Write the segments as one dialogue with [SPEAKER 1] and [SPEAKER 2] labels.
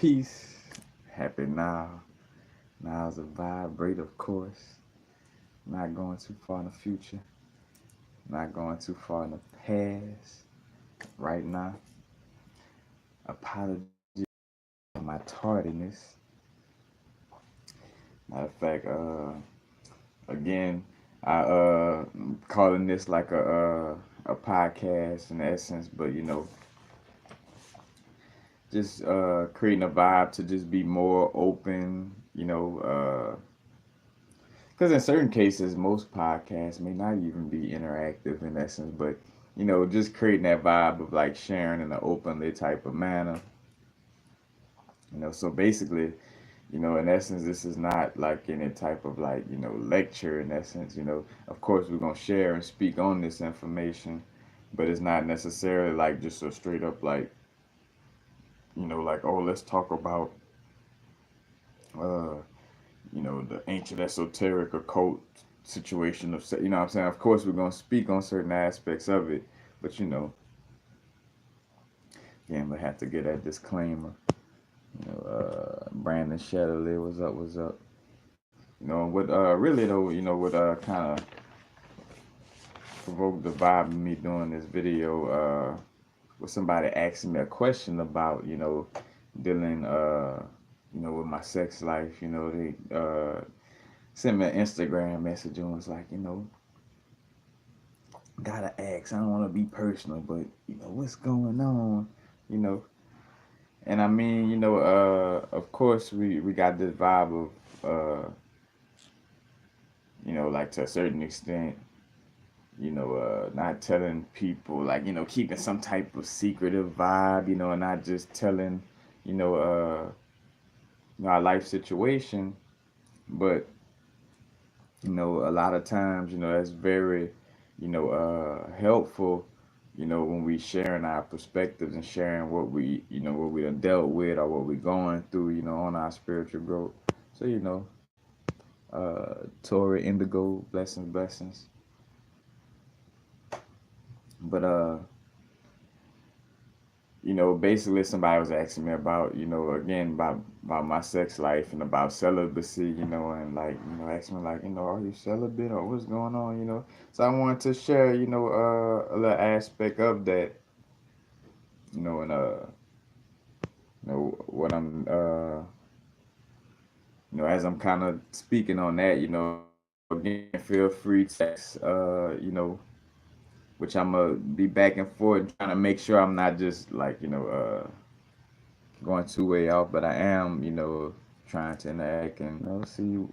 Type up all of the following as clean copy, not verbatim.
[SPEAKER 1] peace. Happy now. Now's a vibrate, of course. Not going too far in the future. Not going too far in the past. Right now. Apology for my tardiness. Matter of fact, again, I calling this like a podcast in essence, but just creating a vibe to just be more open, because in certain cases, most podcasts may not even be interactive in essence, but just creating that vibe of like sharing in an openly type of manner. So basically, in essence, this is not like any type of like, lecture in essence. Of course, we're gonna share and speak on this information, but it's not necessarily like just a straight up like, like, oh, let's talk about, uh, the ancient esoteric occult situation of, what I'm saying? Of course, we're going to speak on certain aspects of it, but, again, we have to get that disclaimer. Brandon Shetterly, what's up, what's up? What really though, what kind of provoked the vibe of me doing this video, was somebody asking me a question about, dealing, with my sex life. They sent me an Instagram message and was like, gotta ask. I don't want to be personal, but what's going on? You know, and I mean, of course, we got this vibe of, like to a certain extent, not telling people, like, keeping some type of secretive vibe, and not just telling, you know, uh, our life situation, but a lot of times, that's very, helpful, when we sharing our perspectives and sharing what we done dealt with or what we going through, on our spiritual growth. So, Tori, Indigo, blessings, blessings. But, basically somebody was asking me about, again, about my sex life and about celibacy, and like, asking me like, are you celibate or what's going on? So I wanted to share, a little aspect of that, and what I'm, as I'm kind of speaking on that, again, feel free to text, which I'm gonna be back and forth trying to make sure I'm not just like, going two way off, but I am, trying to interact and see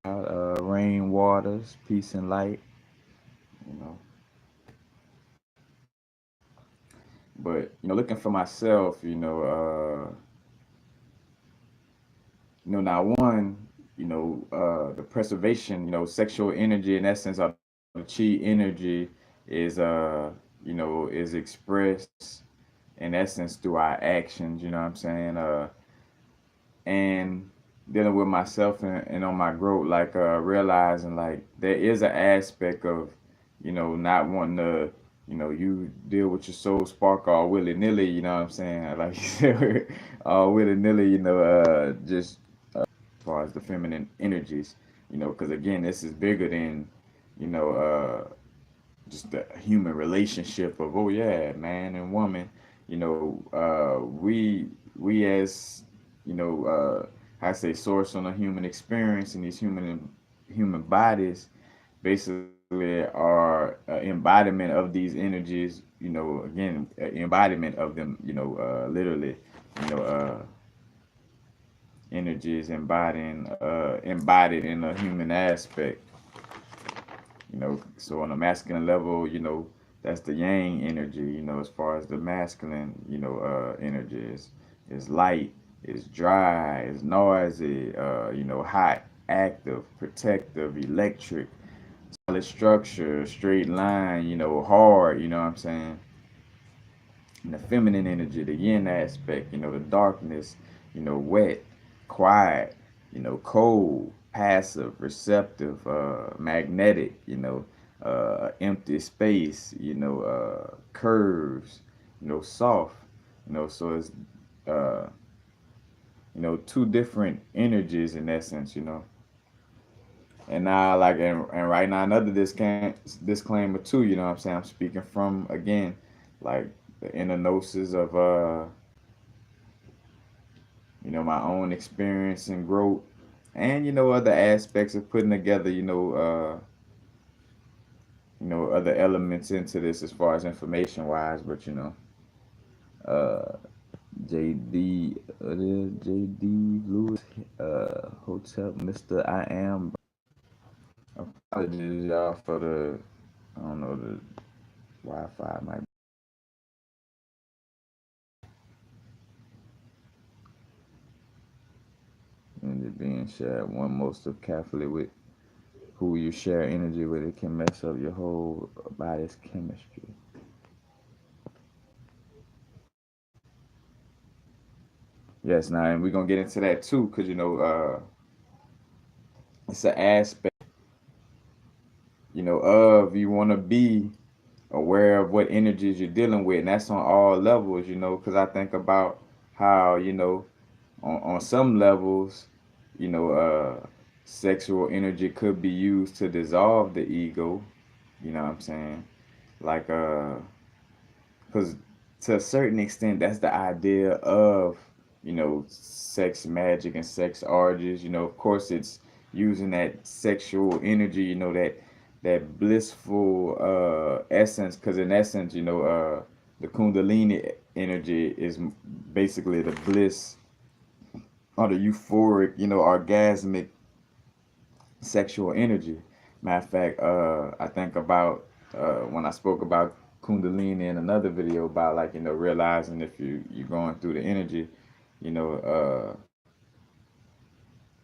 [SPEAKER 1] rain, waters, peace and light, you know. But looking for myself, now one, the preservation, sexual energy in essence of the chi energy is is expressed in essence through our actions. You know what I'm saying? And dealing with myself and on my growth, like realizing like there is an aspect of, not wanting to, you deal with your soul spark all willy nilly, you know what I'm saying? Like you said, all willy nilly, just as far as the feminine energies, because again, this is bigger than, you know, just the human relationship of, oh yeah, man and woman. We as, I say source on a human experience, and these human bodies basically are embodiment of these energies. Again, embodiment of them. Literally, you know uh energies embodied in a human aspect. So on a masculine level, that's the yang energy. As far as the masculine, energy is light, is dry, is noisy, hot, active, protective, electric, solid structure, straight line, hard. You know what I'm saying? And the feminine energy, the yin aspect, the darkness, wet, quiet, cold, passive, receptive, magnetic, empty space, curves, soft, so it's uh, two different energies in essence, And now, like, and right now, another disclaimer too. You know what I'm saying? I'm speaking from again, like the inner gnosis of my own experience and growth, and other aspects of putting together, other elements into this as far as information wise. But uh, JD, JD Lewis, Hotel, Mister I Am. Apologies, y'all, for the I don't know the Wi-Fi might end up being shared one most of carefully with who you share energy with. It can mess up your whole body's chemistry. Yes, now and we're gonna get into that too, cause it's an aspect, of you want to be aware of what energies you're dealing with, and that's on all levels, cause I think about how on some levels, you know, sexual energy could be used to dissolve the ego. You know what I'm saying? Like, because to a certain extent, that's the idea of, sex magic and sex orgies. Of course, it's using that sexual energy, that blissful essence. Because in essence, the Kundalini energy is basically the bliss or the euphoric, orgasmic sexual energy. Matter of fact, I think about when I spoke about Kundalini in another video about like realizing if you're going through the energy, you know,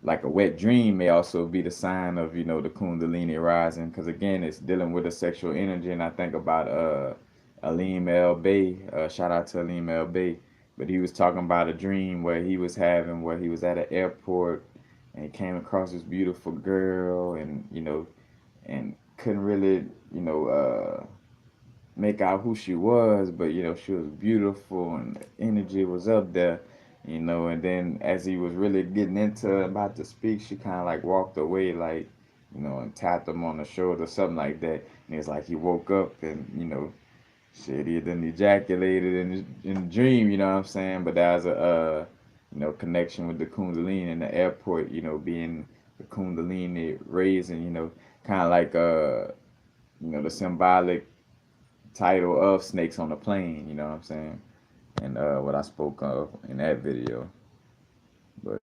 [SPEAKER 1] like a wet dream may also be the sign of the Kundalini rising because again it's dealing with a sexual energy. And I think about Alim El Bay, shout out to Alim El Bay, but he was talking about a dream where he was having where he was at an airport and he came across this beautiful girl and and couldn't really make out who she was, but she was beautiful and the energy was up there, and then as he was really getting into about to speak, she kind of like walked away, like, and tapped him on the shoulder, something like that. And it's like he woke up and, shit, he then ejaculated in the dream, you know what I'm saying? But that was a, connection with the Kundalini in the airport, being the Kundalini raising, kind of like, the symbolic title of Snakes on the Plane, you know what I'm saying? And what I spoke of in that video. But,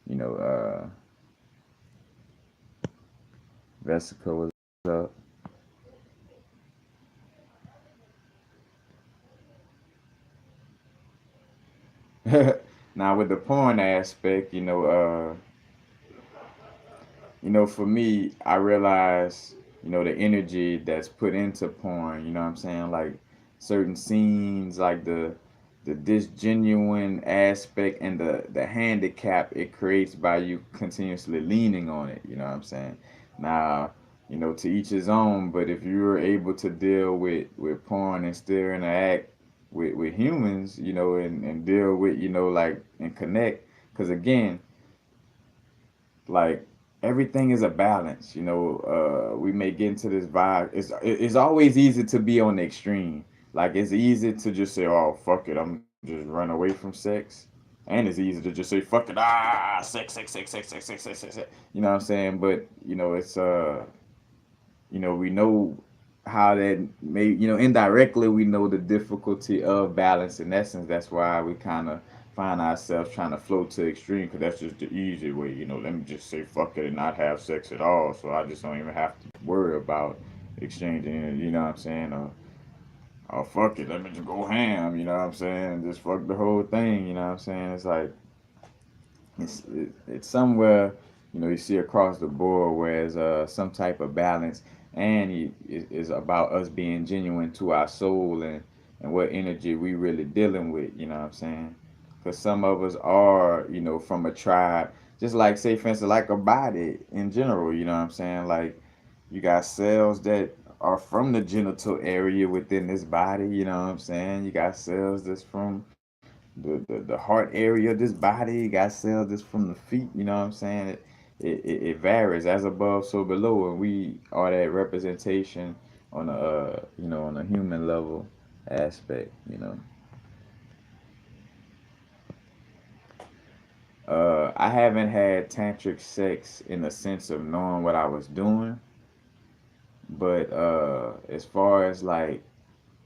[SPEAKER 1] you know, Vesica was up. Now with the porn aspect, for me, I realize, the energy that's put into porn, you know what I'm saying? Like certain scenes, like the disgenuine aspect and the handicap it creates by you continuously leaning on it, you know what I'm saying? Now, to each his own, but if you're able to deal with porn and still interact with humans, and deal with, like, and connect, because again, like everything is a balance. We may get into this vibe. It's always easy to be on the extreme. Like it's easy to just say, "Oh fuck it, I'm just run away from sex," and it's easy to just say, "Fuck it, sex, sex, sex, sex, sex, sex, sex, sex." You know what I'm saying? But it's we know how that may, indirectly we know the difficulty of balance in essence. That's why we kind of find ourselves trying to float to extreme because that's just the easy way. Let me just say fuck it and not have sex at all, so I just don't even have to worry about exchanging it, you know what I'm saying? Or oh fuck it, let me just go ham, you know what I'm saying? Just fuck the whole thing, you know what I'm saying? It's like it's somewhere you see across the board where it's some type of balance, and it is about us being genuine to our soul and what energy we really dealing with, you know what I'm saying? Because some of us are from a tribe, just like say for instance like a body in general, you know what I'm saying? Like you got cells that are from the genital area within this body. You know what I'm saying? You got cells that's from the heart area of this body. You got cells that's from the feet. You know what I'm saying? It varies as above, so below, and we are that representation on a on a human level aspect. I haven't had tantric sex in the sense of knowing what I was doing, but as far as like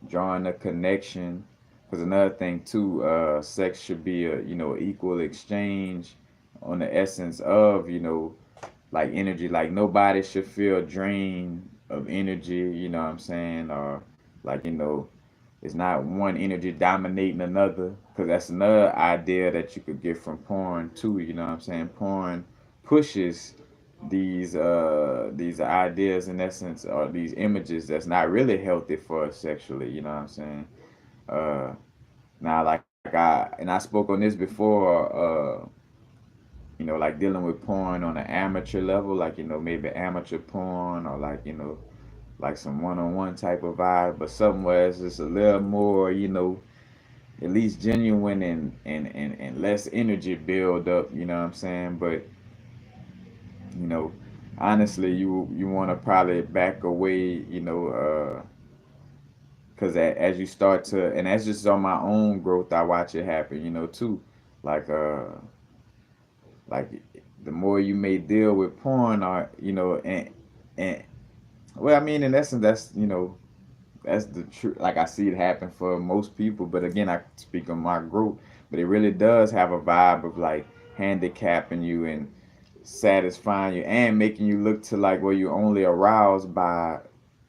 [SPEAKER 1] drawing a connection, because another thing too, sex should be a equal exchange on the essence of like energy. Like nobody should feel drained of energy. You know what I'm saying? Or like it's not one energy dominating another, because that's another idea that you could get from porn too. You know what I'm saying? Porn pushes these ideas in essence, or these images that's not really healthy for us sexually. You know what I'm saying? Uh, Now, I spoke on this before. Like dealing with porn on an amateur level, like maybe amateur porn, or like like some one-on-one type of vibe, but somewhere it's just a little more, at least genuine, and less energy build up. You know what I'm saying? But you know, honestly, you want to probably back away. Because as you start to, and that's just on my own growth, I watch it happen. Too, like like the more you may deal with porn, or and well, I mean, in essence, that's the truth. Like I see it happen for most people, but again, I speak on my group. But it really does have a vibe of like handicapping you and satisfying you and making you look to like where you only aroused by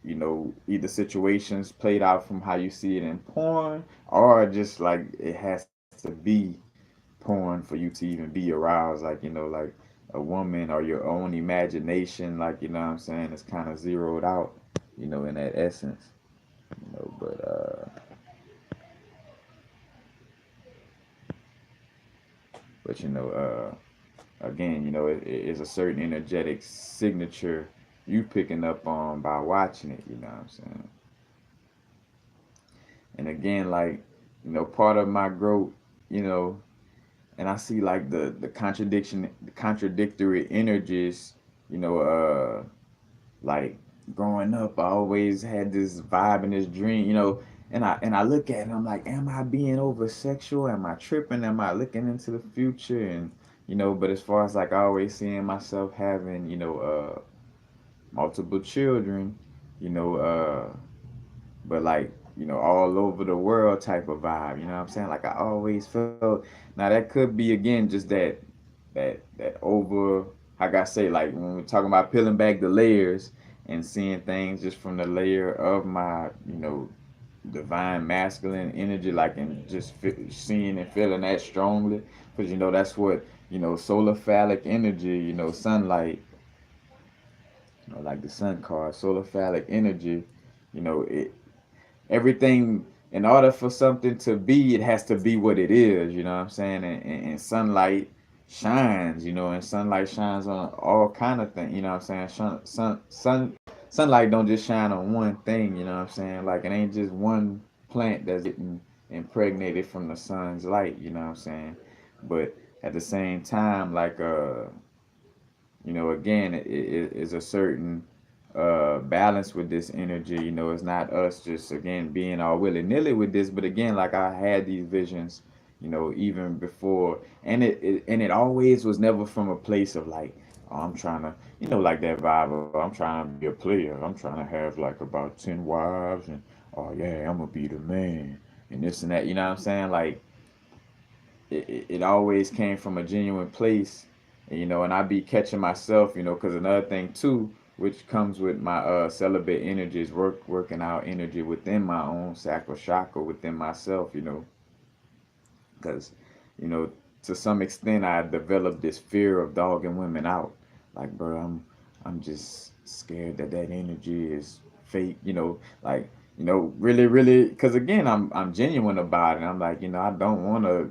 [SPEAKER 1] either situations played out from how you see it in porn, or just like it has to be porn for you to even be aroused, like like a woman or your own imagination, like what I'm saying, it's kind of zeroed out in that essence. But again, it is a certain energetic signature you picking up on by watching it. You know what I'm saying? And again, like part of my growth, you know, and I see like the contradiction, the contradictory energies. You know, like growing up, I always had this vibe and this dream. And I look at it, I'm like, am I being over sexual? Am I tripping? Am I looking into the future? And but as far as like I always seeing myself having multiple children, you know, but like all over the world type of vibe. You know what I'm saying? Like I always felt. Now that could be again just that over. Like I say, like when we're talking about peeling back the layers and seeing things just from the layer of my divine masculine energy, like and just seeing and feeling that strongly, because that's what solar phallic energy, sunlight, like the sun card, solar phallic energy, it everything, in order for something to be, it has to be what it is. You know what I'm saying? And sunlight shines. And sunlight shines on all kind of things. You know what I'm saying? Sunlight don't just shine on one thing. You know what I'm saying? Like it ain't just one plant that's getting impregnated from the sun's light. You know what I'm saying? But at the same time, like again, it is a certain balance with this energy. It's not us just again being all willy nilly with this, but again, like I had these visions, even before, and it always was never from a place of like, oh, I'm trying to, like that vibe of I'm trying to be a player. I'm trying to have like about 10 wives, and oh yeah, I'm gonna be the man, and this and that. You know what I'm saying? Like it always came from a genuine place, and I be catching myself, because another thing too, which comes with my celibate energy, is working out energy within my own sacral chakra within myself, because you know to some extent I developed this fear of dogging women out, like bro, I'm just scared that energy is fake, like really really, because again I'm genuine about it. I'm like I don't want to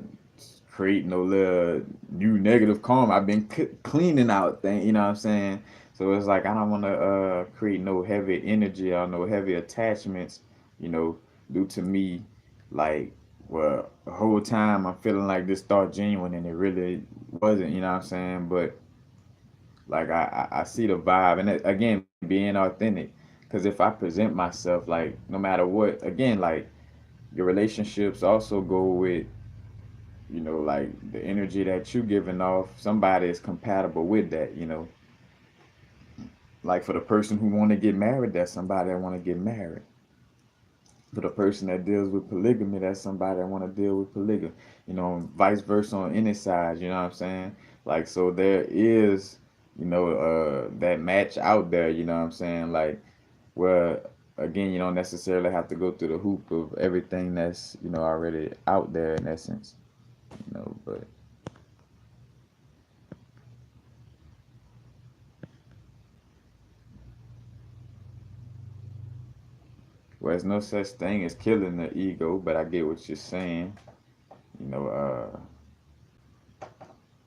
[SPEAKER 1] create no little new negative karma. I've been cleaning out things, you know what I'm saying? So it's like I don't want to create no heavy energy or no heavy attachments, you know, due to me, like, well, the whole time I'm feeling like this thought genuine and it really wasn't, you know what I'm saying? But like I see the vibe, and again, being authentic, because if I present myself like no matter what, again, like your relationships also go with, you know, like the energy that you giving off. Somebody is compatible with that, you know. Like for the person who want to get married, that's somebody that want to get married. For the person that deals with polygamy, that's somebody that want to deal with polygamy. You know, vice versa on any side. You know what I'm saying? Like, so there is, you know, that match out there. You know what I'm saying? Like, where again, you don't necessarily have to go through the hoop of everything that's, you know, already out there in essence. You know, but well, there's no such thing as killing the ego. But I get what you're saying. You know,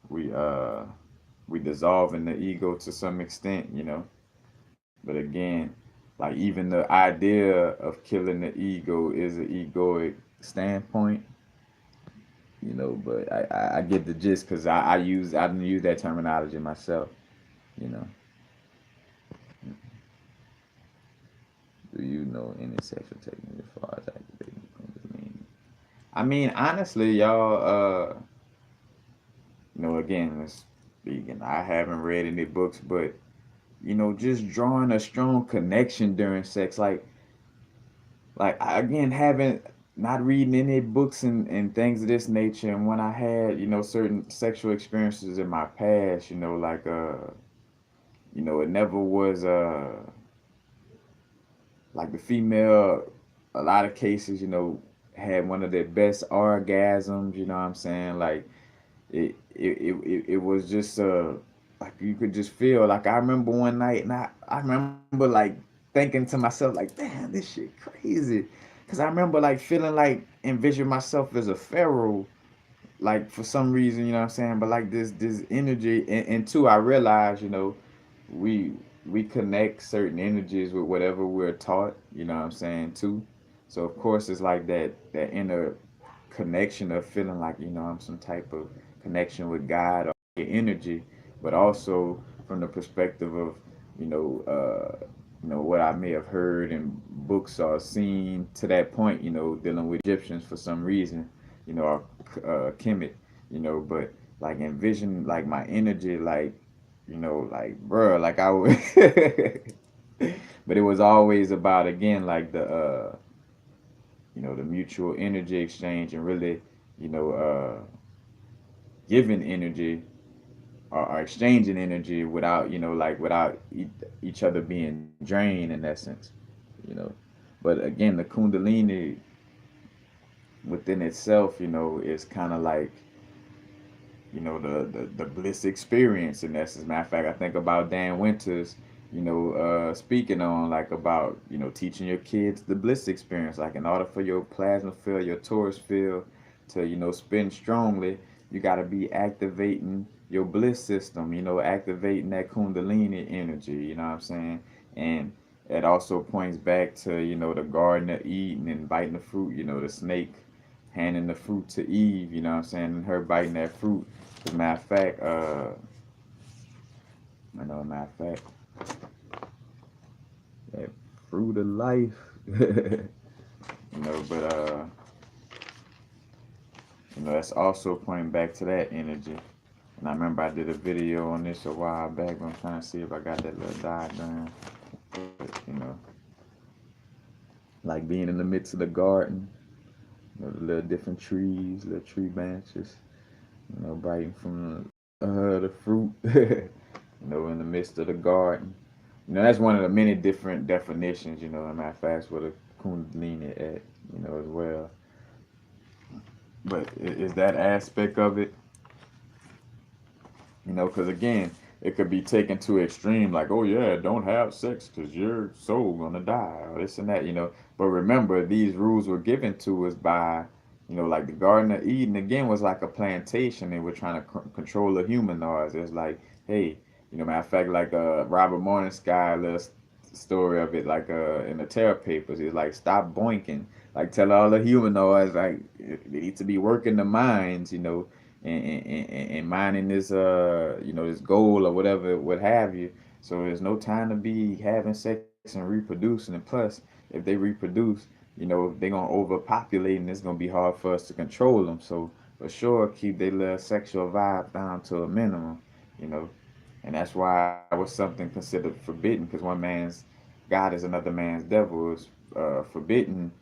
[SPEAKER 1] we uh we dissolve in the ego to some extent, you know. But again, like even the idea of killing the ego is an egoic standpoint, you know. But I get the gist because I didn't use that terminology myself, you know. Do you know any sexual technique as far as activating Kundalini? I mean, honestly, y'all, you know, again, speaking, I haven't read any books, but you know, just drawing a strong connection during sex, like again, having not reading any books and things of this nature, and when I had, you know, certain sexual experiences in my past, you know, like you know, it never was like the female, a lot of cases, you know, had one of their best orgasms, you know what I'm saying? Like it was just like you could just feel, like I remember one night, and I remember like thinking to myself like, damn, this shit crazy, because I remember like feeling like envision myself as a pharaoh, like for some reason, you know what I'm saying? But like this energy, and two, I realized, you know, we we connect certain energies with whatever we're taught, you know what I'm saying, too. So of course it's like that inner connection of feeling like, you know, I'm some type of connection with God or energy, but also from the perspective of, you know, you know, what I may have heard in books or seen to that point, you know, dealing with Egyptians for some reason, you know, or Kemet, you know, but like envision like my energy, like, you know, like bruh, like I would, but it was always about again like the you know, the mutual energy exchange and really, you know, giving energy or exchanging energy without, you know, like without each other being drained in essence, you know. But again, the Kundalini within itself, you know, is kind of like, you know, the bliss experience in essence. Matter of fact, I think about Dan Winters, you know, speaking on like about, you know, teaching your kids the bliss experience. Like in order for your plasma field, your torus field to, you know, spin strongly, you got to be activating your bliss system, you know, activating that Kundalini energy, you know what I'm saying? And it also points back to, you know, the Garden of Eden and biting the fruit, you know, the snake handing the fruit to Eve, you know what I'm saying, and her biting that fruit. As a matter of fact, I know, matter of fact, that fruit of life, you know, but you know, that's also pointing back to that energy. And I remember I did a video on this a while back, but I'm trying to see if I got that little diagram. But, you know, like being in the midst of the garden, you know, the little different trees, little tree branches, you know, biting from the fruit, you know, in the midst of the garden. You know, that's one of the many different definitions, you know, in matter of fact, with a Kundalini at, you know, as well. But is that aspect of it, you know, because again, it could be taken to extreme, like, oh yeah, don't have sex because your soul gonna die, or this and that, you know. But remember, these rules were given to us by, you know, like the Garden of Eden again was like a plantation, and we're trying to control the humanoids. It's like, hey, Matter of fact, like Robert Morningsky, little story of it, like in the Terror Papers, he's like, stop boinking, like tell all the humanoids like they need to be working the minds, and mining this this goal or whatever, what have you. So there's no time to be having sex and reproducing, and plus, if they reproduce, they're gonna overpopulate, and it's gonna be hard for us to control them. So for sure, keep their little sexual vibe down to a minimum, you know. And that's why it was something considered forbidden, because one man's God is another man's devil. Is forbidden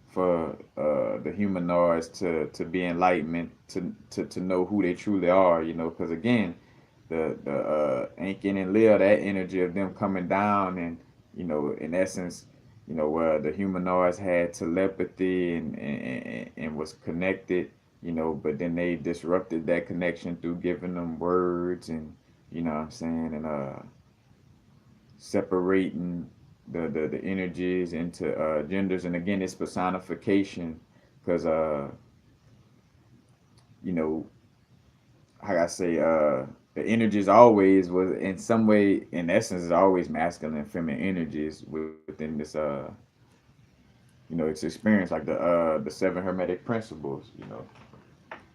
[SPEAKER 1] for the humanoids to be enlightenment, to know who they truly are, because again, the Ankin and Leah, that energy of them coming down, and in essence, where the humanoids had telepathy, and was connected, but then they disrupted that connection through giving them words, and what I'm saying, and separating the energies into genders. And again, it's personification, because you know how I say, the energies always was in some way, in essence, is always masculine and feminine energies within this it's experience, like the seven Hermetic principles.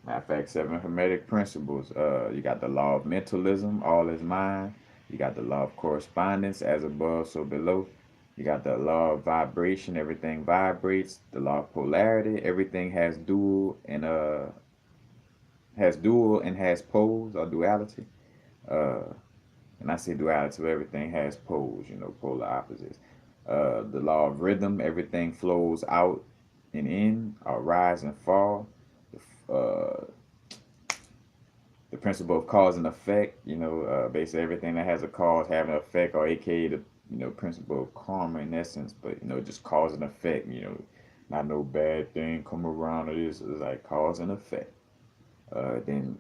[SPEAKER 1] Matter of fact, seven Hermetic principles. You got the law of mentalism, all is mind. You got the law of correspondence, as above, so below. You got the law of vibration, everything vibrates. The law of polarity, everything has dual and has poles, or duality. Uh, and I say duality, so everything has poles, polar opposites. The law of rhythm, everything flows out and in, or rise and fall. Uh, the principle of cause and effect, basically everything that has a cause having an effect, or aka the principle of karma in essence, but just cause and effect, not no bad thing come around. It's like cause and effect. Then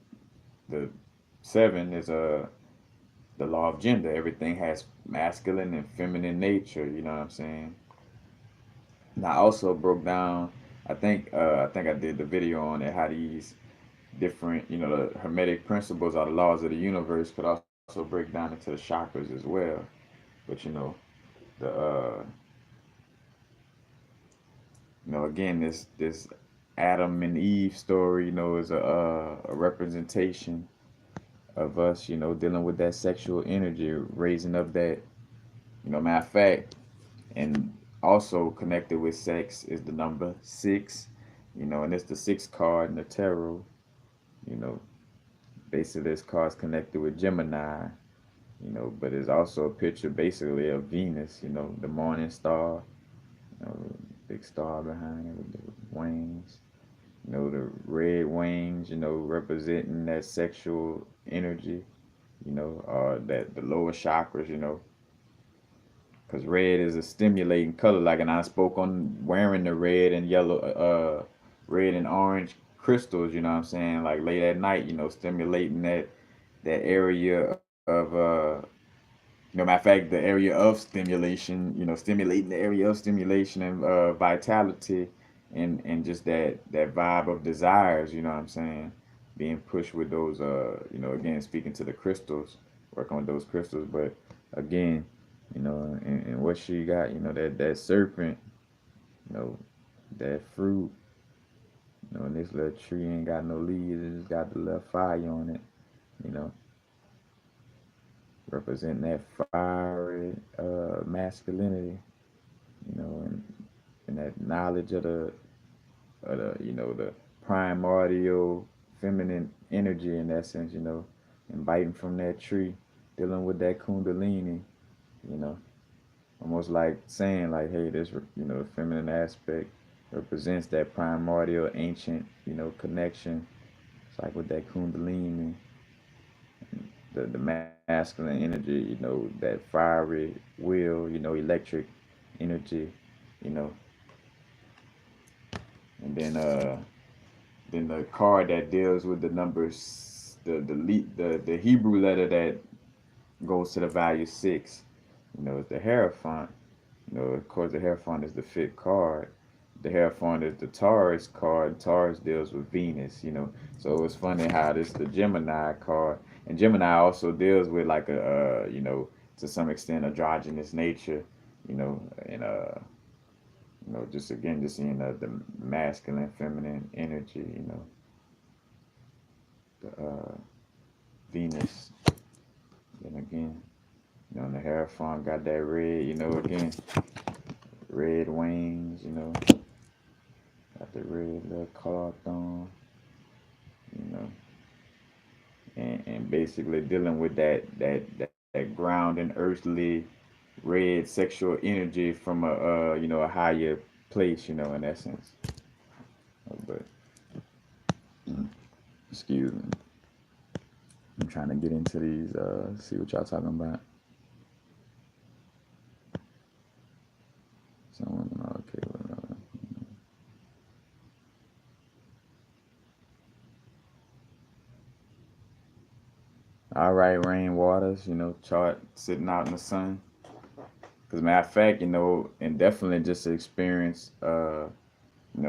[SPEAKER 1] the seven is the law of gender. Everything has masculine and feminine nature. You know what I'm saying? And I also broke down. I think I did the video on it. How these different, the Hermetic principles, are the laws of the universe, could also break down into the chakras as well. But the again, this Adam and Eve story, is a representation of us, dealing with that sexual energy, raising up that, matter of fact, and also connected with sex is the number six, and it's the sixth card in the tarot, you know. Basically, this card's connected with Gemini, but it's also a picture basically of Venus, the morning star, big star behind it with the wings, the red wings, representing that sexual energy, that the lower chakras, because red is a stimulating color. Like, and I spoke on wearing the red and yellow, red and orange crystals. You know what I'm saying? Like late at night, stimulating that area of matter of fact, the area of stimulation. Stimulating the area of stimulation and vitality, and just that vibe of desires. You know what I'm saying? Being pushed with those. Again, speaking to the crystals, working with those crystals, but again, and what she got, that serpent, you know, that fruit, and this little tree ain't got no leaves, it just got the little fire on it, you know, representing that fiery masculinity, and that knowledge of the primordial feminine energy in essence, and biting from that tree, dealing with that Kundalini, you know. Almost like saying like, hey, this feminine aspect represents that primordial ancient connection. It's like with that Kundalini, the masculine energy, that fiery will, electric energy, you know. And then the card that deals with the numbers, the Hebrew letter that goes to the value six, is the Hierophant. Of course, the Hierophant is the fifth card, the Hierophant is the Taurus card. Taurus deals with Venus, So it's funny how this the Gemini card, and Gemini also deals with like a to some extent androgynous nature, and just again just seeing the masculine, feminine energy, the Venus. Then again, and the Hierophant got that red, again, red wings, got the red little cloth on, you know, and basically dealing with that ground and earthly red sexual energy from a higher place, in essence. But excuse me, I'm trying to get into these. See what y'all talking about. Someone okay. All right, rain waters. Chart sitting out in the sun. Because matter of fact, and definitely just to experience,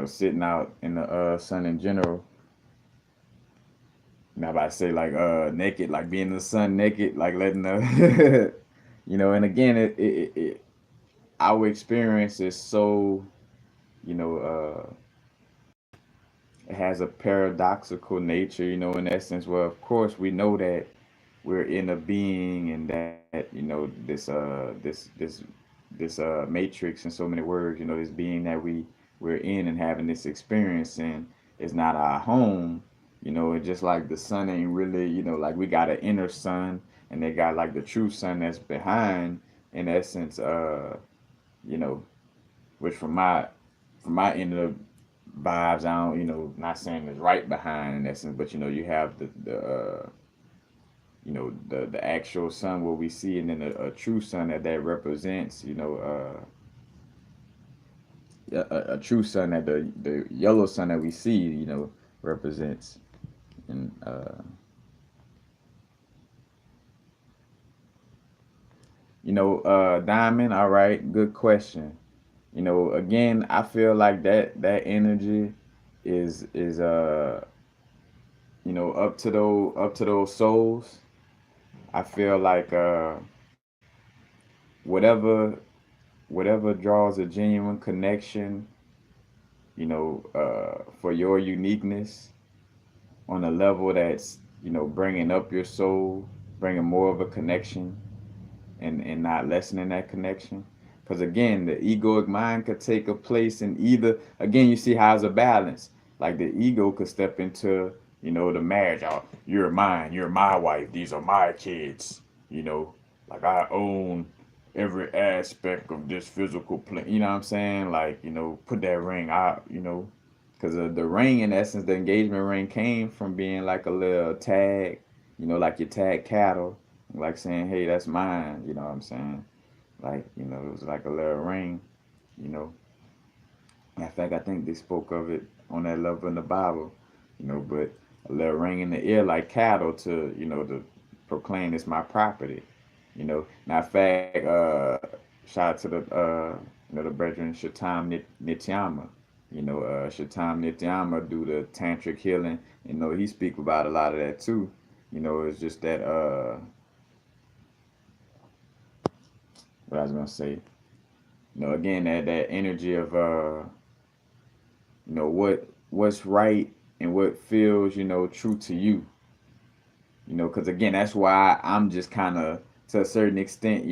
[SPEAKER 1] sitting out in the sun in general. Now, about to say like naked, like being in the sun naked, like letting the, and again, our experience is so, you know, it has a paradoxical nature, in essence. Well, of course, we know that we're in a being and that, this matrix in so many words, this being that we're in and having this experience in is not our home. It's just like the sun ain't really, like we got an inner sun and they got like the true sun that's behind, in essence, you know, which from my end of the vibes, I don't, not saying it's right behind in essence, but you have the actual sun what we see, and then a true sun that represents, a true sun that the yellow sun that we see, represents. And Diamond, all right, good question. Again, I feel like that energy is up to those souls. I feel like whatever whatever draws a genuine connection, for your uniqueness on a level that's bringing up your soul, bringing more of a connection, and not lessening that connection. Because again, the egoic mind could take a place in either. Again, you see how it's a balance. Like the ego could step into the marriage. Oh, you're mine. You're my wife. These are my kids. Like I own every aspect of this physical plane. You know what I'm saying? Like put that ring out. Because the ring, in essence, the engagement ring came from being like a little tag. Like you tag cattle, like saying, "Hey, that's mine." You know what I'm saying? Like it was like a little ring. You know, in fact, I think they spoke of it on that level in the Bible. But a little ring in the ear like cattle to proclaim it's my property. Now, in fact, shout out to the brethren Shatam Nityama. Shatam Nityama do the tantric healing. He speak about a lot of that too. It's just that what I was gonna say. Again, that energy of what's right and what feels true to you. Because again, that's why I'm just kind of, to a certain extent,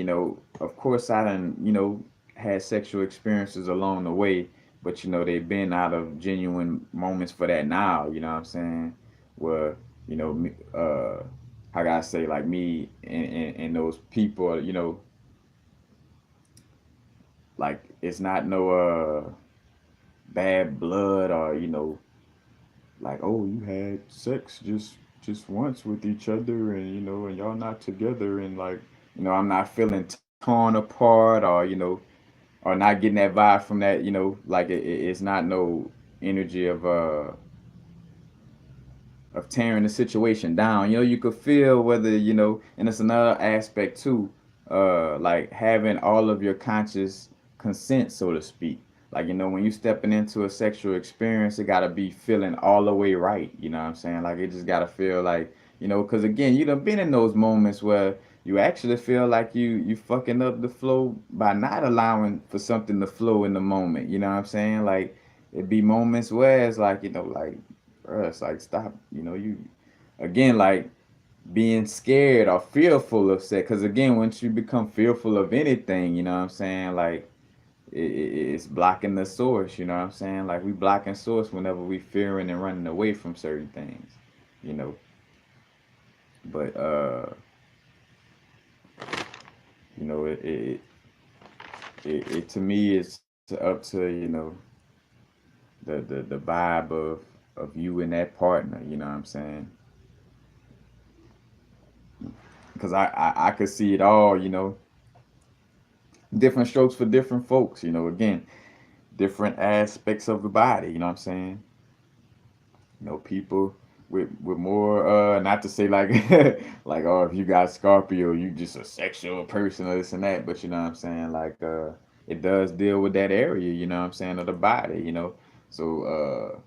[SPEAKER 1] of course I done, had sexual experiences along the way, but they've been out of genuine moments for that now. You know what I'm saying? Where how can I say, like me and those people, like it's not no bad blood, or like, oh, you had sex just once with each other, and and y'all not together, and like I'm not feeling torn apart, or or not getting that vibe from that, like it's not no energy of tearing the situation down. You could feel whether and it's another aspect too, like having all of your conscious consent, so to speak. Like, when you stepping into a sexual experience, it gotta be feeling all the way right. You know what I'm saying? Like, it just gotta feel like, because again, you done been in those moments where you actually feel like you fucking up the flow by not allowing for something to flow in the moment. You know what I'm saying? Like, it be moments where it's like, like, bruh, it's like, stop. You again, like, being scared or fearful of sex. Because again, once you become fearful of anything, you know what I'm saying? Like, it's blocking the source, you know what I'm saying? Like, we blocking source whenever we fearing and running away from certain things, you know. But it to me it's up to, the vibe of you and that partner, you know what I'm saying? Because I could see it all, different strokes for different folks, again, different aspects of the body, you know what I'm saying? People with more not to say like like, oh, if you got Scorpio you just a sexual person or this and that, but you know what I'm saying, like it does deal with that area, you know what I'm saying, of the body, so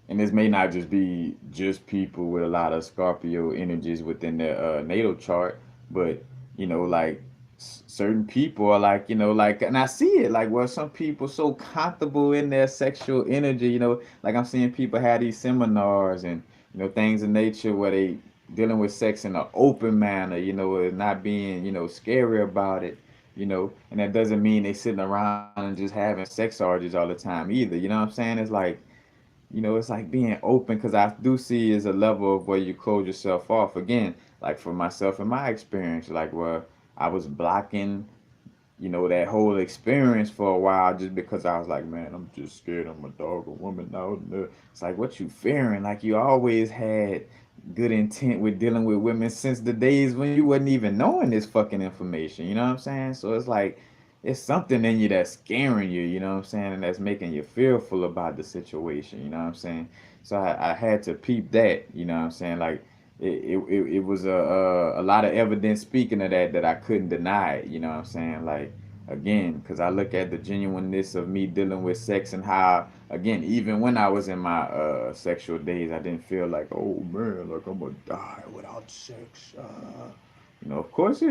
[SPEAKER 1] and this may not just be just people with a lot of Scorpio energies within their natal chart, but like certain people are like, like, and I see it like where some people so comfortable in their sexual energy, like I'm seeing people have these seminars and things in nature where they dealing with sex in an open manner, and not being scary about it, and that doesn't mean they sitting around and just having sex orgies all the time either, you know what I'm saying? It's like, it's like being open, because I do see is a level of where you close yourself off. Again, like for myself in my experience, like where I was blocking, that whole experience for a while just because I was like, man, I'm just scared I'm a dog or woman now. It's like, what you fearing? Like, you always had good intent with dealing with women since the days when you wasn't even knowing this fucking information. You know what I'm saying? So it's like, it's something in you that's scaring you, you know what I'm saying? And that's making you fearful about the situation, you know what I'm saying? So I had to peep that, you know what I'm saying? Like, it was a lot of evidence speaking of that I couldn't deny it, you know what I'm saying? Like, again, because I look at the genuineness of me dealing with sex and how, again, even when I was in my sexual days, I didn't feel like, oh man, like I'm gonna die without sex. Of course,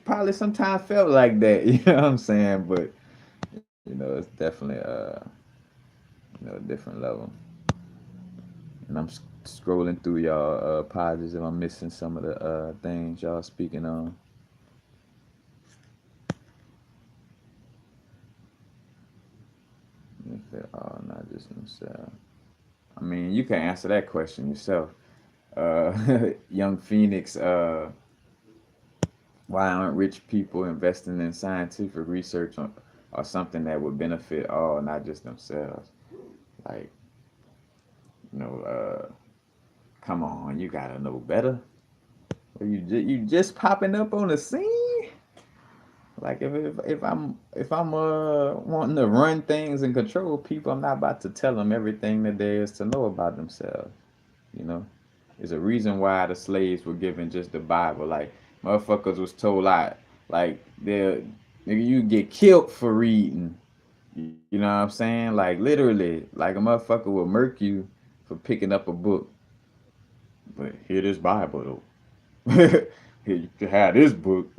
[SPEAKER 1] probably sometimes felt like that, you know what I'm saying? But it's definitely a different level. And I'm scrolling through y'all pages if I'm missing some of the things y'all speaking on. If they are not just themselves. I mean, you can answer that question yourself. Young Phoenix, why aren't rich people investing in scientific research or something that would benefit all, not just themselves? Like, you know, uh, come on, you gotta know better. Or you just popping up on the scene? Like, if I'm wanting to run things and control people, I'm not about to tell them everything that there is to know about themselves. You know, there's a reason why the slaves were given just the Bible. Like, motherfuckers was told, like they you get killed for reading. You know what I'm saying? Like, literally, like a motherfucker will murk you for picking up a book. But here this Bible though. Here you can have this book.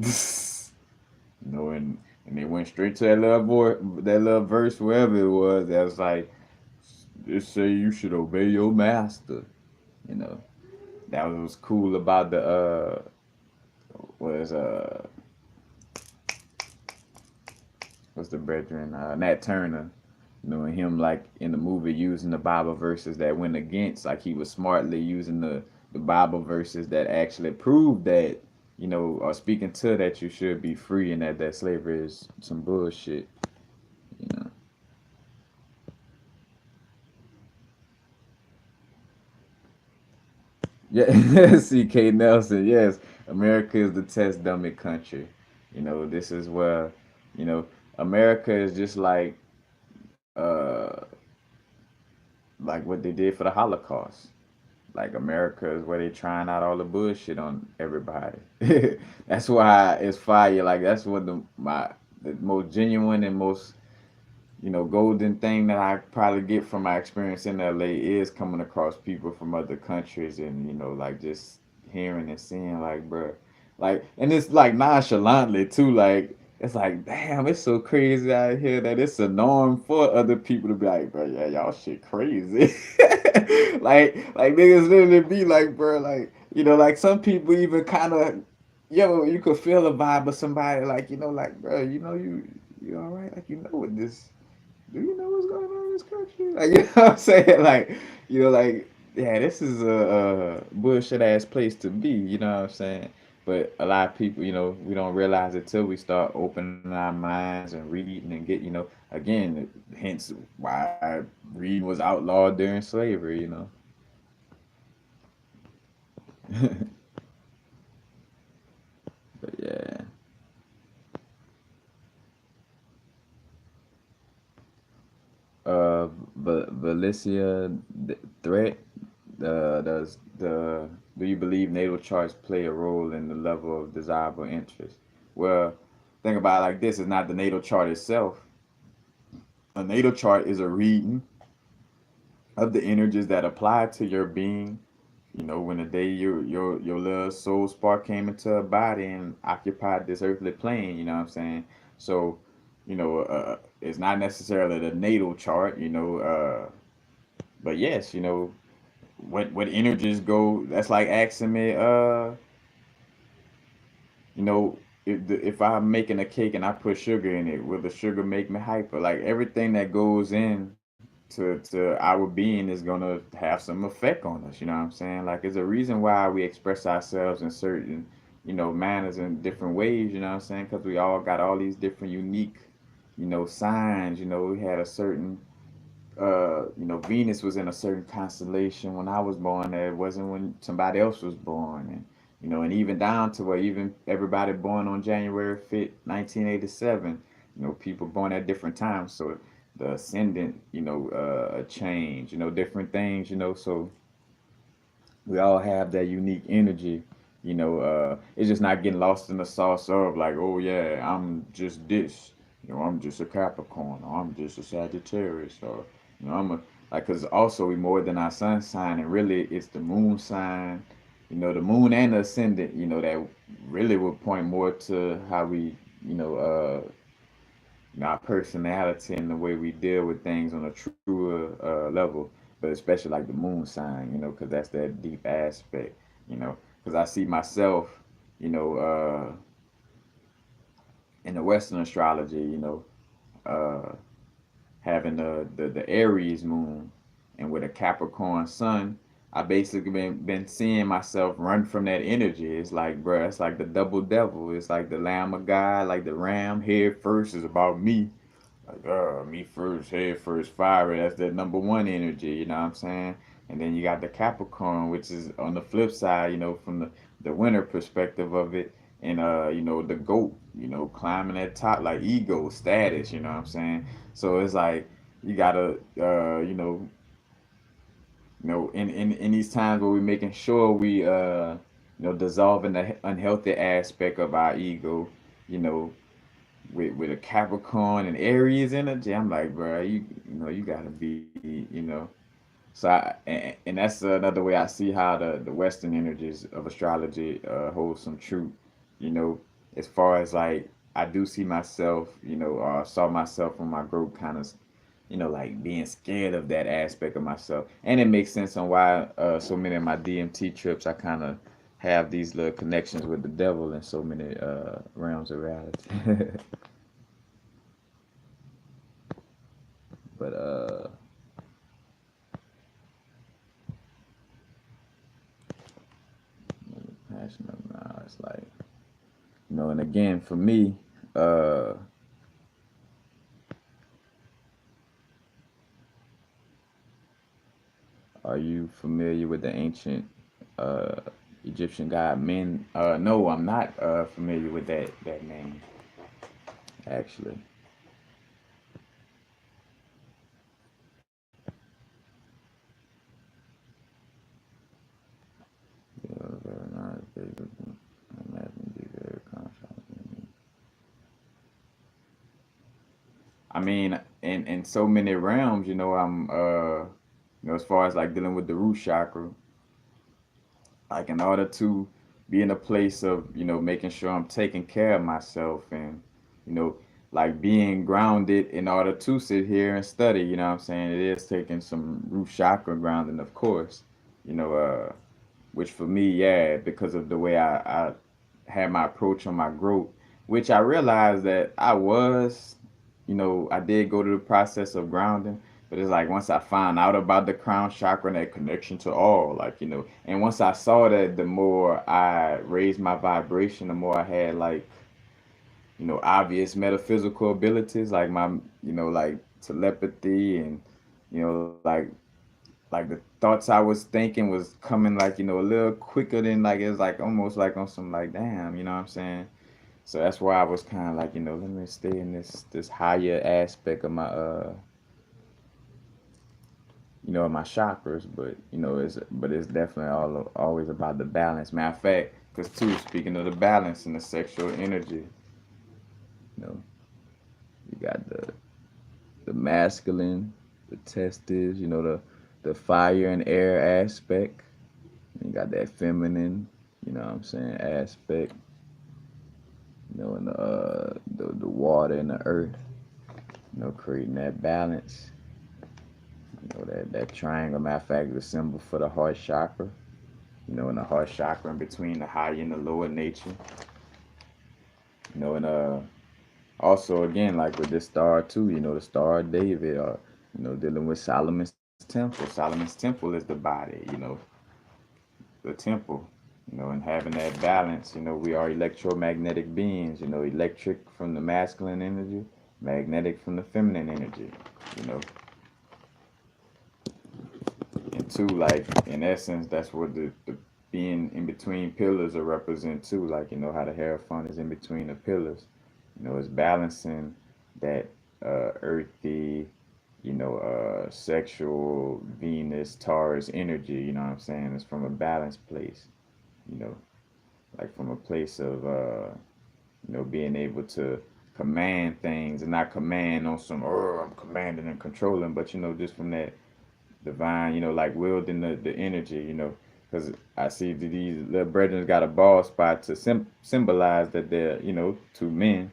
[SPEAKER 1] And they went straight to that little verse, wherever it was. That was like, it say you should obey your master. You know, that was cool about the was what's the brethren, Nat Turner. And him, like in the movie, using the Bible verses that went against, like he was smartly using the Bible verses that actually proved that, or speaking to that you should be free and that slavery is some bullshit, you know. Yeah, C.K. Nelson. Yes, America is the test dummy country. This is where, you know, America is just uh, like what they did for the Holocaust. Like, America is where they trying out all the bullshit on everybody. That's why it's fire. Like, that's what the most genuine and most golden thing that I probably get from my experience in LA is coming across people from other countries and like just hearing and seeing like, bruh, like, and it's like nonchalantly too, like it's like, damn, it's so crazy out here that it's a norm for other people to be like, bro, yeah, y'all shit crazy. like niggas literally be like, bro, like, like some people even kind of, you could feel the vibe of somebody, like, like, bro, you all right, like, what this, do you know what's going on in this country? Like, you know what I'm saying? Like, like, yeah, this is a bullshit ass place to be, you know what I'm saying? But a lot of people, we don't realize it till we start opening our minds and reading and get, again, hence why reading was outlawed during slavery. But yeah. Valicia threat. Does the Do you believe natal charts play a role in the level of desirable interest? Well, think about it like this: it's not the natal chart itself. A natal chart is a reading of the energies that apply to your being. When the day your little soul spark came into a body and occupied this earthly plane. You know what I'm saying? So, it's not necessarily the natal chart. But yes, what energies go. That's like asking me, if I'm making a cake and I put sugar in it, will the sugar make me hyper? Like everything that goes in to our being is gonna have some effect on us. You know what I'm saying? Like it's a reason why we express ourselves in certain, manners and different ways. You know what I'm saying? Because we all got all these different unique, signs. We had a certain Venus was in a certain constellation when I was born that it wasn't when somebody else was born. And, and even down to where even everybody born on January 5th, 1987, people born at different times. So the ascendant, change, different things, so we all have that unique energy. It's just not getting lost in the sauce of like, oh yeah, I'm just this. I'm just a Capricorn, or I'm just a Sagittarius, or I'm a like, cause also we more than our sun sign, and really it's the moon sign. The moon and the ascendant. That really would point more to how we, you know, uh, our personality and the way we deal with things on a truer level, but especially like the moon sign, because that's that deep aspect, because I see myself, you know, in the Western astrology, uh, having the Aries moon and with a Capricorn sun, I basically been seeing myself run from that energy. It's like, bruh, it's like the double devil. It's like the Lamb of God, like the ram head first is about me. Like, me first, head first, fire. That's that number one energy, you know what I'm saying? And then you got the Capricorn, which is on the flip side, from the winter perspective of it. And, the goat, climbing that top, like ego, status, you know what I'm saying? So it's like, you gotta, in these times where we're making sure we, dissolving the unhealthy aspect of our ego, you know, with a Capricorn and Aries energy, I'm like, bro, you gotta be. So and that's another way I see how the Western energies of astrology hold some truth. You know, as far as like I do see myself, saw myself from my growth kind of, like being scared of that aspect of myself, and it makes sense on why so many of my DMT trips I kind of have these little connections with the devil in so many realms of reality. But passionate now, it's like, and again for me, uh, are you familiar with the ancient uh, Egyptian god Men? No, I'm not familiar with that name actually. Yeah, very nice. Very good. I imagine be very conscious. I mean, in so many realms, I'm as far as like dealing with the root chakra, like in order to be in a place of making sure I'm taking care of myself, and you know like being grounded in order to sit here and study, what I'm saying, it is taking some root chakra grounding, of course, you know which for me, yeah, because of the way I had my approach on my growth, which I realized that I did go through the process of grounding, but it's like once I found out about the crown chakra and that connection to all, like, and once I saw that, the more I raised my vibration, the more I had like, obvious metaphysical abilities, like like telepathy, and, like the thoughts I was thinking was coming like, a little quicker than, like, it's like almost like on some like, damn, you know what I'm saying? So that's why I was kind of like, let me stay in this higher aspect of my my chakras, but it's definitely always about the balance. Matter of fact, because too, speaking of the balance and the sexual energy, you know, you got the masculine, the testes, the fire and air aspect. You got that feminine, what I'm saying, aspect, and the water and the earth, creating that balance. That triangle, matter of fact, the symbol for the heart chakra, and the heart chakra in between the higher and the lower nature. And also again, like with this star too, the star of David, or dealing with Solomon's temple. Solomon's temple is the body, the temple, and having that balance. We are electromagnetic beings, electric from the masculine energy, magnetic from the feminine energy, you know. And two, like in essence, that's what the being in between pillars will represent too. Like, how the Hierophant is in between the pillars. It's balancing that earthy, sexual Venus Taurus energy. You know what I'm saying? It's from a balanced place. You know, like from a place of being able to command things, and not command on some, oh, I'm commanding and controlling, but just from that divine, like wielding the energy, because I see that these little brethren got a ball spot to symbolize that they're, two men.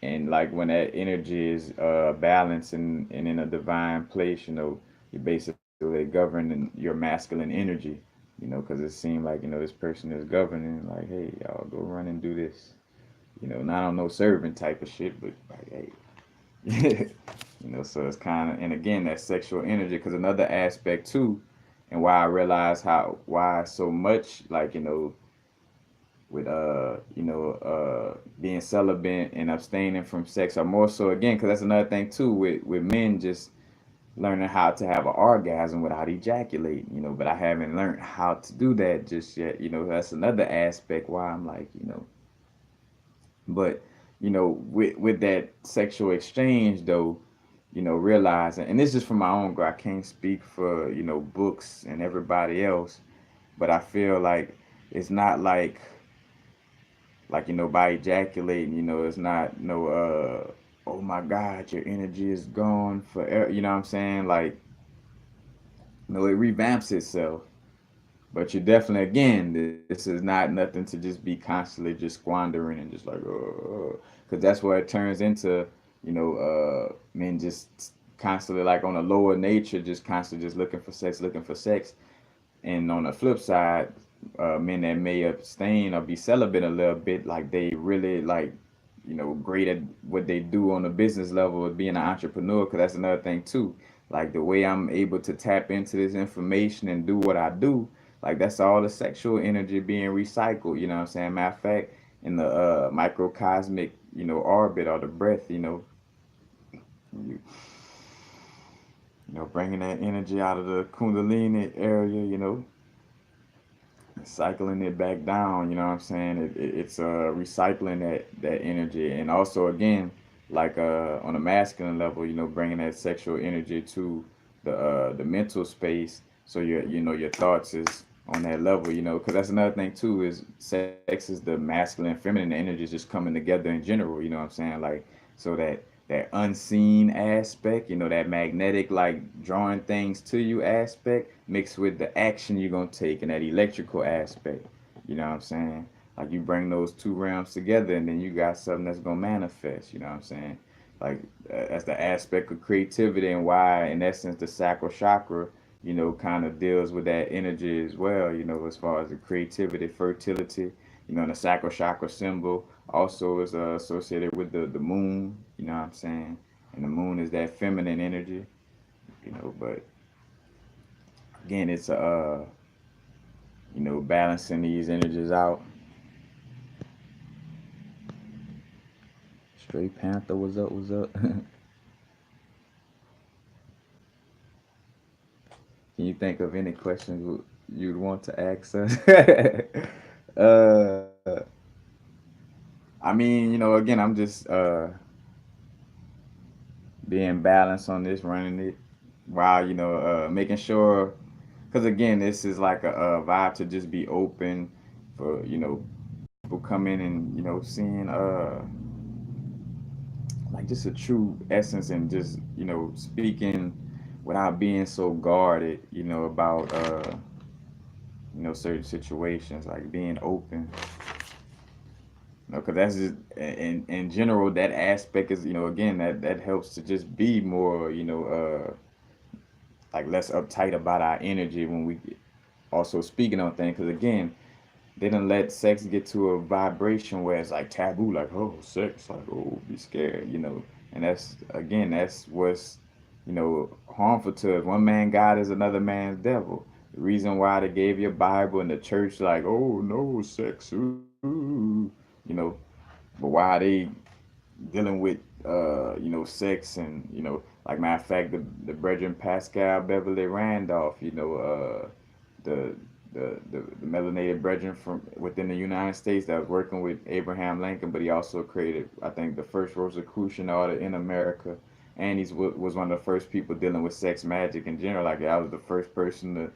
[SPEAKER 1] And like when that energy is balanced and in a divine place, you're basically governing your masculine energy, because it seemed like, this person is governing, like, hey, y'all go run and do this, not on no servant type of shit, but like, hey, so it's kind of, and again, that sexual energy, because another aspect too, and why I realize why so much, like, with being celibate and abstaining from sex, or more so again, because that's another thing too, with men just learning how to have an orgasm without ejaculating, but I haven't learned how to do that just yet, that's another aspect why I'm like, but with that sexual exchange though, realizing, and this is from my own growth, I can't speak for, books and everybody else, but I feel like it's not like by ejaculating, it's not no oh my God, your energy is gone forever, you know what I'm saying? Like, it revamps itself. But you definitely, again, this is not nothing to just be constantly just squandering and just like, because that's what it turns into, men just constantly like on a lower nature, just constantly just looking for sex. And on the flip side, men that may abstain or be celibate a little bit, like they really like, great at what they do on the business level of being an entrepreneur. Because that's another thing too. Like the way I'm able to tap into this information and do what I do, like that's all the sexual energy being recycled. You know what I'm saying? Matter of fact, in the microcosmic, orbit or the breath, you, bringing that energy out of the Kundalini area, cycling it back down, you know what I'm saying? It's recycling that energy, and also again, like on a masculine level, bringing that sexual energy to the mental space, so your thoughts is on that level, because that's another thing too, is sex is the masculine and feminine energies just coming together in general, you know what I'm saying? Like, so that that unseen aspect, that magnetic, like drawing things to you aspect, mixed with the action you're gonna take and that electrical aspect. You know what I'm saying? Like you bring those two realms together, and then you got something that's gonna manifest. You know what I'm saying? Like that's the aspect of creativity, and why, in essence, the sacral chakra, kind of deals with that energy as well. As far as the creativity, fertility. And the sacral chakra symbol also is associated with the moon. You know what I'm saying? And the moon is that feminine energy. But again, it's balancing these energies out. Straight Panther, what's up? What's up? Can you think of any questions you'd want to ask us? uh, I mean, again, I'm just being balanced on this, running it while making sure, because again, this is like a vibe to just be open for people coming and seeing like just a true essence, and just speaking without being so guarded about certain situations, like being open. Because that's just in general, that aspect is again, that helps to just be more like less uptight about our energy when we also speaking on things. Because again, they didn't let sex get to a vibration where it's like taboo, like, oh, sex, like, oh, be scared, and that's, again, that's what's harmful to us. One man God is another man's devil. The reason why they gave you a Bible and the church, like, oh, no sex, ooh, you know but why they dealing with sex, and like, matter of fact, the brethren Pascal Beverly Randolph, the the melanated brethren from within the United States that was working with Abraham Lincoln, but he also created, I think, the first Rosicrucian order in America, and he was one of the first people dealing with sex magic in general. Like, I was the first person to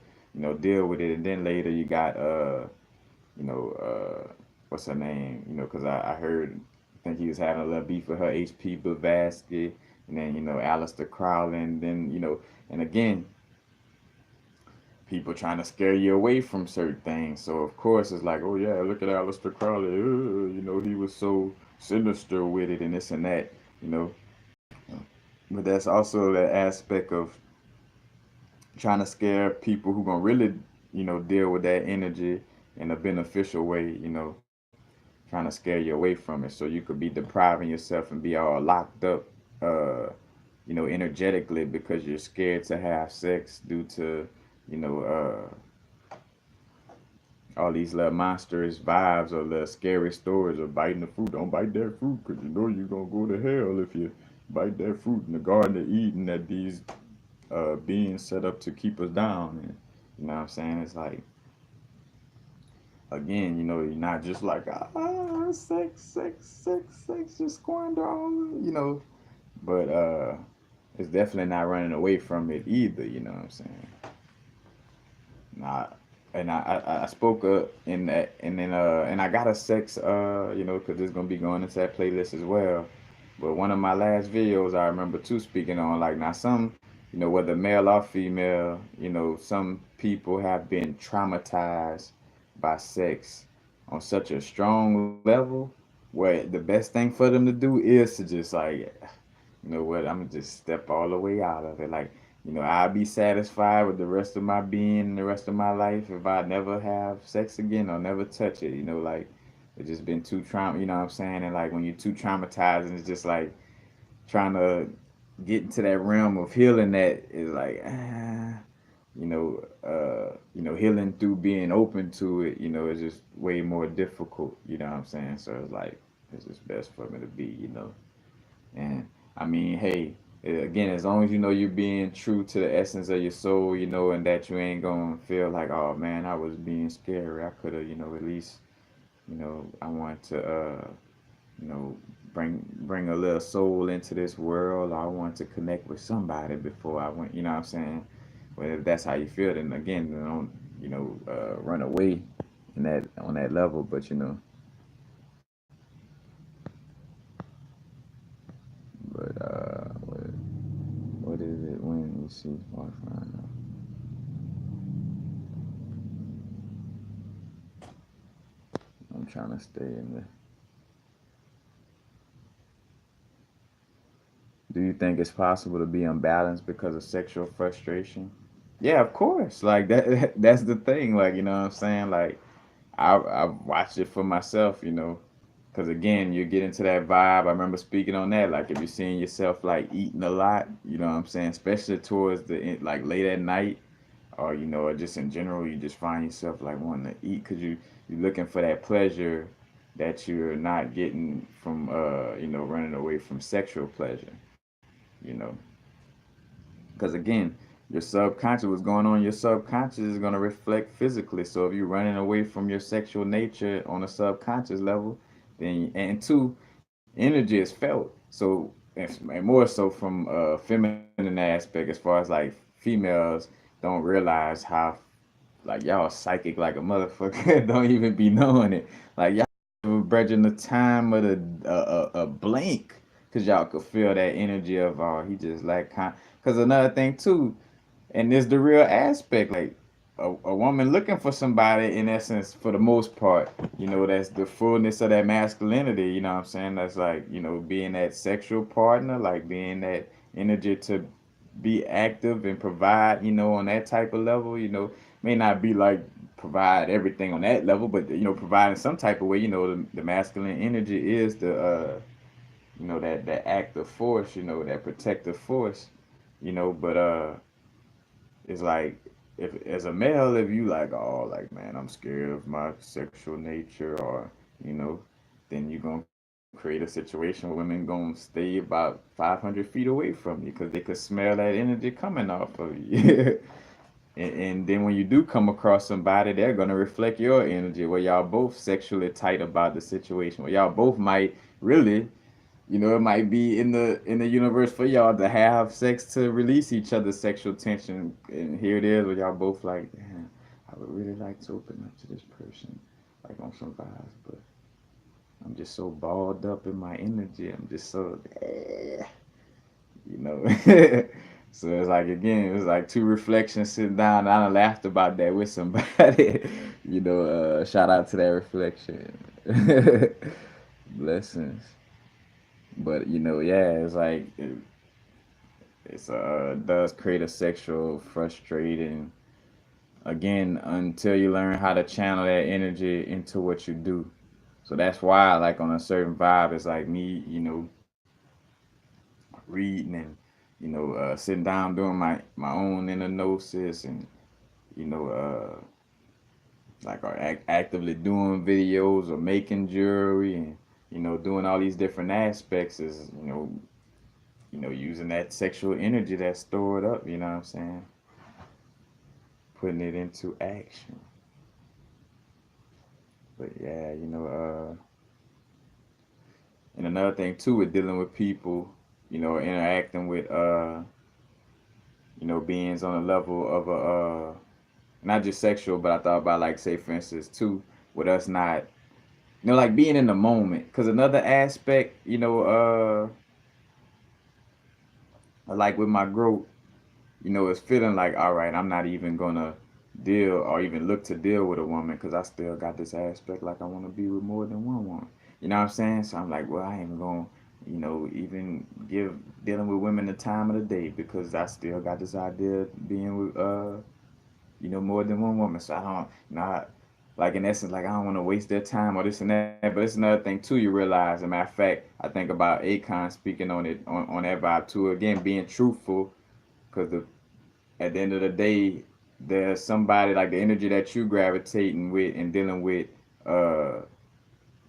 [SPEAKER 1] deal with it, and then later you got you know, what's her name? Because I heard, I think he was having a little beef with her, H.P. Blavatsky, and then, Aleister Crowley, and then, and again, people trying to scare you away from certain things. So, of course, it's like, oh, yeah, look at Aleister Crowley. He was so sinister with it and this and that, you know. But that's also the aspect of trying to scare people who going to really, deal with that energy in a beneficial way, trying to scare you away from it, so you could be depriving yourself and be all locked up, uh, energetically, because you're scared to have sex due to, you know, all these little monstrous vibes or little scary stories of biting the fruit. Don't bite that fruit, because you're going to go to hell if you bite that fruit in the Garden of Eden that these beings set up to keep us down. And, you know what I'm saying? It's like, again, you're not just like, sex, sex, sex, sex, just squander all, but it's definitely not running away from it either, you know what I'm saying? Nah, and I spoke in that, and then and I got a sex, because it's gonna be going into that playlist as well. But one of my last videos, I remember too, speaking on, like, now some, whether male or female, some people have been traumatized by sex on such a strong level, where the best thing for them to do is to just, like, you know what, I'm gonna just step all the way out of it. Like, I'll be satisfied with the rest of my being and the rest of my life if I never have sex again or never touch it. Like, it's just been too trauma. You know what I'm saying? And like, when you're too traumatized, and it's just like trying to get into that realm of healing, that is like, healing through being open to it. Is just way more difficult. You know what I'm saying? So it's like, it's just best for me to be. And I mean, hey, again, as long as you're being true to the essence of your soul, and that you ain't gonna feel like, oh man, I was being scary. I could have, at least, I want to, you know, bring a little soul into this world. I want to connect with somebody before I went. You know what I'm saying? Well, if that's how you feel, then again, don't, run away in that on that level. But but me see. What I find out. I'm trying to stay in the. Do you think it's possible to be unbalanced because of sexual frustration? Yeah, of course. Like that. That's the thing. Like you know what I'm saying. Like I watched it for myself. You know, because again, you get into that vibe. I remember speaking on that. Like if you're seeing yourself like eating a lot, you know what I'm saying. Especially towards the like late at night, or you know, or just in general, you just find yourself like wanting to eat because you're looking for that pleasure that you're not getting from you know running away from sexual pleasure. You know, because again, your subconscious, what's going on in your subconscious is going to reflect physically. So if you're running away from your sexual nature on a subconscious level, then and two, energy is felt. So and more so from a feminine aspect, as far as like females don't realize how like y'all psychic like a motherfucker don't even be knowing it. Like y'all bridging the time of the a blink because y'all could feel that energy of he just like because another thing too, and there's the real aspect like a woman looking for somebody in essence for the most part, you know, that's the fullness of that masculinity, you know what I'm saying, that's like, you know, being that sexual partner, like being that energy to be active and provide, you know, on that type of level, you know, may not be like provide everything on that level, but you know, providing some type of way, you know, the masculine energy is the you know, that active force, you know, that protective force, you know, but it's like if as a male, if you like, oh, like man, I'm scared of my sexual nature, or you know, then you're gonna create a situation where women gonna stay about 500 feet away from you because they could smell that energy coming off of you. And then when you do come across somebody, they're gonna reflect your energy. Where y'all both sexually tight about the situation. Where y'all both might really, you know, it might be in the universe for y'all to have sex to release each other's sexual tension. And here it is, where y'all both like, damn, I would really like to open up to this person, like on some vibes, but I'm just so balled up in my energy. I'm just so, you know. So it's like again, it's like two reflections sitting down. I done laughed about that with somebody. You know, shout out to that reflection. Blessings. But you know, yeah, it's like it's does create a sexual frustrating again until you learn how to channel that energy into what you do. So that's why like on a certain vibe, it's like me, you know, reading and you know sitting down doing my own inner gnosis and you know like or actively doing videos or making jewelry and you know doing all these different aspects is you know using that sexual energy that's stored up, you know what I'm saying, putting it into action. But yeah, you know and another thing too with dealing with people, you know, interacting with you know beings on a level of a not just sexual, but I thought about like say for instance too, with us not, you know, like being in the moment. Because another aspect, you know, like with my growth, you know, it's feeling like all right, I'm not even gonna deal or even look to deal with a woman because I still got this aspect like I want to be with more than one woman. You know what I'm saying? So I'm like, well, I ain't gonna, you know, even give dealing with women the time of the day because I still got this idea of being with you know, more than one woman. So I don't, not like in essence, like I don't want to waste their time or this and that. But it's another thing too. You realize, as a matter of fact, I think about Akon speaking on it on that vibe too. Again, being truthful, because at the end of the day, there's somebody like the energy that you gravitating with and dealing with. Uh,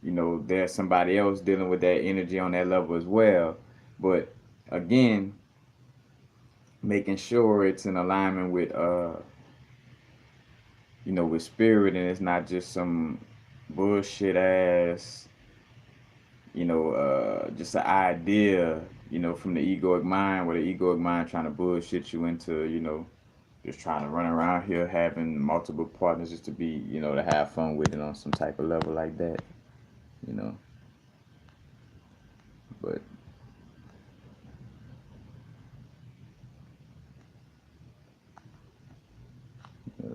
[SPEAKER 1] you know, there's somebody else dealing with that energy on that level as well. But again, making sure it's in alignment with you know, with spirit, and it's not just some bullshit ass, you know, just an idea, you know, from the egoic mind, where the egoic mind trying to bullshit you into, you know, just trying to run around here having multiple partners just to be, you know, to have fun with it on some type of level like that, you know. But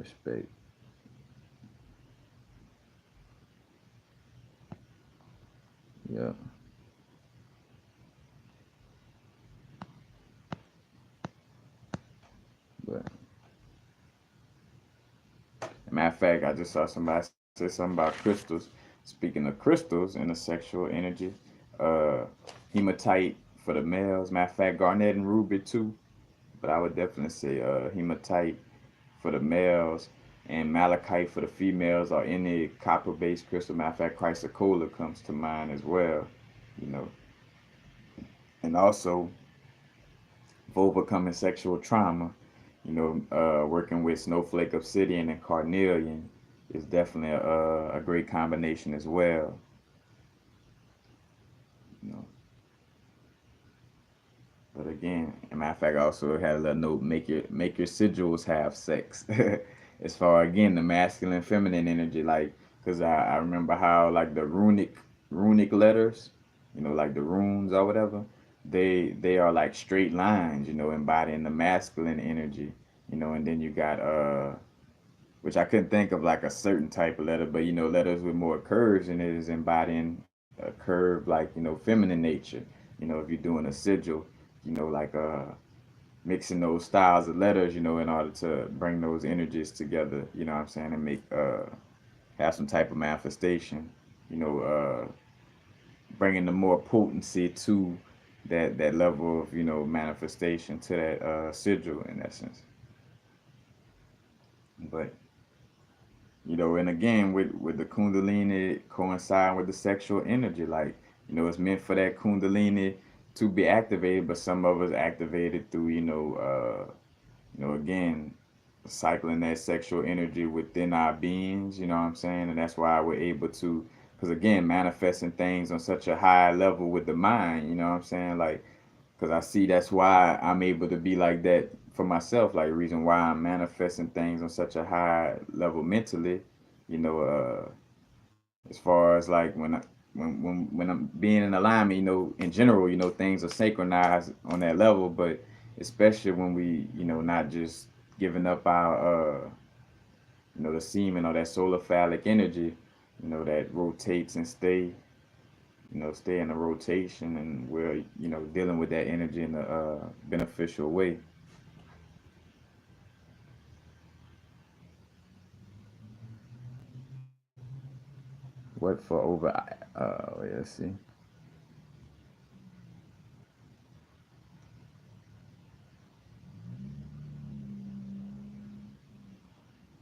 [SPEAKER 1] respect. Yeah. But matter of fact, I just saw somebody say something about crystals. Speaking of crystals and the sexual energy, uh, hematite for the males. Matter of fact, garnet and ruby too. But I would definitely say hematite for the males and malachite for the females, or any copper-based crystal. Matter of fact, chrysocolla comes to mind as well. You know, and also for overcoming sexual trauma. Working with snowflake obsidian and carnelian is definitely a great combination as well. You know, but again, a matter of fact, I also had a little note: make your sigils have sex. As far again the masculine, feminine energy, like because I remember how like the runic letters, like the runes or whatever, they are like straight lines, embodying the masculine energy, and then you got which I couldn't think of like a certain type of letter, but letters with more curves and it is embodying a curve like feminine nature. If you're doing a sigil, like mixing those styles of letters, in order to bring those energies together, what I'm saying, and make have some type of manifestation, you know, bringing the more potency to that level of manifestation to that sigil in essence. But and again with the Kundalini coinciding with the sexual energy, like it's meant for that Kundalini to be activated, but some of us activated through again, cycling that sexual energy within our beings, you know what I'm saying? And that's why we're able to, because again, manifesting things on such a high level with the mind, you know what I'm saying? Like, because I see that's why I'm able to be like that for myself, like, the reason why I'm manifesting things on such a high level mentally, you know, as far as like when I'm being in alignment, in general, things are synchronized on that level, but especially when we, not just giving up our, the semen or that solar phallic energy, that rotates and stay in a rotation, and we're, dealing with that energy in a beneficial way. What for over? Let's see.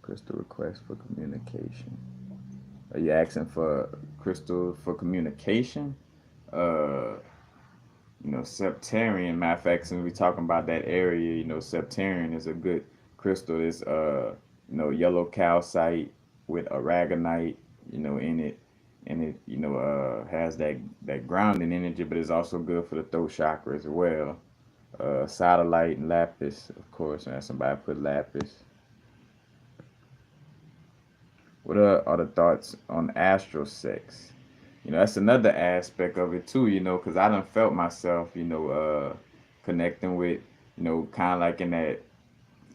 [SPEAKER 1] Crystal request for communication. Are you asking for crystal for communication? Uh, Septarian. Matter of fact, since we talking about that area, Septarian is a good crystal. It's yellow calcite with aragonite, in it, and it has that grounding energy, but it's also good for the throat chakra as well. Satellite and lapis, of course. And somebody put lapis. What are the thoughts on astral sex? That's another aspect of it too, because I done felt myself, connecting with, kind of like in that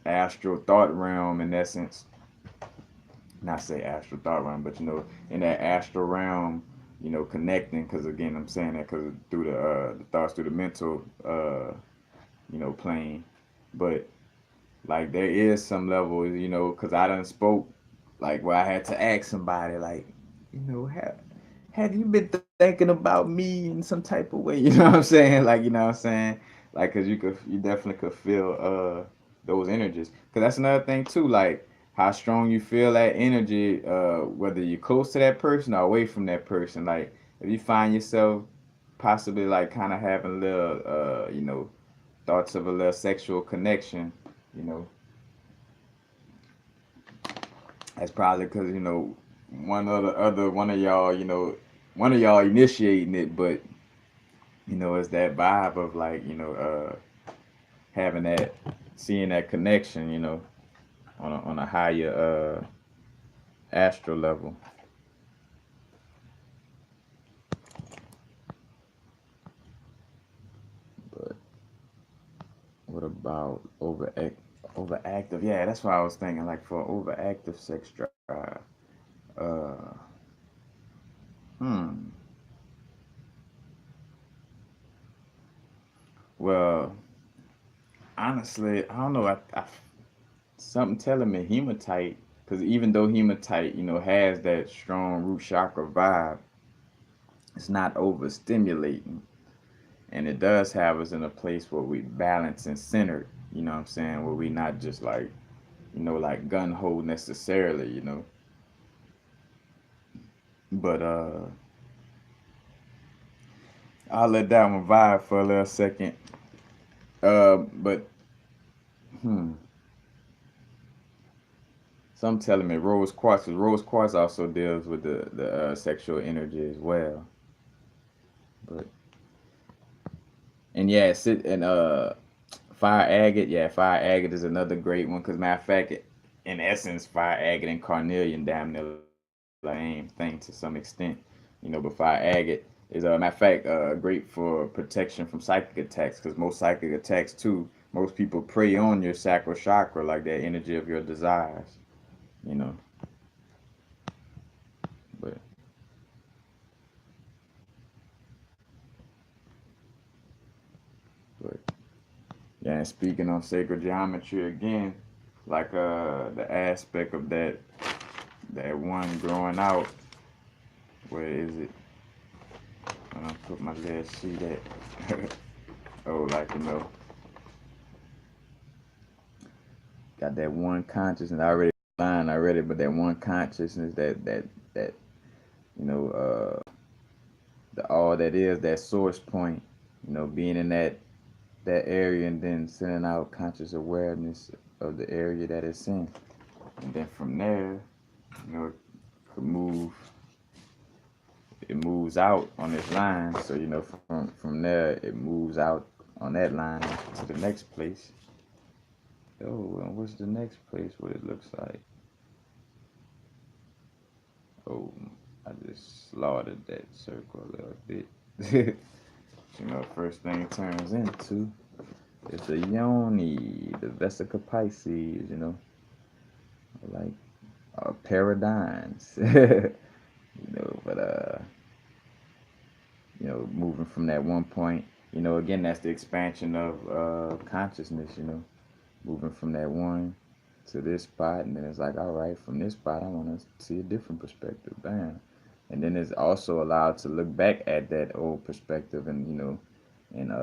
[SPEAKER 1] astral thought realm in essence. Not say astral thought realm, but, in that astral realm, connecting, because again, I'm saying that because through the thoughts through the mental, plane. But like there is some level, because I done spoke, like where I had to ask somebody, like, have you been thinking about me in some type of way? You know what I'm saying? Like, you know what I'm saying? Like, cause you definitely could feel those energies. Cause that's another thing too, like how strong you feel that energy, whether you're close to that person or away from that person. Like, if you find yourself possibly like kind of having a little, thoughts of a little sexual connection, you know, that's probably because one of y'all, one of y'all initiating it, but it's that vibe of like having that, seeing that connection, on a higher astral level. But what about overactive. Yeah, that's what I was thinking. Like for overactive sex drive. Uh, hmm. Well, honestly, I don't know. Something telling me hematite, because even though hematite, has that strong root chakra vibe, it's not overstimulating, and it does have us in a place where we balance and centered. You know what I'm saying? Where we not just like, like gun ho necessarily. But I'll let that one vibe for a little second. But hmm, some telling me rose quartz. 'Cause rose quartz also deals with the sexual energy as well. But and yeah, sit and fire agate. Yeah, fire agate is another great one. Cause matter of fact, in essence, fire agate and carnelian damn near the same thing to some extent. But fire agate is matter of fact great for protection from psychic attacks. Cause most psychic attacks too, most people prey on your sacral chakra, like that energy of your desires. You know, but but yeah. And speaking on sacred geometry again, like the aspect of that one growing out. Where is it? When I put my little sheet at. Oh, like got that one consciousness. I read it, but that one consciousness that you know, the all that is that source point. Being in that area and then sending out conscious awareness of the area that it's in, and then from there, it could move. It moves out on this line. So from there, it moves out on that line to the next place. Oh, and what's the next place? What it looks like? Oh, I just slaughtered that circle a little bit. First thing it turns into is the yoni, the vesica pisces. Like paradigms. But moving from that one point, again, that's the expansion of consciousness. Moving from that one to this spot, and then it's like, all right, from this spot, I want to see a different perspective. Bam. And then it's also allowed to look back at that old perspective and, and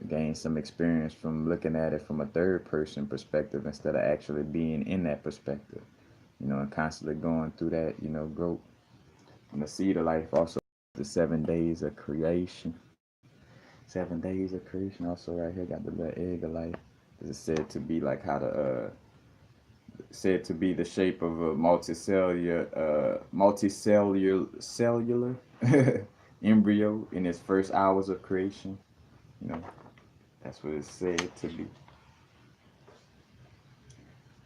[SPEAKER 1] gain some experience from looking at it from a third person perspective instead of actually being in that perspective, and constantly going through that, growth. And the seed of life also, the 7 days of creation. 7 days of creation. Also, right here, got the little egg of life. It's said to be like how the said to be the shape of a multicellular embryo in its first hours of creation. You know, that's what it's said to be.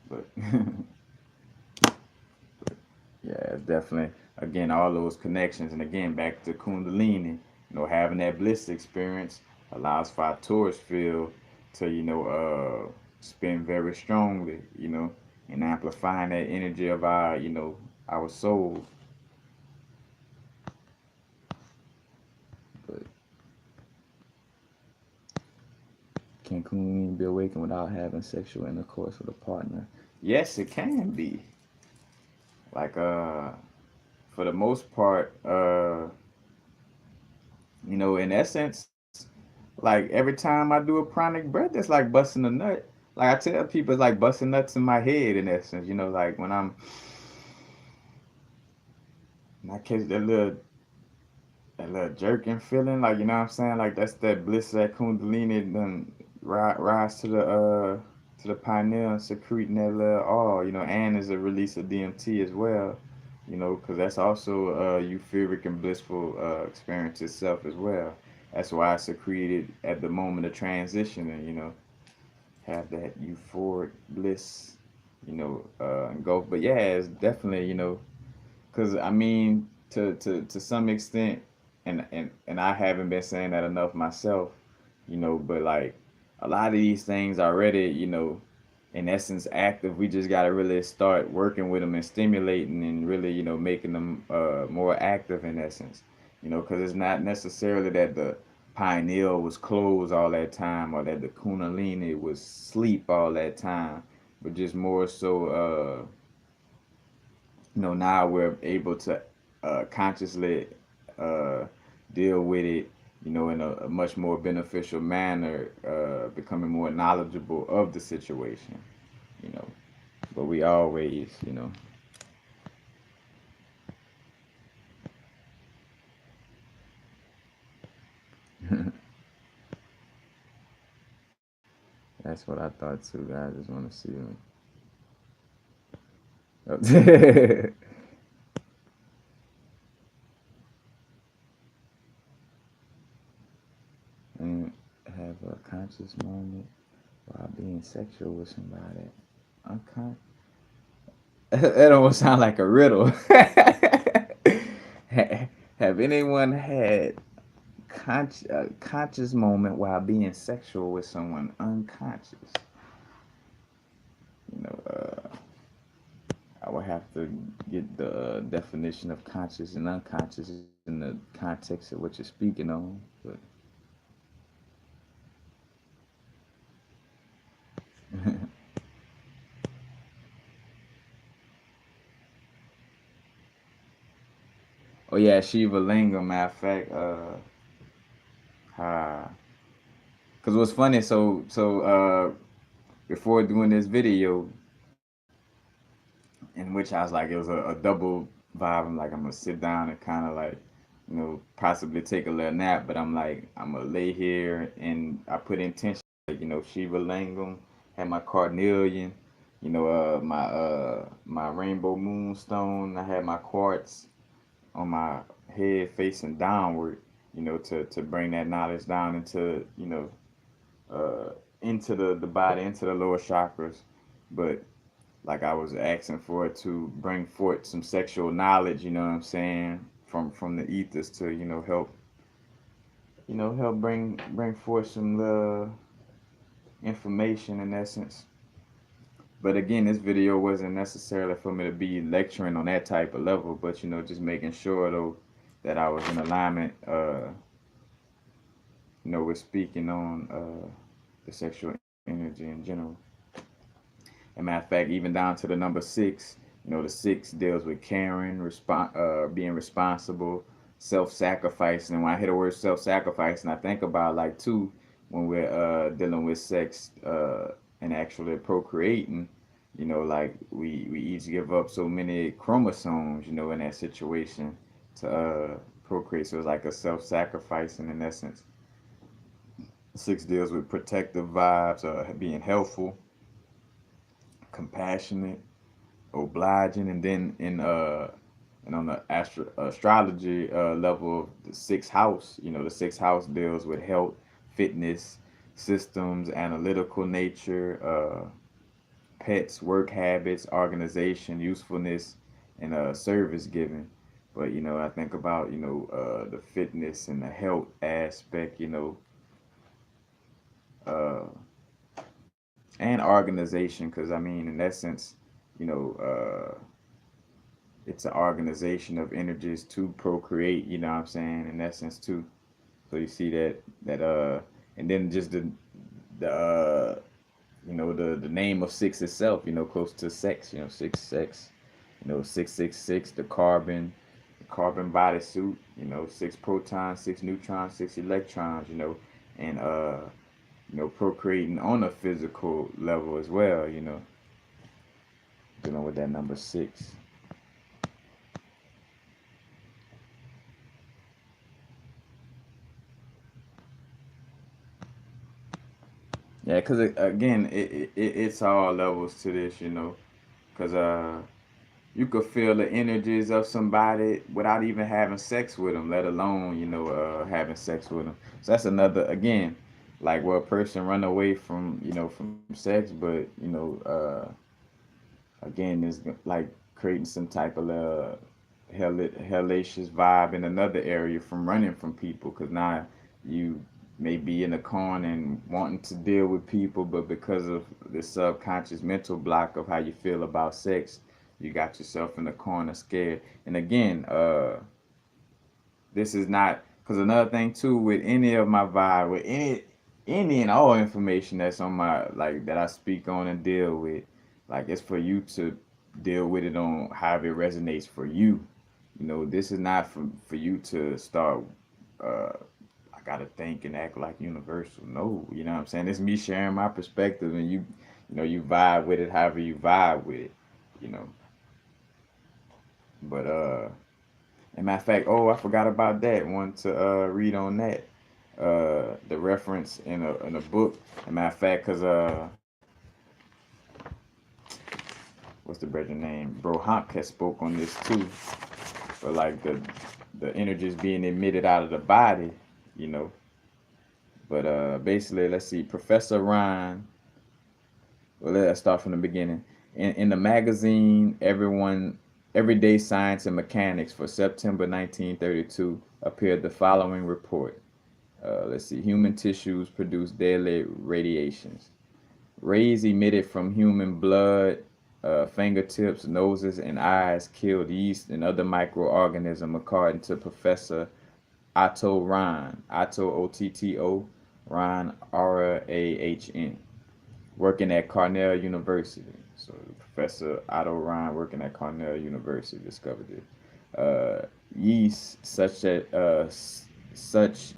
[SPEAKER 1] But yeah, it's definitely again all those connections, and again back to Kundalini. Having that bliss experience allows for our Taurus field to spin very strongly. And amplifying that energy of our soul. But can Kundalini be awakened without having sexual intercourse with a partner? Yes, it can be. Like for the most part, in essence, like every time I do a pranic breath, it's like busting a nut. Like I tell people, it's like busting nuts in my head. In essence, like when I catch that little jerking feeling, like what I'm saying, like that's that bliss, that Kundalini, then rise to the pineal and secreting that little all, and is a release of DMT as well, because that's also a euphoric and blissful experience itself as well. That's why I secreted at the moment of transition, and have that euphoric bliss, engulf. But yeah, it's definitely, because I mean, to some extent, and I haven't been saying that enough myself, but like a lot of these things already, in essence active. We just got to really start working with them and stimulating and really, making them more active in essence. Because it's not necessarily that the pineal was closed all that time or that the Kundalini was sleep all that time, but just more so, now we're able to consciously uh, deal with it, in a much more beneficial manner, becoming more knowledgeable of the situation, you know. But we always, that's what I thought too. I just want to see them. And have a conscious moment while being sexual with somebody. Uncon- that almost sound like a riddle. Have anyone had conscious moment while being sexual with someone unconscious? You know, I would have to get the definition of conscious and unconscious in the context of what you're speaking on. But oh yeah, Shiva Lingam. Matter of fact, cause what's funny? Before doing this video, in which I was like, it was a double vibe. I'm like, I'm gonna sit down and kind of like, possibly take a little nap, but I'm like, I'm gonna lay here and I put intention, like, Shiva Lingam, had my carnelian, my rainbow moonstone. I had my quartz on my head facing downward, to bring that knowledge down into the body, into the lower chakras. But like I was asking for it to bring forth some sexual knowledge, you know what I'm saying, from the ethers to, help bring forth some information in essence. But again, this video wasn't necessarily for me to be lecturing on that type of level, but just making sure though that I was in alignment, with speaking on the sexual energy in general. And matter of fact, even down to the number six, the six deals with caring, being responsible, self-sacrificing. And when I hear the word self-sacrificing, I think about like too when we're dealing with sex and actually procreating. Like we each give up so many chromosomes, in that situation to procreate. So it's like a self-sacrificing in essence. Six deals with protective vibes, being helpful, compassionate, obliging, and then and on the astrology level of the sixth house, the sixth house deals with health, fitness, systems, analytical nature, pets, work habits, organization, usefulness, and service giving. But I think about the fitness and the health aspect, uh, and organization, because I mean, in essence, you know, it's an organization of energies to procreate. You know what I'm saying? In essence, too. So you see and then just the the name of six itself. Close to sex. Six sex. 666, the carbon bodysuit. Six protons, six neutrons, six electrons. And procreating on a physical level as well. Dealing with that number six. Yeah, because again, it's all levels to this, because you could feel the energies of somebody without even having sex with them, let alone having sex with them. So that's another, again, like where a person run away from from sex, but again, is like creating some type of hellacious vibe in another area from running from people, because now you may be in the corner and wanting to deal with people, but because of the subconscious mental block of how you feel about sex, you got yourself in the corner scared. And again, this is not, because another thing too with any of my vibe, with any and all information that's on my, like, that I speak on and deal with, like, it's for you to deal with it on however it resonates for you. This is not for you to start, uh I gotta think and act like universal. No, you know what I'm saying? It's me sharing my perspective, and you vibe with it however you vibe with it, you know. But and matter of fact, oh, I forgot about that. Want to read on that. The reference in a book. And matter of fact, cause what's the brother name? Bro Honk has spoke on this too. For like the energies being emitted out of the body, you know. But basically, let's see. Professor Ryan. Well, let's start from the beginning. In the magazine, Everyday Science and Mechanics for September 1932 appeared the following report. Let's see. Human tissues produce deadly radiations. Rays emitted from human blood, fingertips, noses, and eyes killed yeast and other microorganisms, according to Professor Otto Rahn, Otto Otto Rahn Rahn, working at Cornell University. So Professor Otto Rahn, working at Cornell University, discovered it. Yeast, such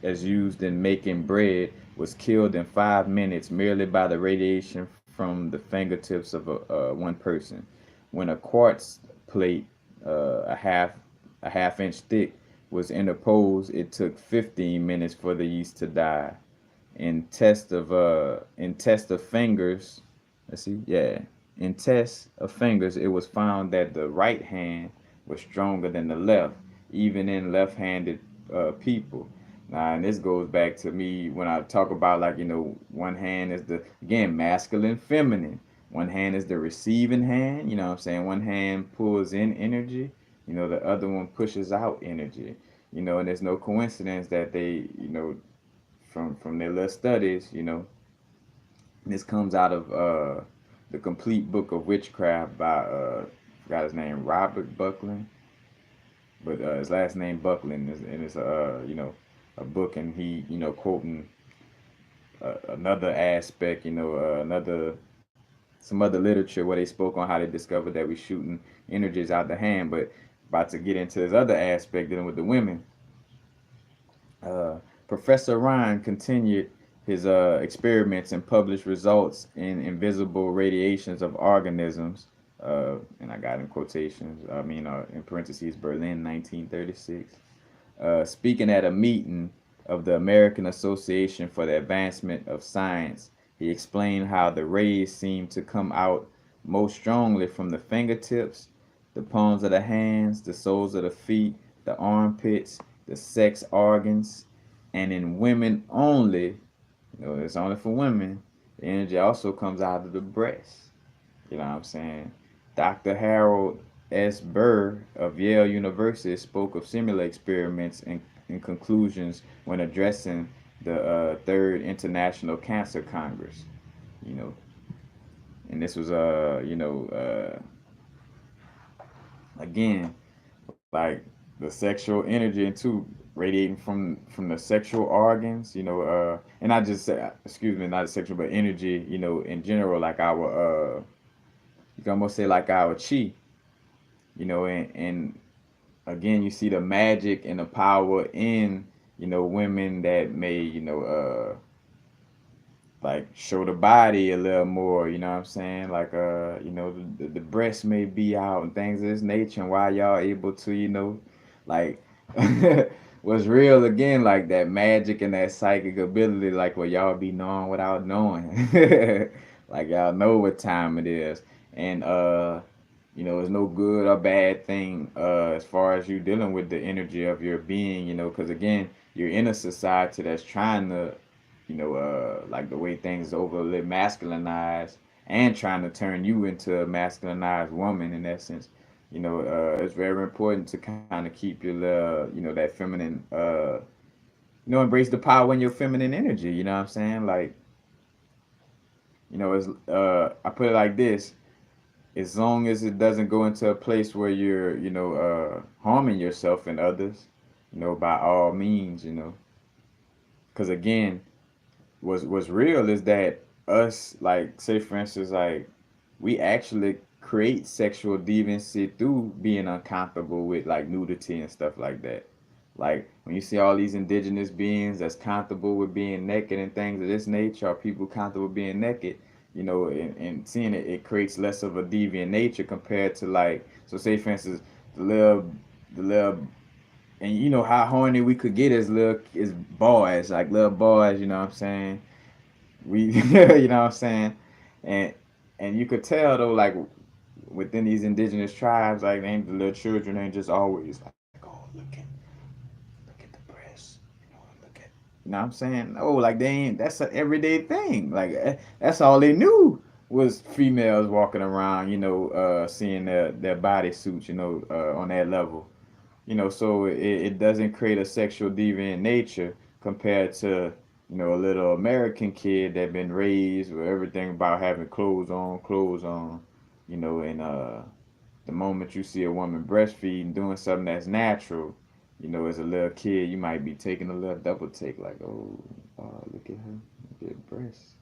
[SPEAKER 1] as used in making bread, was killed in 5 minutes merely by the radiation from the fingertips of one person. When a quartz plate, a half inch thick, was interposed, it took 15 minutes for the yeast to die. In test of fingers, let's see, yeah, in tests of fingers, it was found that the right hand was stronger than the left, even in left-handed people. Now, and this goes back to me when I talk about, like, one hand is the, again, masculine, feminine. One hand is the receiving hand. You know what I'm saying? One hand pulls in energy. The other one pushes out energy. And there's no coincidence that they, from their little studies, this comes out of the complete book of witchcraft by forgot his name, Robert Buckland, but his last name Buckland, and it's a book, and he quoting another aspect, another some other literature where they spoke on how they discovered that we shooting energies out the hand. But about to get into this other aspect dealing with the women. Uh, Professor Ryan continued his experiments and published results in invisible radiations of organisms. And I got in quotations, I mean, in parentheses, Berlin, 1936. Speaking at a meeting of the American Association for the Advancement of Science, he explained how the rays seem to come out most strongly from the fingertips, the palms of the hands, the soles of the feet, the armpits, the sex organs, and in women only, it's only for women, the energy also comes out of the breast. You know what I'm saying? Dr. Harold S. Burr of Yale University spoke of similar experiments and conclusions when addressing the Third International Cancer Congress. You know, and this was again, like, the sexual energy into radiating from the sexual organs, and I just say, excuse me, not sexual, but energy, in general, like our you can almost say like our chi, and again, you see the magic and the power in, women that may, like, show the body a little more, you know what I'm saying? Like, the breast may be out and things of this nature, and why y'all able to, like, what's real, again, like that magic and that psychic ability, like what y'all be knowing without knowing. Like, y'all know what time it is. And it's no good or bad thing as far as you dealing with the energy of your being, because again, you're in a society that's trying to, like, the way things overly masculinized and trying to turn you into a masculinized woman in essence. It's very important to kind of keep your, that feminine embrace the power in your feminine energy. You know what I'm saying? Like, it's I put it like this: as long as it doesn't go into a place where you're, harming yourself and others, by all means, because again, what's real is that us, like, say for instance, like, we actually create sexual deviancy through being uncomfortable with like nudity and stuff like that. Like when you see all these indigenous beings that's comfortable with being naked and things of this nature, or people comfortable being naked, and seeing it, it creates less of a deviant nature compared to, like, so say for instance, the little and you know how horny we could get as boys, like little boys, you know what I'm saying? We you know what I'm saying? And you could tell though, like within these indigenous tribes, like the little children ain't just always like, oh, look at the breast, look at, you know what I'm saying? Oh, like they ain't, that's an everyday thing. Like that's all they knew was females walking around, seeing their body suits, on that level. So it doesn't create a sexual deviant nature compared to, a little American kid that been raised with everything about having clothes on, and the moment you see a woman breastfeeding, doing something that's natural, as a little kid, you might be taking a little double take, like, oh, look at her, look at her breasts,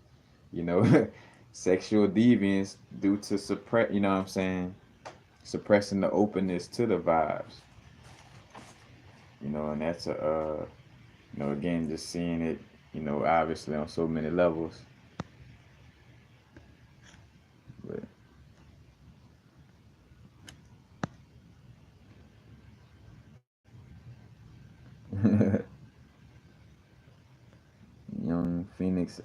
[SPEAKER 1] you know, sexual deviance due to suppress, you know what I'm saying, suppressing the openness to the vibes, and that's again, just seeing it, obviously on so many levels, but Young Phoenix.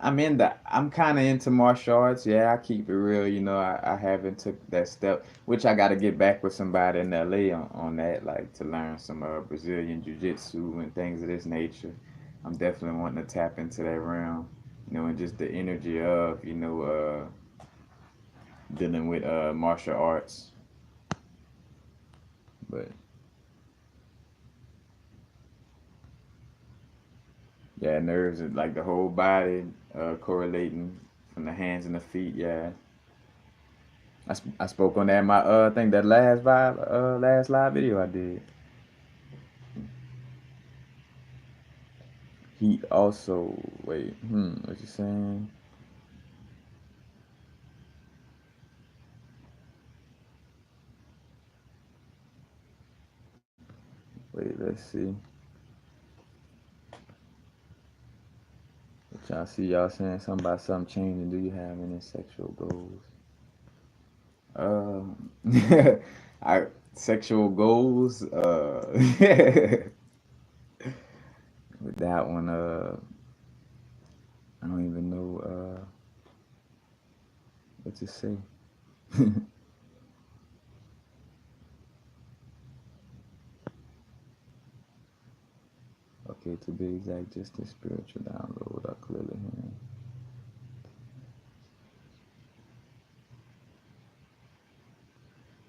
[SPEAKER 1] I'm kind of into martial arts. Yeah, I keep it real. I haven't took that step, which I got to get back with somebody in LA on that, like to learn some Brazilian jiu-jitsu and things of this nature. I'm definitely wanting to tap into that realm, and just the energy of, dealing with martial arts. But yeah, nerves and like the whole body correlating from the hands and the feet. Yeah, I spoke on that in my I think that last live video I did. He also wait, what you saying? Wait, let's see. What y'all see? Y'all saying something about something changing? Do you have any sexual goals? I sexual goals. With that one, I don't even know what to say. Okay, to be exact, just the spiritual download. I clearly hearing.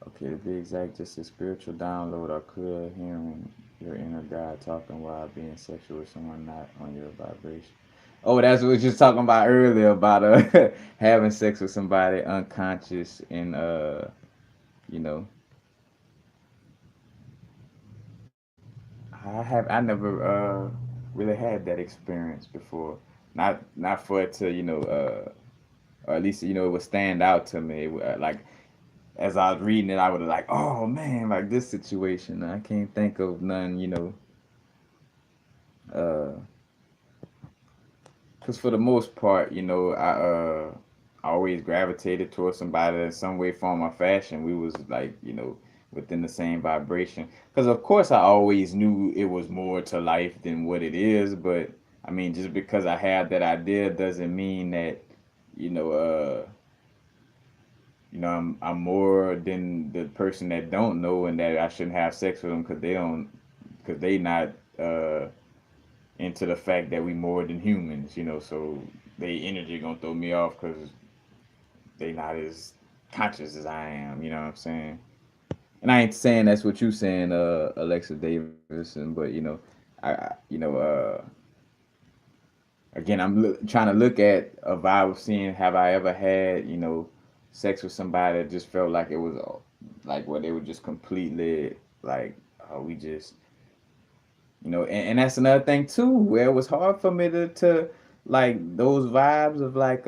[SPEAKER 1] Okay, to be exact, just a spiritual download. I clear hearing your inner God talking while being sexual with someone not on your vibration. Oh, that's what you was talking about earlier about having sex with somebody unconscious and you know, I never really had that experience before. Not for it to, or at least it would stand out to me. Like as I was reading it, I would have like, oh man, like this situation. I can't think of none, uh, because for the most part, I always gravitated towards somebody in some way, form, or fashion. We was like, within the same vibration. Because of course, I always knew it was more to life than what it is. But I mean, just because I had that idea doesn't mean that, you know, uh, I'm more than the person that don't know, and that I shouldn't have sex with them because they not into the fact that we more than humans, so they energy gonna throw me off because they not as conscious as I am, you know what I'm saying? And I ain't saying that's what you saying, Alexa Davidson, but you know, again, I'm trying to look at a vibe of seeing have I ever had, you know, sex with somebody that just felt like it was like where they were just completely like, we just, you know, and that's another thing too, where it was hard for me to like those vibes of like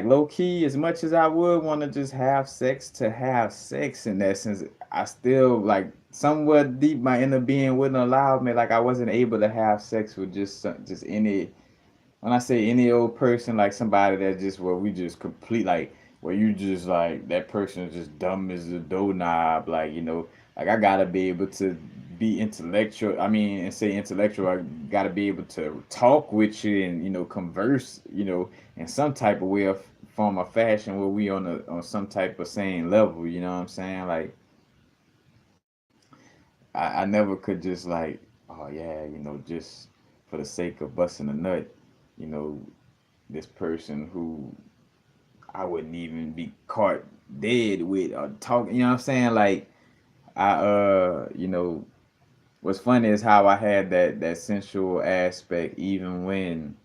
[SPEAKER 1] low key, as much as I would want to just have sex in essence, I still like somewhat deep my inner being wouldn't allow me. Like I wasn't able to have sex with just any. When I say any old person, like somebody that just where we just complete like where you just like that person is just dumb as a doorknob. Like you know, like I gotta be able to be intellectual. I mean, and say intellectual, I gotta be able to talk with you and you know converse. You know, in some type of way of form or fashion where we on some type of same level. You know what I'm saying? Like I never could just like oh yeah, you know, just for the sake of busting a nut, you know, this person who I wouldn't even be caught dead with or talking. You know what I'm saying? Like you know, what's funny is how I had that sensual aspect even when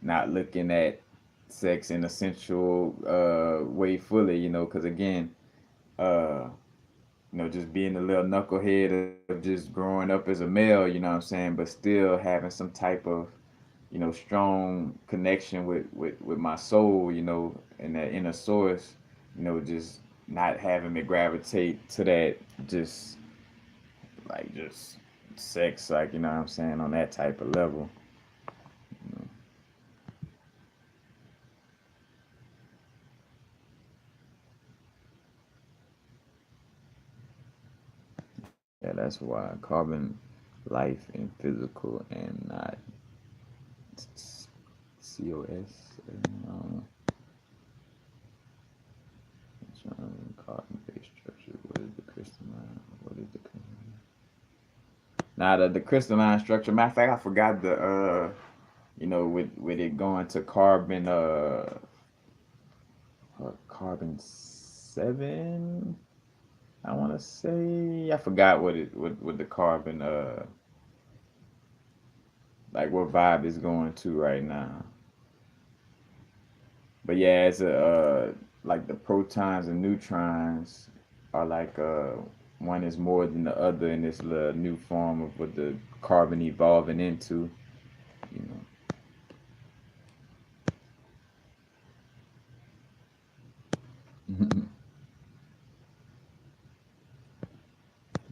[SPEAKER 1] not looking at sex in a sensual way fully. You know, because again, uh, you know, just being a little knucklehead of just growing up as a male. You know what I'm saying? But still having some type of you know, strong connection with my soul, you know, and that inner source, you know, just not having me gravitate to that just like just sex, like, you know what I'm saying, on that type of level. You know. Yeah, that's why carbon life and physical and not COS. Carbon based structure. What is the crystalline? What is the now the crystalline structure? Matter of fact, I forgot the you know, with it going to carbon carbon 7. I want to say I forgot what the carbon like what vibe is going to right now. But yeah, it's a like the protons and neutrons are like one is more than the other in this new form of what the carbon evolving into. You know,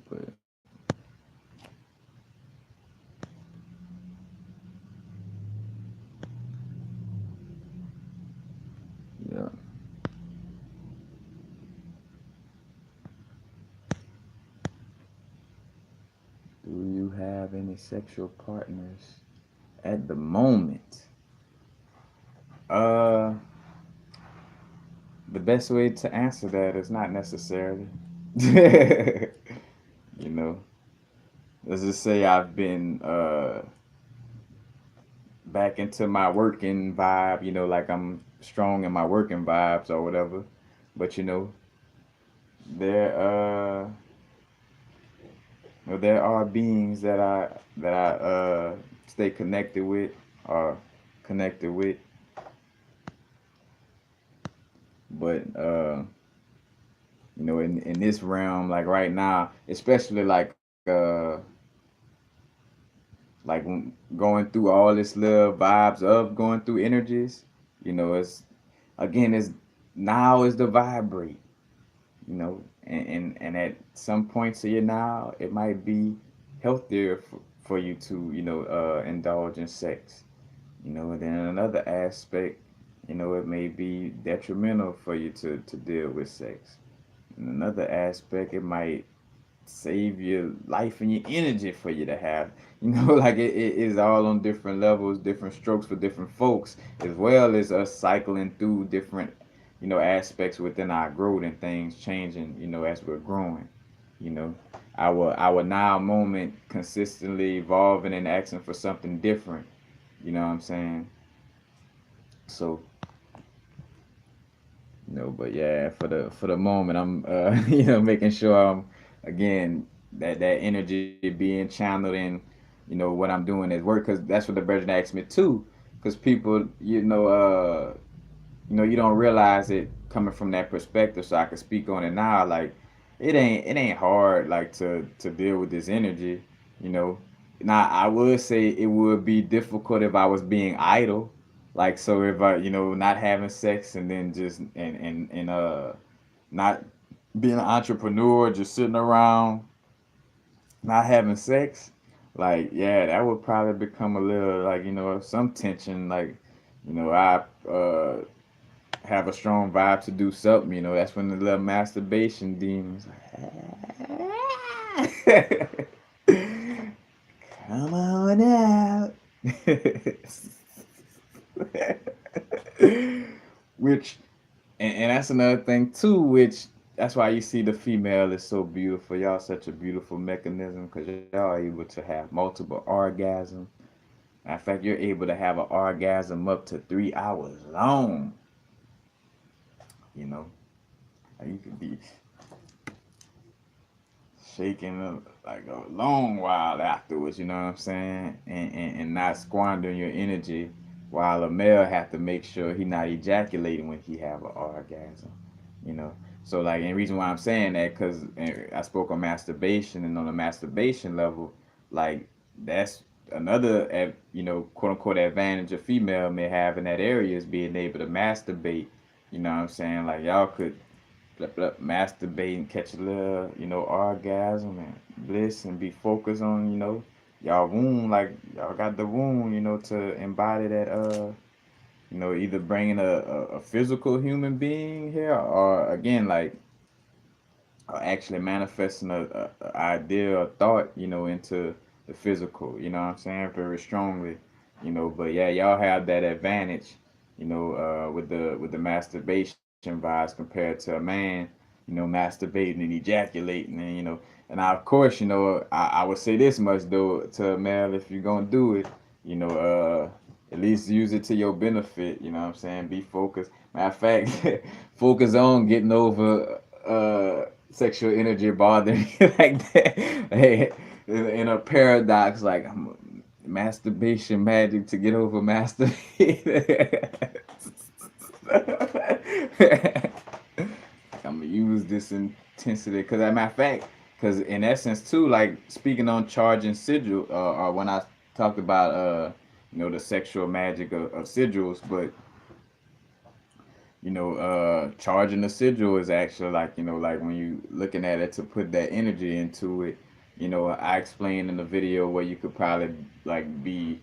[SPEAKER 1] but yeah. Do you have any sexual partners at the moment? Uh, the best way to answer that is not necessarily. You know, let's just say I've been back into my working vibe. You know, like I'm strong in my working vibes or whatever. But you know, there you know, there are beings that I stay connected with or connected with, but you know, in this realm, like right now, especially going through all this little vibes of going through energies, you know, it's again, it's now is the vibrate, you know, and at some points of your now, it might be healthier for you to, you know, indulge in sex, you know, and then another aspect, you know, it may be detrimental for you to deal with sex. In another aspect, it might save your life and your energy for you to have. You know, like it is all on different levels, different strokes for different folks, as well as us cycling through different, you know, aspects within our growth and things changing, you know, as we're growing. You know, our now moment consistently evolving and asking for something different. You know what I'm saying? So, you know, but yeah, for the moment, I'm you know making sure I'm again that energy being channeled in, what I'm doing is work. Because that's what the virgin asked me too. Because people, you don't realize it coming from that perspective. So I can speak on it now. Like, it ain't hard like to deal with this energy. You know, now I would say it would be difficult if I was being idle. Like, so if I, not having sex and then just and not being an entrepreneur, just sitting around not having sex, like, yeah, that would probably become a little, like, some tension. Like, I have a strong vibe to do something. That's when the little masturbation demons like, come on out. Which, and that's another thing too, which that's why you see the female is so beautiful. Y'all such a beautiful mechanism because y'all are able to have multiple orgasms. Matter of fact, you're able to have an orgasm up to 3 hours long. You know, you could be shaking like a long while afterwards. You know what I'm saying? And not squandering your energy, while a male have to make sure he not ejaculating when he have an orgasm. You know. So like, and the reason why I'm saying that because I spoke on masturbation, and on the masturbation level, like that's another quote unquote advantage a female may have in that area is being able to masturbate. You know what I'm saying? Like y'all could masturbate and catch a little, orgasm and bliss and be focused on, y'all wound, like y'all got the wound, to embody that either bringing a physical human being here, or again like actually manifesting a idea or thought, into the physical, you know what I'm saying, very strongly, but yeah, y'all have that advantage, with the masturbation vibes compared to a man, masturbating and ejaculating, and and I, of course, I would say this much though to a male: if you're gonna do it, at least use it to your benefit. You know what I'm saying? Be focused. Matter of fact, focus on getting over sexual energy bothering you like that. Hey, in a paradox, like masturbation magic to get over masturbation. I'm gonna use this intensity because, as a matter of fact, because in essence too, like speaking on charging sigil, or when I talked about the sexual magic of sigils, but charging the sigil is actually like like when you looking at it to put that energy into it. I explained in the video where you could probably like be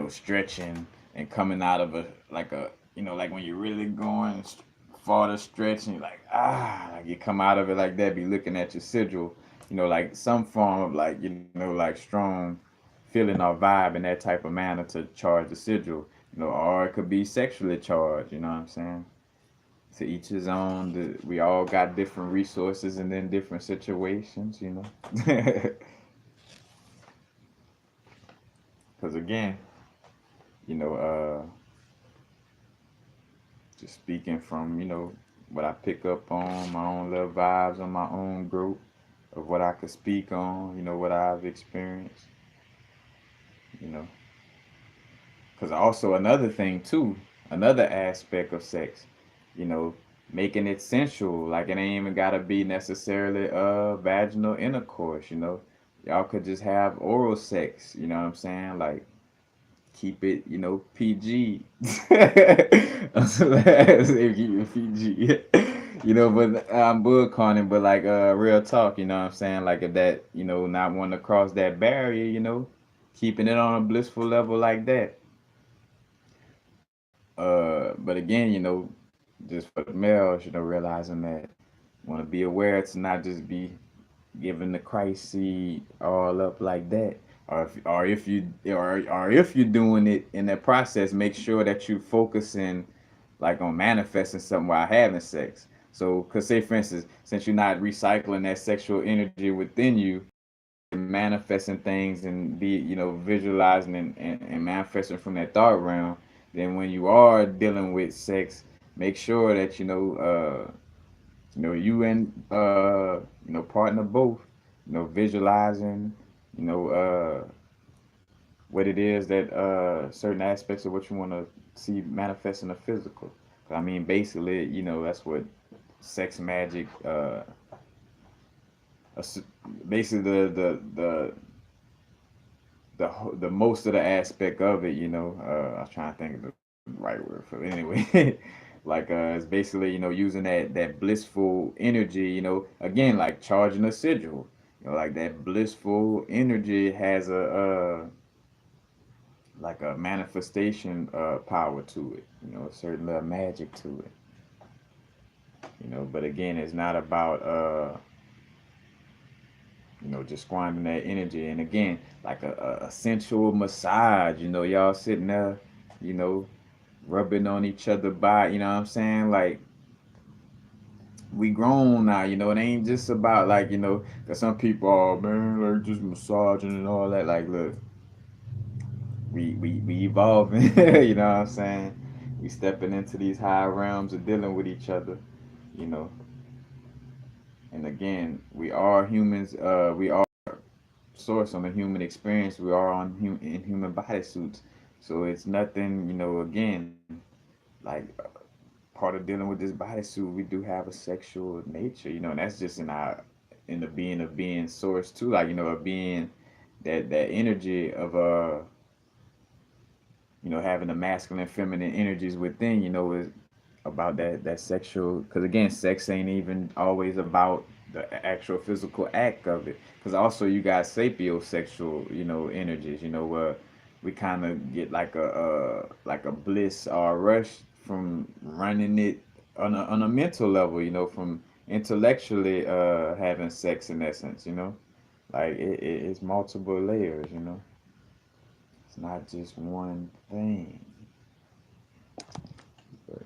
[SPEAKER 1] stretching and coming out of a like when you're really going far to stretch and you're like you come out of it like that, be looking at your sigil, like some form of like like strong feeling or vibe in that type of manner to charge the sigil, or it could be sexually charged, you know what I'm saying? To each his own. We all got different resources and then different situations, Because again, you know, just speaking from what I pick up on my own little vibes on my own group of what I could speak on, what I've experienced, you know. Because also another thing too, another aspect of sex, you know, making it sensual. Like it ain't even gotta be necessarily vaginal intercourse. Y'all could just have oral sex. You know what I'm saying? Like keep it, PG. Keep it PG. But I'm bullcorning, but like real talk. You know what I'm saying? Like if that, not wanting to cross that barrier, keeping it on a blissful level like that. But again, just for the males, realizing that want to be aware to not just be giving the Christ seed all up like that, or if you're doing it in that process, make sure that you focusing like on manifesting something while having sex. So, cause say for instance, since you're not recycling that sexual energy within you, manifesting things and be visualizing and manifesting from that thought realm, then when you are dealing with sex, make sure that you and partner both visualizing, you know, what it is that certain aspects of what you want to see manifest in the physical. I mean, basically, that's what sex magic, basically the most of the aspect of it, I was trying to think of the right word for it. Anyway, like it's basically, using that blissful energy, again, like charging a sigil. Like that blissful energy has a like a manifestation power to it, a certain little magic to it. But again, it's not about just squandering that energy. And again, like a sensual massage, y'all sitting there, you know, rubbing on each other body, you know what I'm saying? Like, we grown now, it ain't just about like, cause some people, oh man, like just massaging and all that. Like, look, we evolving, you know what I'm saying? We stepping into these high realms of dealing with each other, you know. And again, we are humans, we are source on the human experience. We are in human bodysuits, so it's nothing. Again, like part of dealing with this bodysuit, we do have a sexual nature. And that's just in the being of being source too. Like a being that energy of having the masculine, feminine energies within. Is about that sexual. Because again, sex ain't even always about the actual physical act of it. Because also you got sapiosexual, energies. We kind of get like a bliss or a rush from running it on a mental level. From intellectually having sex in essence. Like it's multiple layers. It's not just one thing. But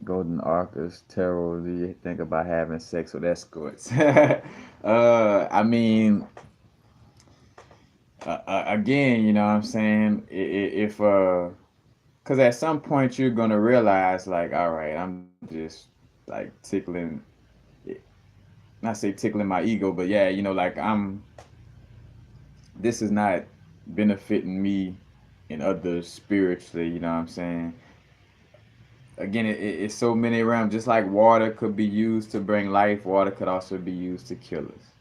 [SPEAKER 1] Golden Arcus Tarot, do you think about having sex with escorts? I mean, again, you know what I'm saying? If, because at some point you're going to realize, like, all right, I'm just like tickling, not say tickling my ego, but yeah, like this is not benefiting me and others spiritually, you know what I'm saying? Again, it's so many realms. Just like water could be used to bring life, water could also be used to kill us.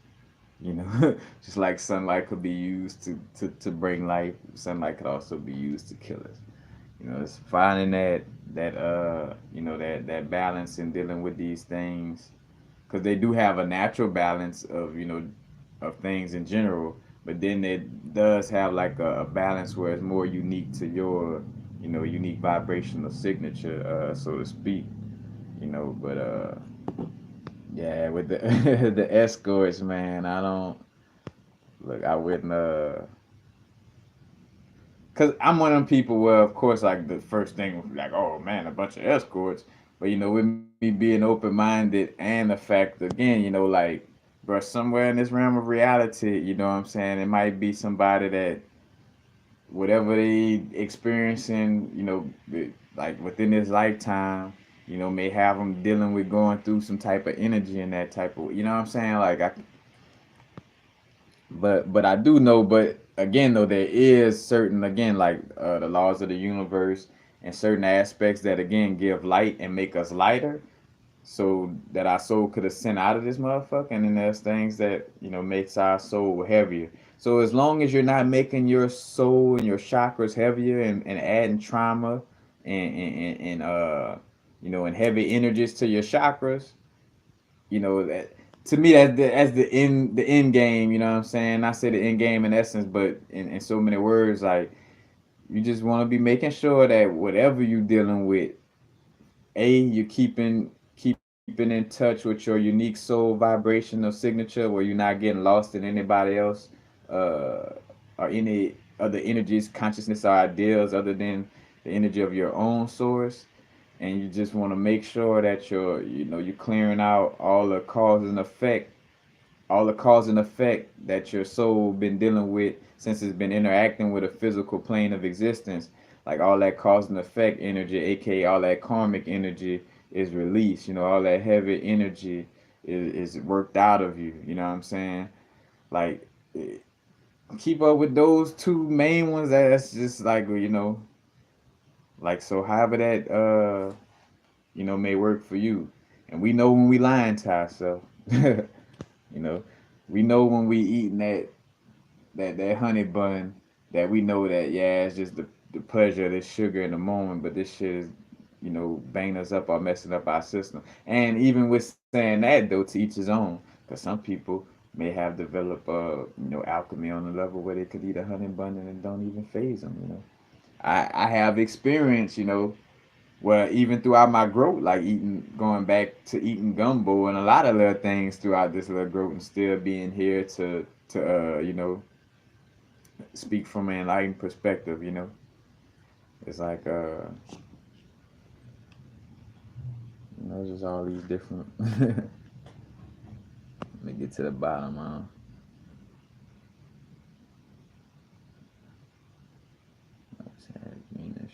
[SPEAKER 1] Just like sunlight could be used to bring life, sunlight could also be used to kill us. It's finding that balance in dealing with these things, because they do have a natural balance of of things in general, but then it does have like a balance where it's more unique to your unique vibrational signature, so to speak. But yeah, with the the escorts, man, I don't look. I wouldn't. Cause I'm one of them people where, of course, like the first thing would be like, oh man, a bunch of escorts. But with me being open minded and the fact, again, like, bro, somewhere in this realm of reality, you know what I'm saying, it might be somebody that whatever they experiencing, like within this lifetime, may have them dealing with going through some type of energy and that type of, you know what I'm saying? Like but I do know, but again though, there is certain, again, like the laws of the universe and certain aspects that again give light and make us lighter, so that our soul could ascend out of this motherfucker. And then there's things that makes our soul heavier. So as long as you're not making your soul and your chakras heavier and adding trauma and and heavy energies to your chakras, that to me that's the end game. You know what I'm saying? I say the end game in essence, but in so many words, like, you just want to be making sure that whatever you're dealing with, you're keeping in touch with your unique soul vibrational signature, where you're not getting lost in anybody else, uh, or any other energies, consciousness, or ideas other than the energy of your own source. And you just want to make sure that you're clearing out all the cause and effect that your soul been dealing with since it's been interacting with a physical plane of existence. like all that cause and effect energy, aka all that karmic energy is released. All that heavy energy is worked out of you. You know what I'm saying? Like, keep up with those two main ones. That's just like, like, so however that may work for you. And we know when we lying to ourselves. You know, we know when we eating that honey bun, that we know that, yeah, it's just the pleasure of this sugar in the moment, but this shit is, banging us up or messing up our system. And even with saying that, though, to each his own, because some people may have developed alchemy on the level where they could eat a honey bun and it don't even phase them. I have experience, well, even throughout my growth, like going back to eating gumbo and a lot of little things throughout this little growth, and still being here to speak from an enlightened perspective. It's like just all these different. Let me get to the bottom. Venus,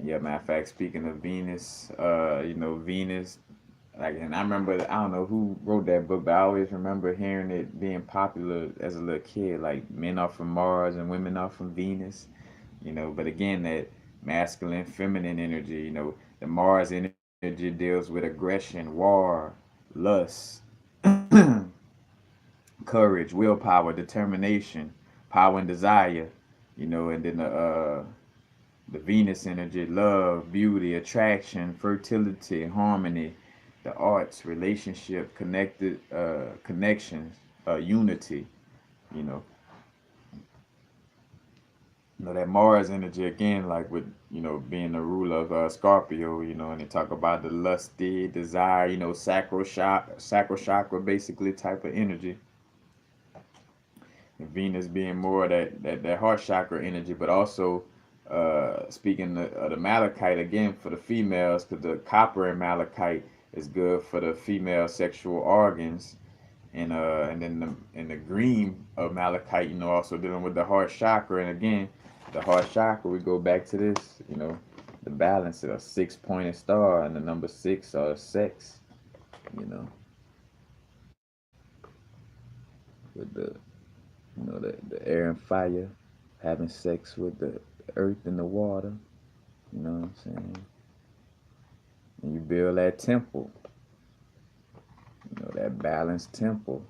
[SPEAKER 1] And yeah, matter of fact, speaking of Venus, Venus, like, and I remember, I don't know who wrote that book, but I always remember hearing it being popular as a little kid, like men are from Mars and women are from Venus. But again, that masculine, feminine energy, the Mars energy deals with aggression, war, lust, courage, willpower, determination, power and desire, and then the Venus energy, love, beauty, attraction, fertility, harmony, the arts, relationship, connections, unity. You know, that Mars energy again, like with being the ruler of Scorpio. And they talk about the lusty desire. Sacral chakra, basically type of energy. And Venus being more that heart chakra energy, but also speaking of the malachite again for the females, because the copper in malachite is good for the female sexual organs, and then the green of malachite, also dealing with the heart chakra. And again, the heart chakra, we go back to this, the balance of a 6-pointed star, and the number 6 or sex, you know, with the air and fire, having sex with the earth and the water. You know what I'm saying? And you build that temple, that balanced temple.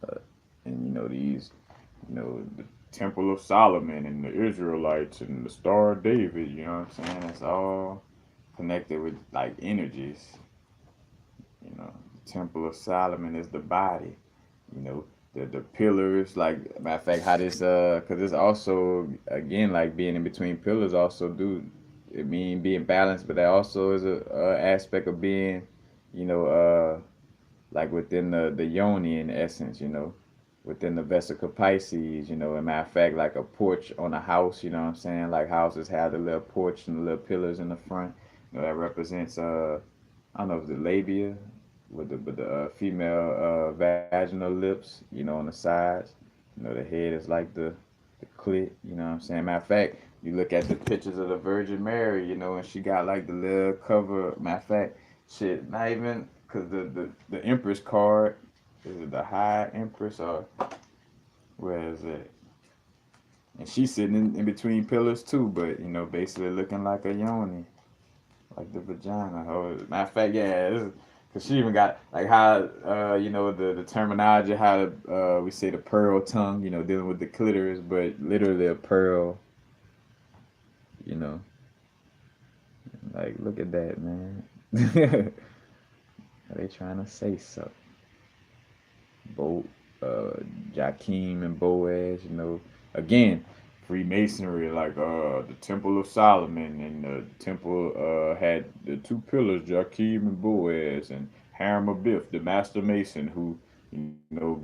[SPEAKER 1] Uh, and these, the Temple of Solomon and the Israelites and the Star of David. You know what I'm saying? It's all connected with like energies. The Temple of Solomon is the body. You know, the pillars. Like matter of fact, how this because it's also again like being in between pillars also do it mean being balanced, but that also is a aspect of being, you know, like within the yoni in essence, within the vesica Pisces, and matter of fact, like a porch on a house, you know what I'm saying? Like houses have the little porch and the little pillars in the front, that represents I don't know if the labia with the female vaginal lips, on the sides. The head is like the clit, you know what I'm saying? Matter of fact, you look at the pictures of the Virgin Mary, and she got like the little cover. Matter of fact, shit, not even because the Empress card, is it the High Empress or where is it? And she's sitting in between pillars too, but basically looking like a yoni, like the vagina. Oh, matter of fact, yeah, because she even got like how the terminology, how we say the pearl tongue, dealing with the clitoris, but literally a pearl, you know, like look at that, man. Are they trying to say so? Bo, uh, Jakim and Boaz, again, Freemasonry, like the Temple of Solomon, and the temple had the two pillars, Jakim and Boaz, and Hiram Abiff, the master mason, who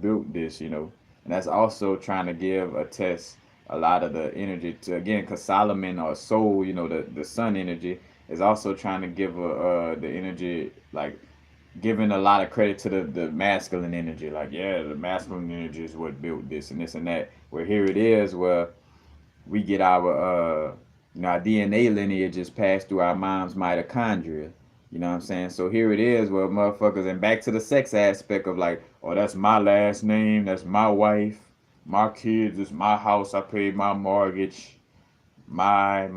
[SPEAKER 1] built this, and that's also trying to give a test a lot of the energy to again, because Solomon or soul, the sun energy is also trying to give the energy like giving a lot of credit to the masculine energy. Like, yeah, the masculine energy is what built this and this and that. Where here it is, where we get our DNA lineage is passed through our mom's mitochondria. You know what I'm saying? So here it is, well, motherfuckers, and back to the sex aspect of like, oh, that's my last name, that's my wife, my kids, it's my house, I paid my mortgage, my, you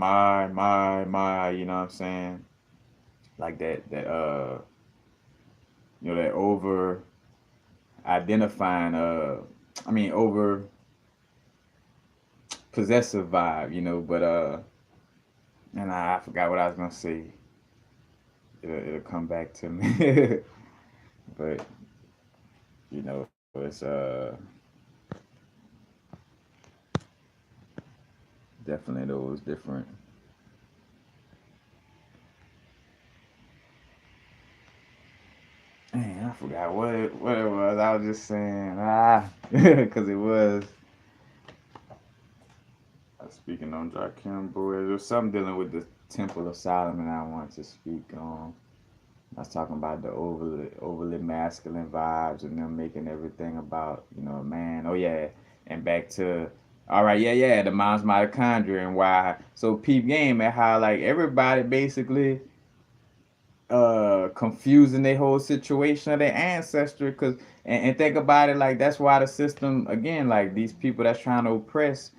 [SPEAKER 1] know what I'm saying? Like that over identifying, over possessive vibe, but and I forgot what I was gonna say. It'll come back to me. But it's definitely those different. Man, I forgot what it was. I was just saying because it was speaking on Jakim boy. There was something dealing with the Temple of Solomon I want to speak on. I was talking about the overly masculine vibes and them making everything about a man. Oh yeah, and back to all right, yeah, the mom's mitochondria and why. So peep game and how like everybody basically confusing their whole situation of their ancestry because and think about it like that's why the system again like these people that's trying to oppress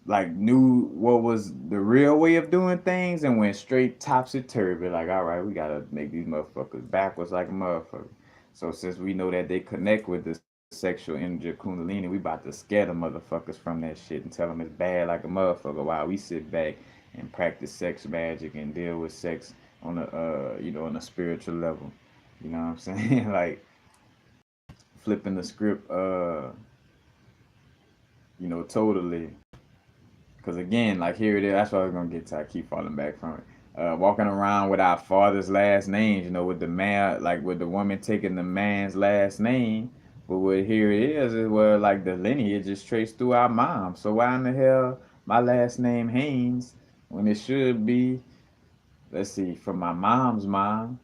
[SPEAKER 1] like knew what was the real way of doing things and went straight topsy turvy. Like, all right, we gotta make these motherfuckers backwards like a motherfucker. So since we know that they connect with the sexual energy of Kundalini, we about to scare the motherfuckers from that shit and tell them it's bad like a motherfucker while we sit back and practice sex magic and deal with sex on a spiritual level. You know what I'm saying? Like flipping the script, totally. Because again, like here it is. That's what I was gonna get to. I keep falling back from it. Walking around with our father's last names, with the man, like with the woman taking the man's last name. But what here it is where like the lineage is traced through our mom. So why in the hell my last name Haynes when it should be, let's see, from my mom's mom?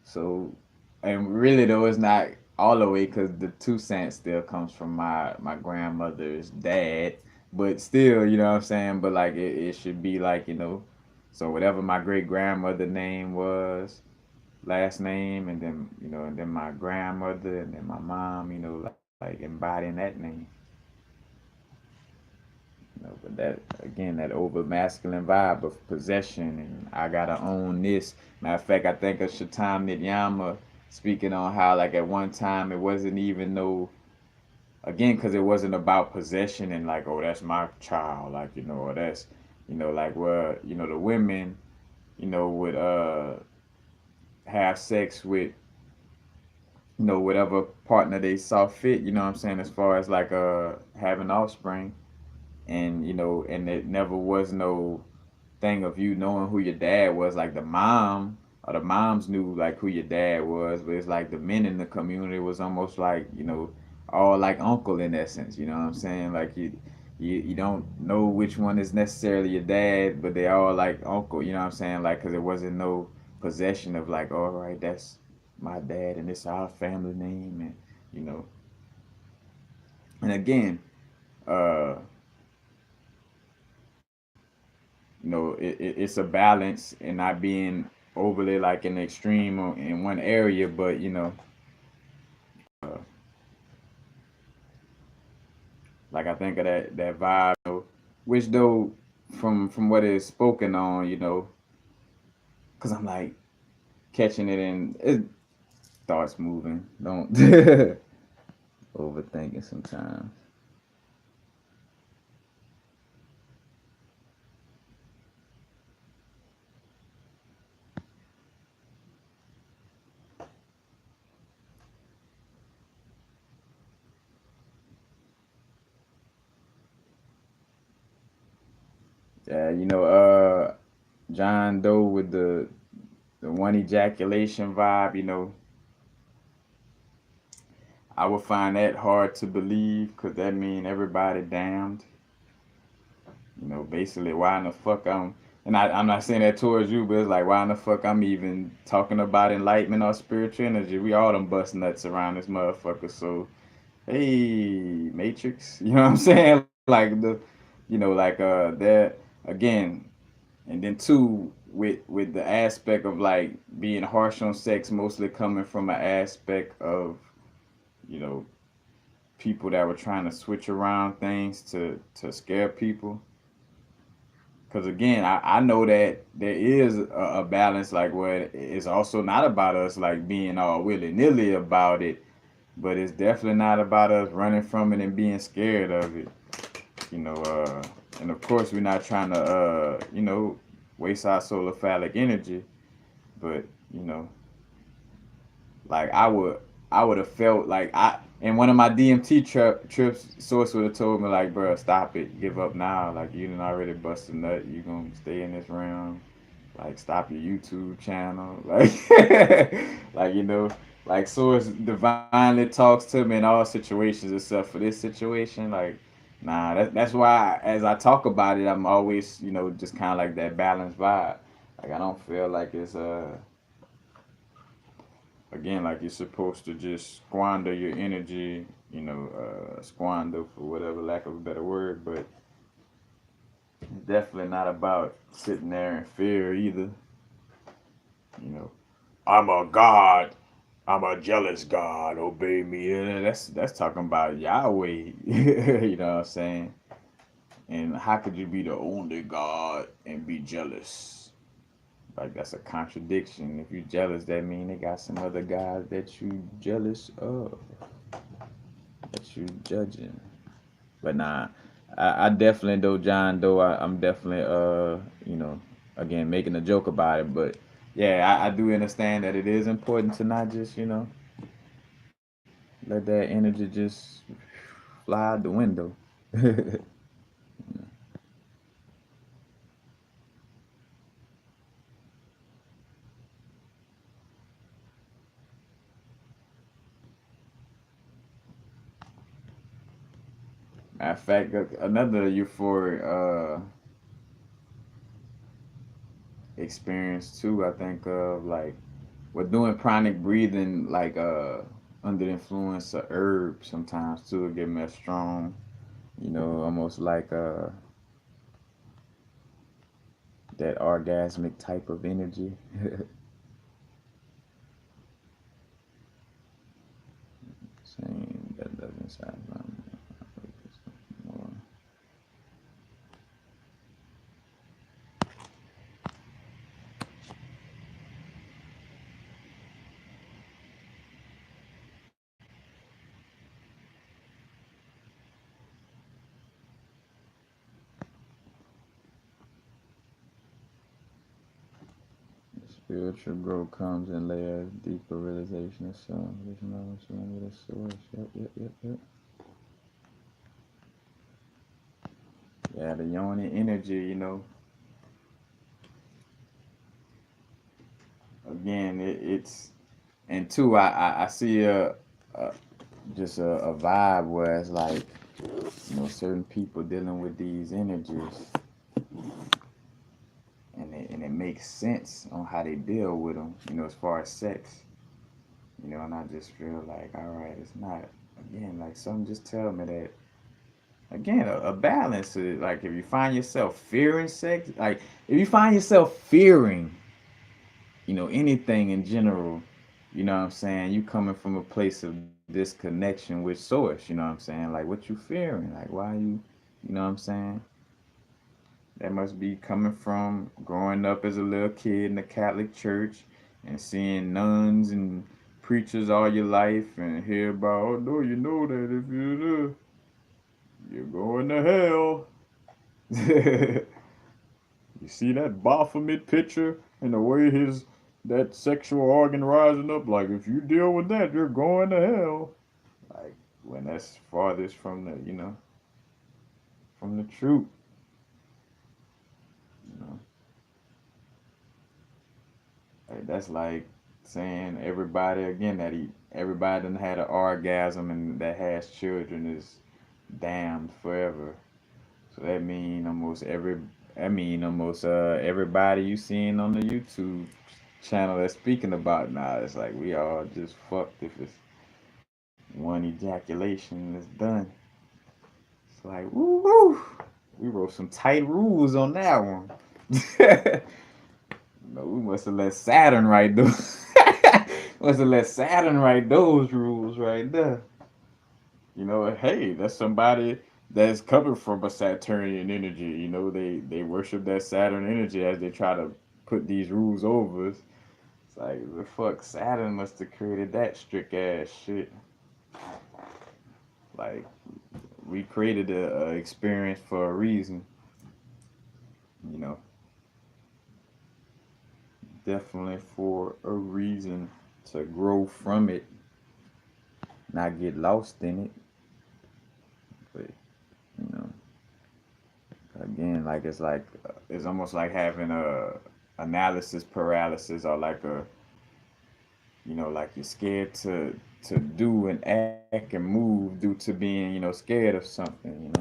[SPEAKER 1] So, and really though, it's not all the way because the 2 cents still comes from my grandmother's dad. But still, you know what I'm saying. But like it should be like so whatever my great grandmother name was, last name, and then my grandmother, and then my mom, like embodying that name. But that again, that over masculine vibe of possession and I gotta own this. Matter of fact, I think of Shatam Nidyama speaking on how like at one time it wasn't even no again because it wasn't about possession and like oh that's my child like or that's like where the women would have sex with whatever partner they saw fit. You know what I'm saying as far as like having offspring and and it never was no thing of you knowing who your dad was like the mom or the moms knew like who your dad was but it's like the men in the community was almost like all like uncle in essence. You know what I'm saying like you don't know which one is necessarily your dad but they all like uncle. You know what I'm saying like because it wasn't no possession of like all right that's my dad and it's our family name and you know and again uh it's a balance and not being overly like an extreme in one area, but like I think of that vibe, which though from what is spoken on, because I'm like catching it and it thoughts moving. Don't overthinking sometimes. Yeah, John Doe with the one ejaculation vibe, I would find that hard to believe because that mean everybody damned. Basically why in the fuck and I'm not saying that towards you, but it's like why in the fuck I'm even talking about enlightenment or spiritual energy. We all them bust nuts around this motherfucker. So hey, Matrix, you know what I'm saying? Like like there again, and then two with the aspect of like being harsh on sex, mostly coming from an aspect of you know people that were trying to switch around things to scare people. Because again, I know that there is a balance, like where it's also not about us like being all willy nilly about it, but it's definitely not about us running from it and being scared of it. You know, and of course we're not trying to waste our solar phallic energy, but you know, like I would have felt like I in one of my DMT trips, source would have told me like, bro, stop it, give up now. Like you done already busted a nut, you gonna stay in this realm. Like stop your YouTube channel. Like like like source divinely talks to me in all situations except for this situation. Like nah, that's why as I talk about it, I'm always just kind of like that balanced vibe. Like I don't feel like it's again, like you're supposed to just squander your energy, squander for whatever lack of a better word, but it's definitely not about sitting there in fear either. You know, I'm a god. I'm a jealous god. Obey me. That's talking about Yahweh. You know what I'm saying? And how could you be the only god and be jealous? Like that's a contradiction. If you're jealous, that means they got some other guys that you jealous of, that you judging. But nah, I definitely though, John, though I'm definitely again making a joke about it, but yeah, I do understand that it is important to not just let that energy just fly out the window. Matter of fact, another euphoric experience too. I think of like we're doing pranic breathing, like under the influence of herbs sometimes too. It get me a strong, almost like that orgasmic type of energy. Saying that doesn't sound more. Spiritual growth comes in layers, deeper realization of self. This knowledge with a source. Yep, yep, yep, yep. Yeah, the yoni energy, again, it's and two, I see a just a vibe where it's like certain people dealing with these energies, and it makes sense on how they deal with them, as far as sex, and I just feel like, all right, it's not again like something just tell me that again a balance is like if you find yourself fearing sex, like if you find yourself fearing anything in general, what I'm saying, you coming from a place of disconnection with source, what I'm saying, like what you fearing, like why what I'm saying, that must be coming from growing up as a little kid in the Catholic Church and seeing nuns and preachers all your life and hear about, oh no, you know that if you do, you're going to hell. You see that Baphomet picture and the way his that sexual organ rising up, like if you deal with that, you're going to hell. Like when that's farthest from the from the truth. You know, like, that's like saying everybody again that everybody that had an orgasm and that has children is damned forever. So that mean almost everybody you seen on the YouTube channel that's speaking about now. It's like we all just fucked if it's one ejaculation is done. It's like woo woo. We wrote some tight rules on that one. No, we must have let Saturn write those. Must have let Saturn write those rules right there. Hey, that's somebody that's coming from a Saturnian energy. They worship that Saturn energy as they try to put these rules over us. It's like the fuck Saturn must have created that strict ass shit. Like we created a experience for a reason. You know, definitely for a reason to grow from it, not get lost in it. But you know, again, like it's almost like having a analysis paralysis, or like like you're scared to do and act and move due to being scared of something.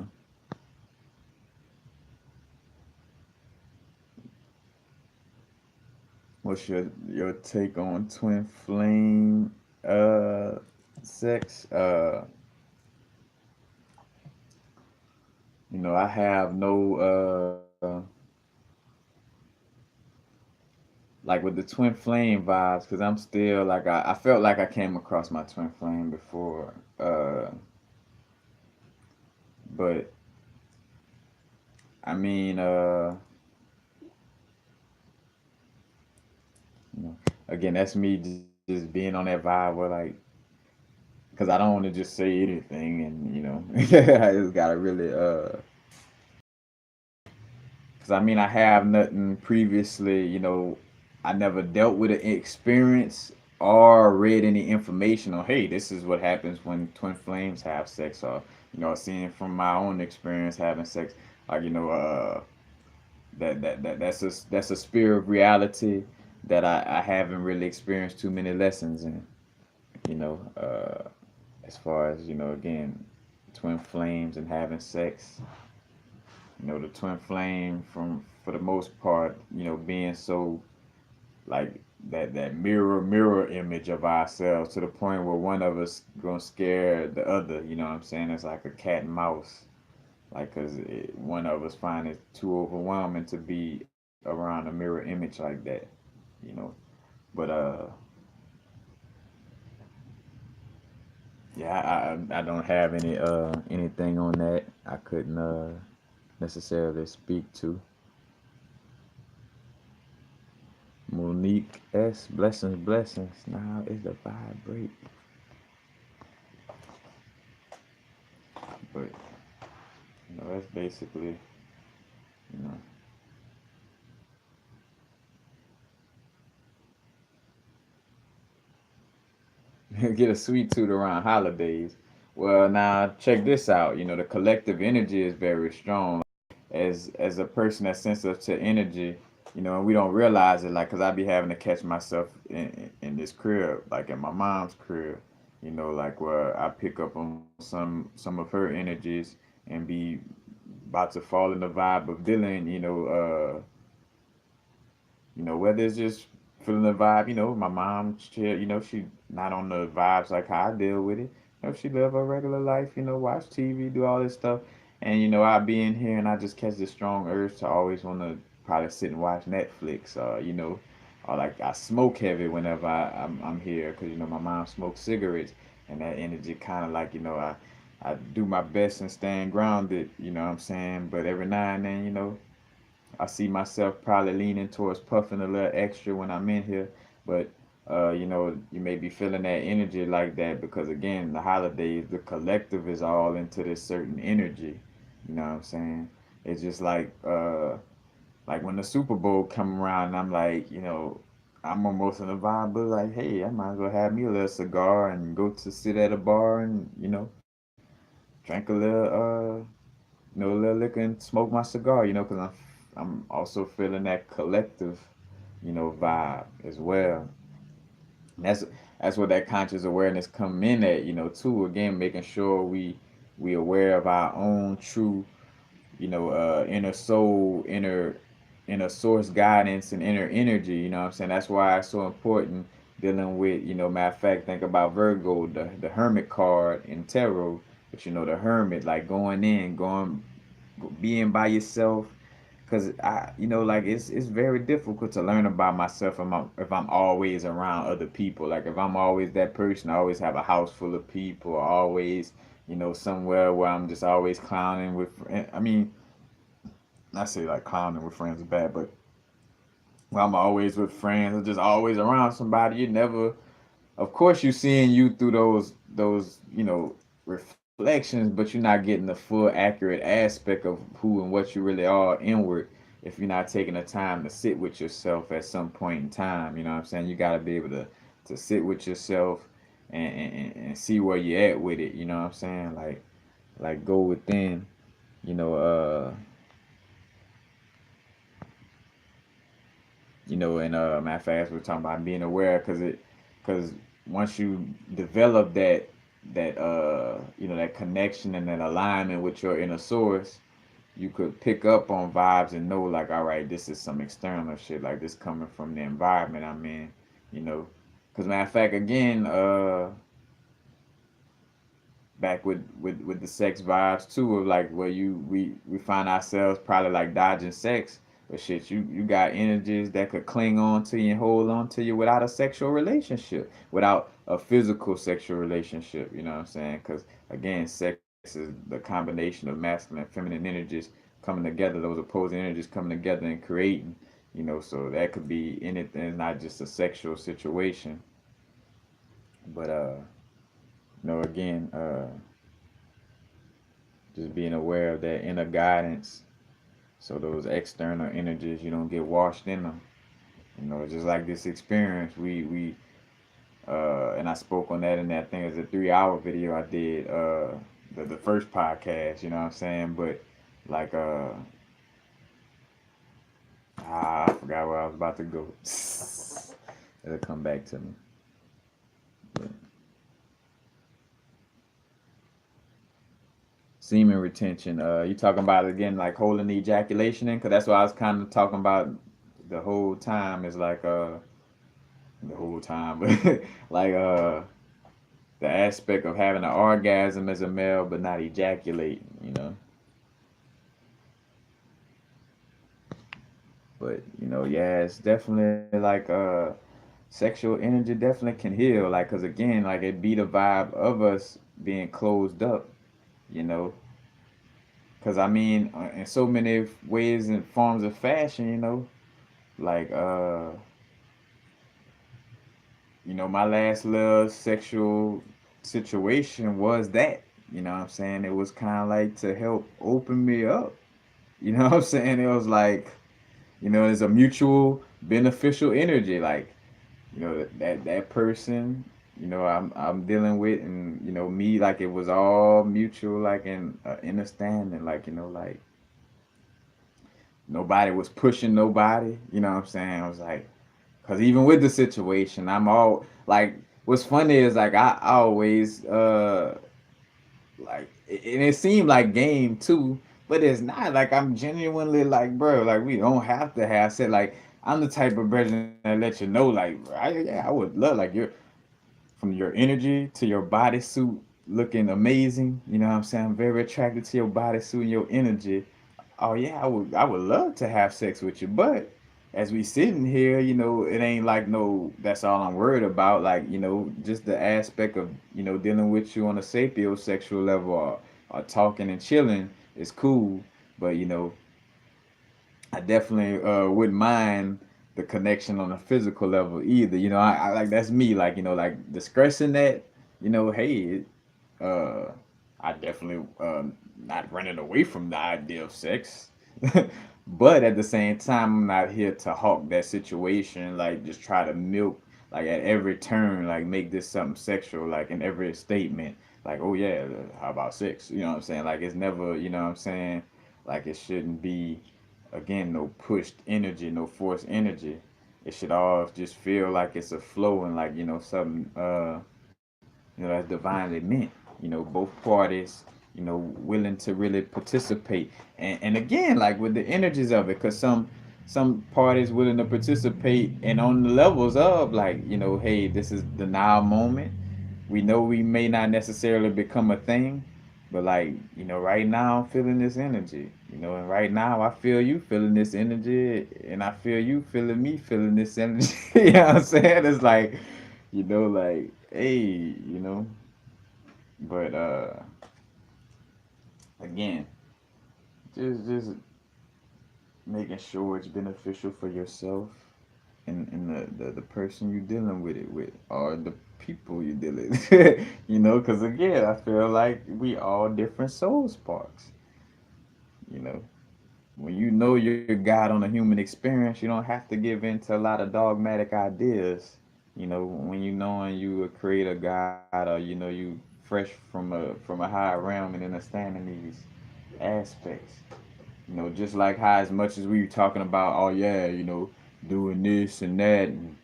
[SPEAKER 1] What's your take on twin flame sex? I have no like with the twin flame vibes, because I'm still like I felt like I came across my twin flame before, but I mean, again, that's me just being on that vibe where like, because I don't want to just say anything, and I just gotta really because I mean I have nothing previously, I never dealt with an experience or read any information on, hey, this is what happens when twin flames have sex, or seeing from my own experience having sex, like that's a sphere of reality that I haven't really experienced too many lessons in, as far as again, twin flames and having sex. The twin flame, from for the most part, being so like that mirror image of ourselves, to the point where one of us gonna scare the other. You know what I'm saying? It's like a cat and mouse. Like, cause one of us find it too overwhelming to be around a mirror image like that. You know. But yeah, I don't have anything on that. I couldn't necessarily speak to. Monique S. Blessings, blessings. Now is the vibrate. But that's basically you know get a sweet tooth around holidays. Well, now check this out. The collective energy is very strong. As a person that's sensitive to energy, and we don't realize it. Like, cause I be having to catch myself in this crib, like in my mom's crib. Like where I pick up on some of her energies and be about to fall in the vibe of dealing. Whether it's just feeling the vibe, my mom, she not on the vibes like how I deal with it. She live her regular life, watch TV, do all this stuff. And, I be in here and I just catch this strong urge to always want to probably sit and watch Netflix, or like I smoke heavy whenever I'm here, because, my mom smokes cigarettes, and that energy kind of like, I do my best in staying grounded, what I'm saying? But every now and then, I see myself probably leaning towards puffing a little extra when I'm in here, but you may be feeling that energy like that because again, the holidays, the collective is all into this certain energy. You know what I'm saying? It's just like when the Super Bowl come around, and I'm like, I'm almost in the vibe, but like, hey, I might as well have me a little cigar and go to sit at a bar and drink a little liquor and smoke my cigar. Because I'm also feeling that collective, vibe as well. And that's where that conscious awareness come in at, too. Again, making sure we aware of our own true, inner soul, inner source guidance and inner energy. You know what I'm saying? That's why it's so important dealing with, matter of fact, think about Virgo, the hermit card in tarot. But the hermit, like going in, going being by yourself. Cause like it's very difficult to learn about myself if I'm always around other people. Like if I'm always that person, I always have a house full of people, always, somewhere where I'm just always clowning with. I mean, I say like clowning with friends is bad, but when I'm always with friends, or just always around somebody, you never. Of course, you seeing you through those reflections, but you're not getting the full accurate aspect of who and what you really are inward if you're not taking the time to sit with yourself at some point in time. You know what I'm saying? You got to be able to sit with yourself and see where you're at with it. You know what I'm saying? Like go within. You know, uh, and matter of fact, we're talking about being aware because once you develop that connection and that alignment with your inner source, you could pick up on vibes and know like, all right, this is some external shit, like this coming from the environment I'm in, you know. Because matter of fact, again, back with the sex vibes too, of like where we find ourselves probably like dodging sex, but shit, you got energies that could cling on to you and hold on to you without a sexual relationship, without a physical sexual relationship. You know what I'm saying? Because again, sex is the combination of masculine and feminine energies coming together, those opposing energies coming together and creating. So that could be anything, not just a sexual situation, but again, just being aware of that inner guidance, so those external energies you don't get washed in them. Just like this experience, we and I spoke on that in that thing. It's a 3 hour video I did, the first podcast. You know what I'm saying? But like I forgot where I was about to go. It'll come back to me. But semen retention. You talking about again like holding the ejaculation in? Cause that's what I was kind of talking about the whole time. Is like the whole time, but like the aspect of having an orgasm as a male but not ejaculating. But yeah, it's definitely like sexual energy definitely can heal. Like, cause again, like it be the vibe of us being closed up. You know, cause I mean, in so many ways and forms of fashion. Like my last little sexual situation was that. You know what I'm saying? It was kind of like to help open me up. You know what I'm saying? It was like, there's a mutual beneficial energy. Like, that person, I'm dealing with, and me, like it was all mutual, like in understanding, like like nobody was pushing nobody. You know what I'm saying? I was like, cause even with the situation, I'm all like, what's funny is like I always like, and it seemed like game too, but it's not. Like I'm genuinely like, bro, like we don't have to have sex. Like I'm the type of person that let you know, like, yeah, I would love like from your energy to your bodysuit looking amazing. You know what I'm saying? I'm very attracted to your bodysuit and your energy. Oh yeah, I would love to have sex with you, but as we sitting here, it ain't like no that's all I'm worried about. Like, just the aspect of, dealing with you on a sapiosexual level, or talking and chilling is cool. But I definitely wouldn't mind the connection on a physical level either. I like, that's me, like, like discussing that, hey, uh I definitely not running away from the idea of sex. But at the same time, I'm not here to hawk that situation, like just try to milk, like at every turn, like make this something sexual, like in every statement, like, oh yeah, how about sex? You know what I'm saying? Like it's never, you know what I'm saying? Like it shouldn't be, again, no pushed energy, no forced energy. It should all just feel like it's a flow, and like, something that's divinely meant. Both parties, willing to really participate. And again, like with the energies of it, because some parties willing to participate and on the levels of like, hey, this is the now moment. We know we may not necessarily become a thing, But like, right now I'm feeling this energy, and right now I feel you feeling this energy, and I feel you feeling me feeling this energy. You know what I'm saying? It's like, like, hey, but again, just making sure it's beneficial for yourself and the person you're dealing with it with, or the people you're dealing with. Because again, I feel like we all different soul sparks. you know when you know your God on a human experience, you don't have to give in to a lot of dogmatic ideas. When you knowing you a creator God, or you fresh from a higher realm and understanding these aspects. Just like how, as much as we were talking about, oh yeah, doing this and that, and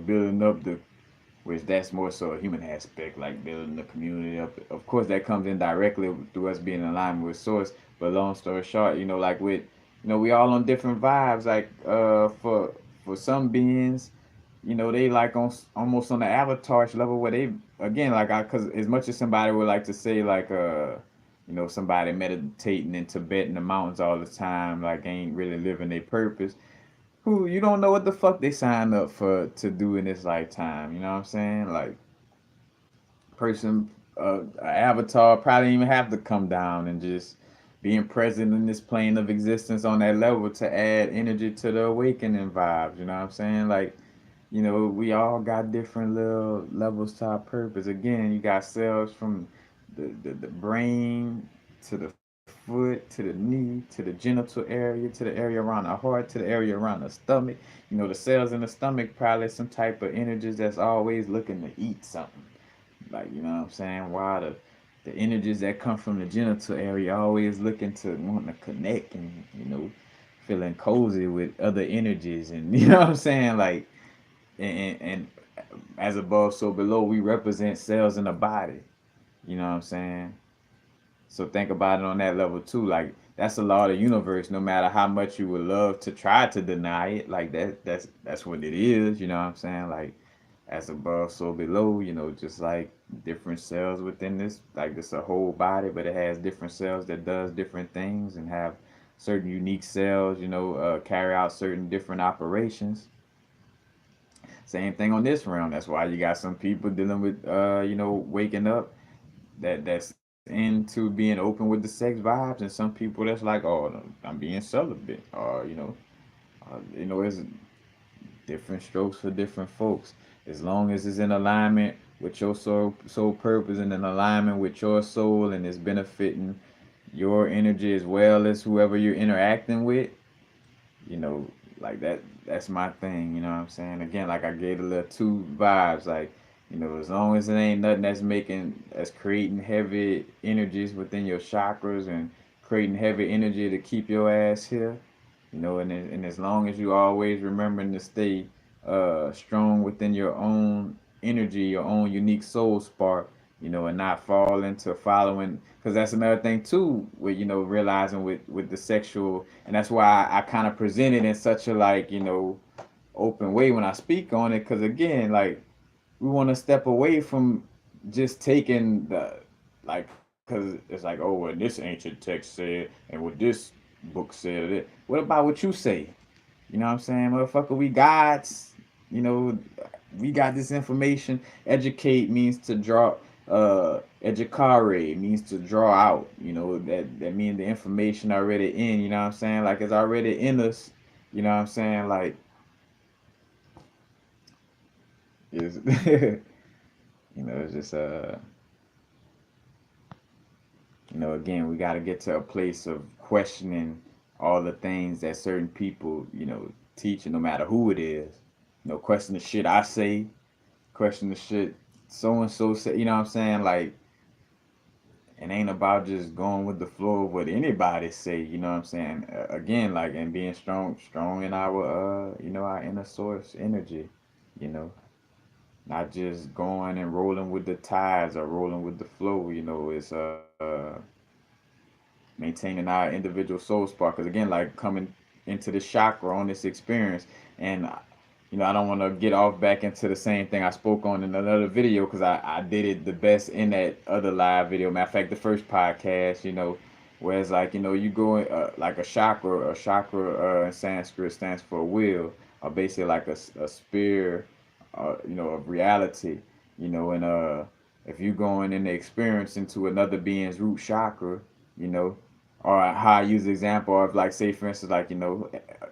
[SPEAKER 1] building up the, which that's more so a human aspect, like building the community up. Of course, that comes in directly through us being in alignment with source. But long story short, like with, we all on different vibes. Like for some beings, they like on almost on the avatar level, where they, again, like, because as much as somebody would like to say, like, somebody meditating in Tibet in the mountains all the time, like, ain't really living their purpose. Who, you don't know what the fuck they signed up for to do in this lifetime. You know what I'm saying? Like, person, avatar probably didn't even have to come down, and just being present in this plane of existence on that level to add energy to the awakening vibes. You know what I'm saying? Like, we all got different little levels to our purpose. Again, you got cells from the brain to the foot to the knee to the genital area to the area around the heart to the area around the stomach. The cells in the stomach probably some type of energies that's always looking to eat something. Like, you know what I'm saying? Why the energies that come from the genital area always looking to wanting to connect, and feeling cozy with other energies, and you know what I'm saying? Like, and as above, so below, we represent cells in the body. You know what I'm saying? So think about it on that level too. Like, that's a law of the universe. No matter how much you would love to try to deny it, like that's what it is. You know what I'm saying? Like, as above, so below. Just like different cells within this, like, this a whole body, but it has different cells that does different things and have certain unique cells. Carry out certain different operations. Same thing on this realm. That's why you got some people dealing with, waking up, that's into being open with the sex vibes, and some people that's like, oh, I'm being celibate, or it's different strokes for different folks. As long as it's in alignment with your soul purpose, and in alignment with your soul, and it's benefiting your energy as well as whoever you're interacting with, you know, like that's my thing, you know what I'm saying? Again, like I gave a little two vibes, like, as long as it ain't nothing that's creating heavy energies within your chakras, and creating heavy energy to keep your ass here, and as long as you always remembering to stay strong within your own energy, your own unique soul spark, and not fall into following, because that's another thing too, with realizing with the sexual, and that's why I kind of present it in such a, like, open way when I speak on it, because again, like, we want to step away from just taking the, like, because it's like, oh, well, this ancient text said, and what this book said it. What about what you say? You know what I'm saying, motherfucker? We gods. You know, we got this information. Educate means to draw. Educare means to draw out. That means the information already in. You know what I'm saying? Like, it's already in us. You know what I'm saying? Like, it's it's just again, we got to get to a place of questioning all the things that certain people teach, and no matter who it is, question the shit I say, question the shit so and so say. You know what I'm saying? Like, it ain't about just going with the flow of what anybody say. You know what I'm saying? Again, like, and being strong in our our inner source energy. You know, not just going and rolling with the tides or rolling with the flow. It's maintaining our individual soul spark. Because again, like, coming into the chakra on this experience, and I don't want to get off back into the same thing I spoke on in another video because I did it the best in that other live video. Matter of fact, the first podcast, where it's like, you go like a chakra in Sanskrit stands for wheel, or basically like a spear, of reality, and if you going in the experience into another being's root chakra, you know, or how I use the example of like, say for instance, like,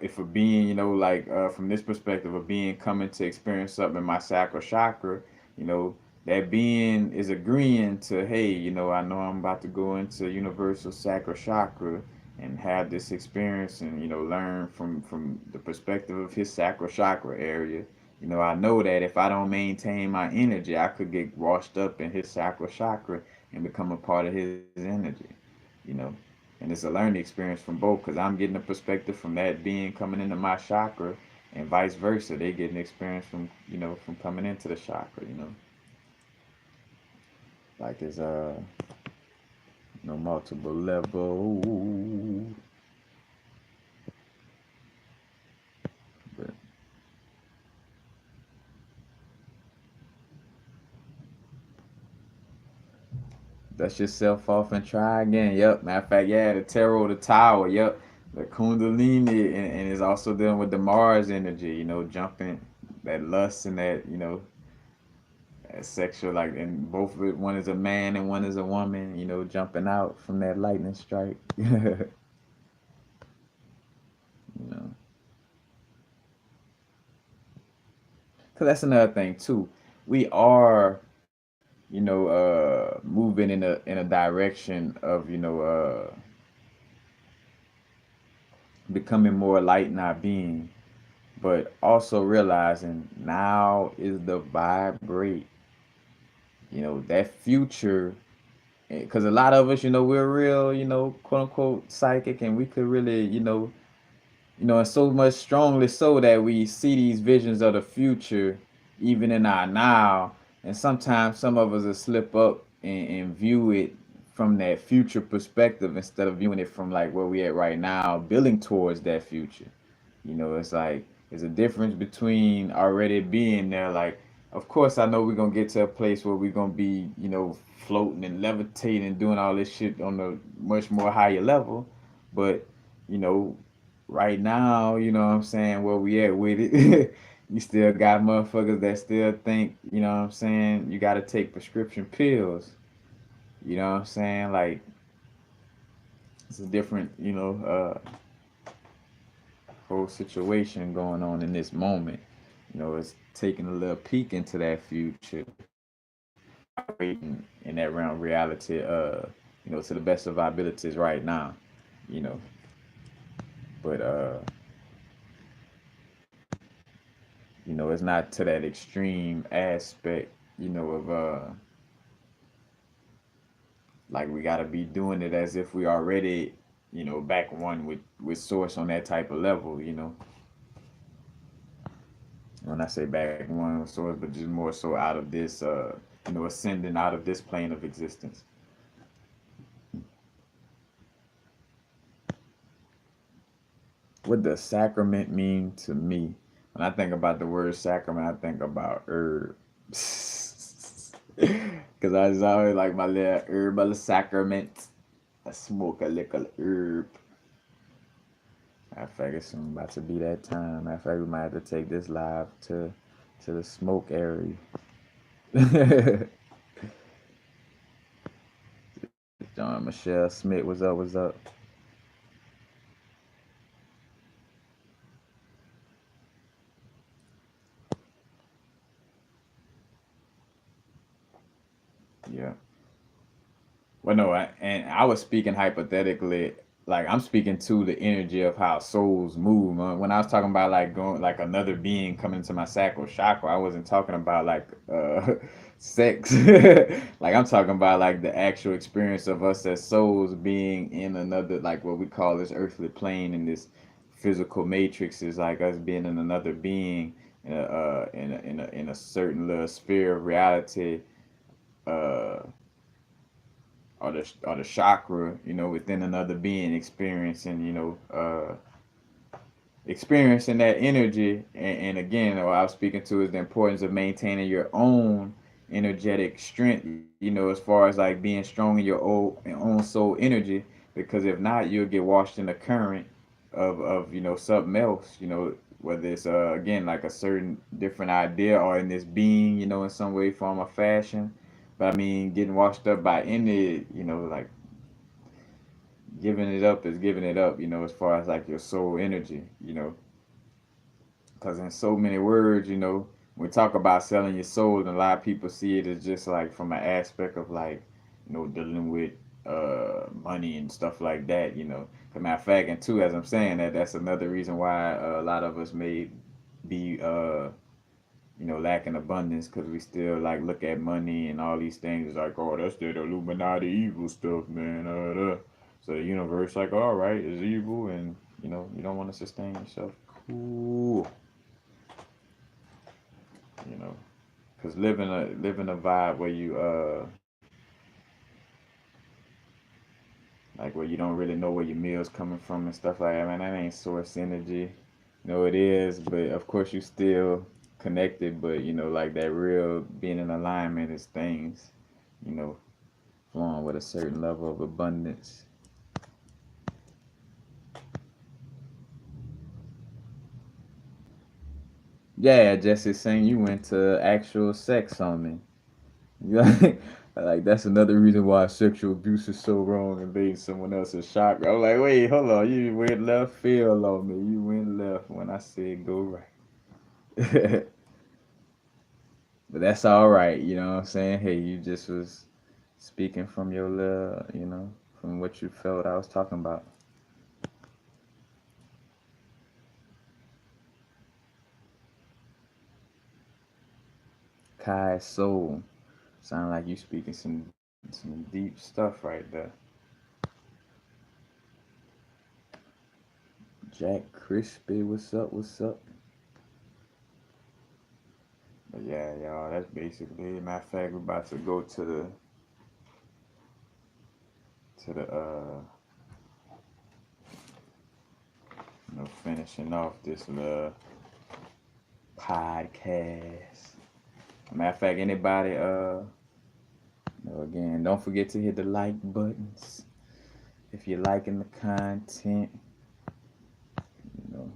[SPEAKER 1] if a being, like from this perspective, a being coming to experience something in my sacral chakra, you know, that being is agreeing to, hey, I know I'm about to go into universal sacral chakra and have this experience and learn from the perspective of his sacral chakra area. I know that if I don't maintain my energy, I could get washed up in his sacral chakra and become a part of his energy. You know, and it's a learning experience from both because I'm getting a perspective from that being coming into my chakra, and vice versa. They get an experience from from coming into the chakra. Like it's multiple levels. But dust yourself off and try again. Yep. Matter of fact, yeah, the tarot, the tower. Yep. The Kundalini, and it's also dealing with the Mars energy. Jumping that lust and that sexual, like, and both of it, one is a man and one is a woman. Jumping out from that lightning strike. Know, because that's another thing too. We are moving in a direction of becoming more light in our being, but also realizing now is the vibrate. That future, because a lot of us, we're real, quote unquote psychic, and we could really, and so much strongly so that we see these visions of the future even in our now. And sometimes some of us will slip up and view it from that future perspective instead of viewing it from like where we at right now, building towards that future. It's like there's a difference between already being there. Like, of course, I know we're gonna get to a place where we're gonna be, floating and levitating and doing all this shit on a much more higher level. But, you know, right now, what I'm saying, where we at with it, you still got motherfuckers that still think, what I'm saying, you gotta take prescription pills. You know what I'm saying? Like, it's a different, whole situation going on in this moment. It's taking a little peek into that future, operating in that realm reality, to the best of our abilities right now, you know. But it's not to that extreme aspect, of like we gotta be doing it as if we already, back one with source on that type of level. When I say back one with source, but just more so out of this, ascending out of this plane of existence. What does sacrament mean to me? When I think about the word sacrament, I think about herbs. Because I was always like my little herbal sacrament. I smoke a little herb. I figure soon about to be that time. I figure we might have to take this live to the smoke area. John Michelle Smith, what's up? What's up? Yeah. Well, no, and I was speaking hypothetically, like I'm speaking to the energy of how souls move. When I was talking about like going, like another being coming into my sacral chakra, I wasn't talking about like sex. Like I'm talking about like the actual experience of us as souls being in another, like what we call this earthly plane, in this physical matrix, is like us being in another being in a certain little sphere of reality. Uh, or the chakra, within another being experiencing, experiencing that energy. And again, what I was speaking to is the importance of maintaining your own energetic strength, as far as like being strong in your own soul energy, because if not, you'll get washed in the current of something else, whether it's again like a certain different idea or in this being, in some way, form, or fashion. But I mean, getting washed up by any, like giving it up is giving it up, as far as like your soul energy, because in so many words, we talk about selling your soul, and a lot of people see it as just like from an aspect of like, dealing with money and stuff like that. As a matter of fact, and two, as I'm saying that, that's another reason why a lot of us may be lacking abundance, because we still like look at money and all these things like, oh, that's that Illuminati evil stuff, man. So the universe like, all right, is evil, and you don't want to sustain yourself. Cool. you know, because living a vibe where you like where you don't really know where your meals coming from and stuff like that, man, that ain't source energy. It is, but of course you still connected, but like that real being in alignment is things, you know, flowing with a certain level of abundance. Yeah, Jesse saying you went to actual sex on me. You like that's another reason why sexual abuse is so wrong and being someone else's chakra. I'm like, wait, hold on, you went left field on me. You went left when I said go right. But that's all right, you know what I'm saying? Hey, you just was speaking from your love, from what you felt I was talking about. Kai soul. Sound like you speaking some deep stuff right there. Jack Crispy, what's up? What's up? But yeah, y'all, that's basically it. Matter of fact, we're about to go to the finishing off this little podcast. Matter of fact, anybody again, don't forget to hit the like buttons if you're liking the content. You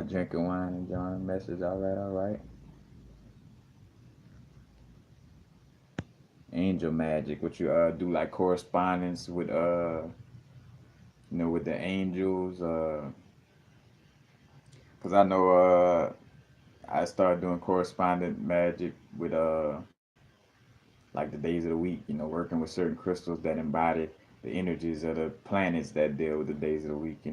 [SPEAKER 1] drinking wine and joining a message. All right, all right. Angel magic. What you do like correspondence with with the angels. Cause I know I started doing correspondent magic with like the days of the week. Working with certain crystals that embody the energies of the planets that deal with the days of the week.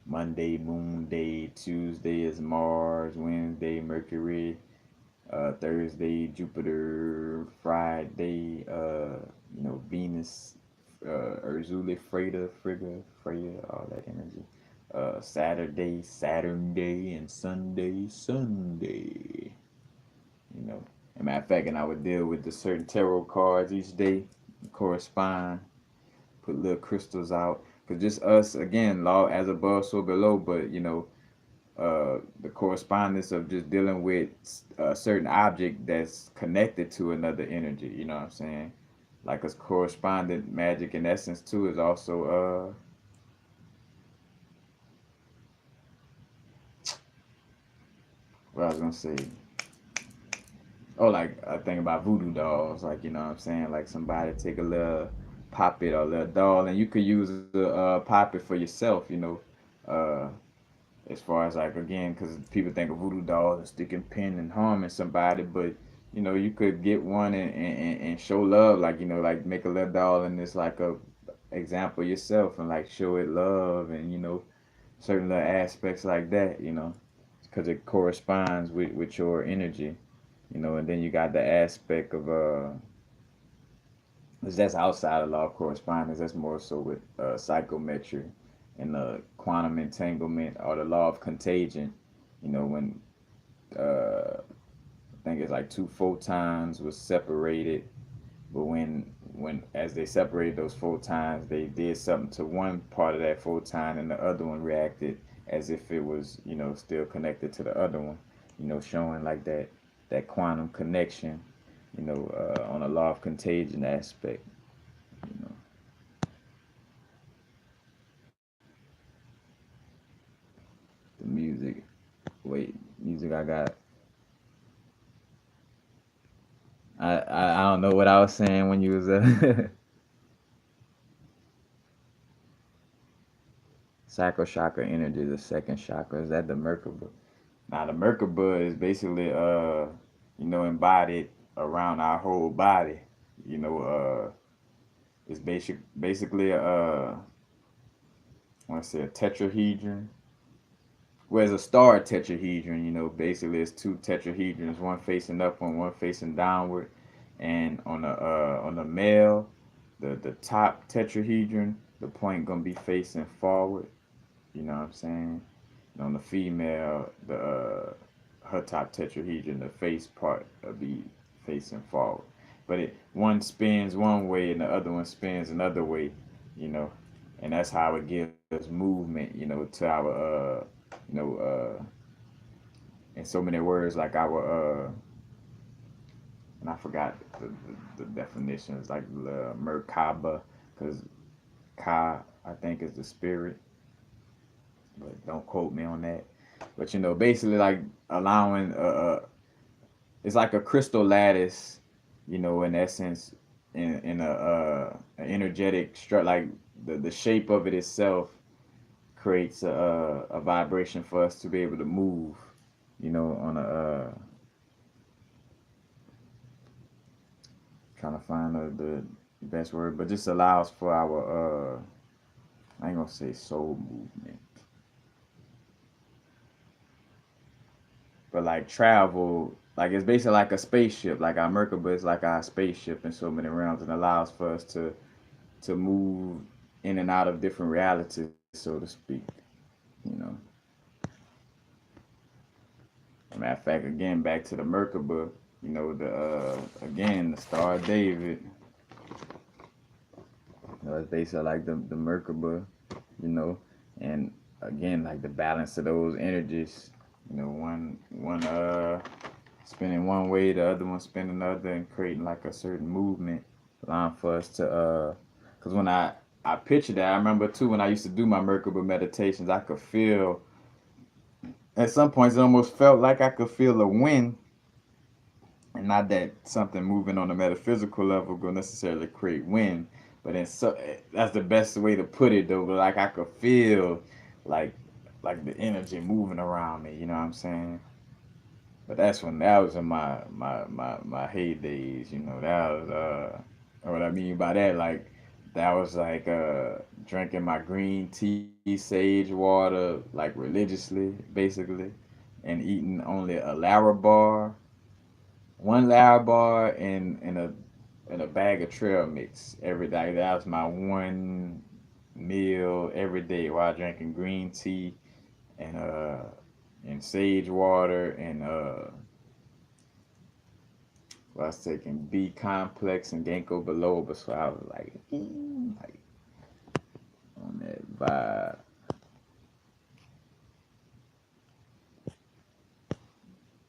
[SPEAKER 1] Monday, Moon Day. Tuesday is Mars. Wednesday, Mercury. Thursday, Jupiter. Friday, Venus. Urzuli, Freya, all that energy. Saturday, Saturn Day, and Sunday, Sunday. As a matter of fact, and I would deal with the certain tarot cards each day, correspond, put little crystals out. Cause just us again, law as above, so below. But the correspondence of just dealing with a certain object that's connected to another energy. You know what I'm saying? Like a correspondent magic in essence too is also what I was gonna say. Oh, like I think about voodoo dolls, like what I'm saying, like somebody take a little puppet or a little doll, and you could use a puppet for yourself, uh, as far as like again, because people think of voodoo dolls and sticking pin and harming somebody, but you could get one and show love, like like make a little doll and it's like a example yourself and like show it love and certain little aspects like that, because it corresponds with your energy. And then you got the aspect of 'cause that's outside of law of correspondence. That's more so with psychometry and the quantum entanglement or the law of contagion. When I think it's like two photons was separated, but when when as they separated those photons, they did something to one part of that photon, and the other one reacted as if it was, still connected to the other one. Showing like that quantum connection. On a law of contagion aspect. You know. The music. Wait, music I got. I don't know what I was saying when you was sacral chakra energy, the second chakra. Is that the Merkaba? Now the Merkaba is basically embodied around our whole body. It's basically I want to say a tetrahedron. Well, it's a star tetrahedron. Basically it's two tetrahedrons, one facing upward, one facing downward, and on the male, the top tetrahedron, the point gonna be facing forward. You know what I'm saying? And on the female, the her top tetrahedron, the face part will be facing forward. But one spins one way and the other one spins another way, you know, and that's how it gives movement, to our you know, in so many words like our and I forgot the definitions like the Merkaba, because Ka I think is the spirit, but don't quote me on that. But basically like allowing it's like a crystal lattice, in essence, in a energetic structure. Like the shape of it itself creates a vibration for us to be able to move, on a trying to find the best word, but just allows for our I ain't gonna say soul movement, but like travel, like it's basically like a spaceship. Like our Merkaba is like our spaceship in so many realms, and allows for us to move in and out of different realities, so to speak. You know. Matter of fact, again, back to the Merkaba. The again the Star of David. It's basically like the Merkaba. You know, and again like the balance of those energies. One spinning one way, the other one spinning another, and creating like a certain movement, allowing for us to because when I pictured that, I remember too when I used to do my Merkaba meditations, I could feel at some points it almost felt like I could feel the wind, and not that something moving on a metaphysical level will necessarily create wind, but that's the best way to put it though. But like I could feel like like the energy moving around me. You know what I'm saying? But that was in my heydays. That was what I mean by that. Like that was like drinking my green tea, sage water, like religiously, basically, and eating only a Larabar, one Larabar, and a bag of trail mix every day. That was my one meal every day while drinking green tea and sage water I was taking B complex and ginkgo biloba, so I was like on that vibe.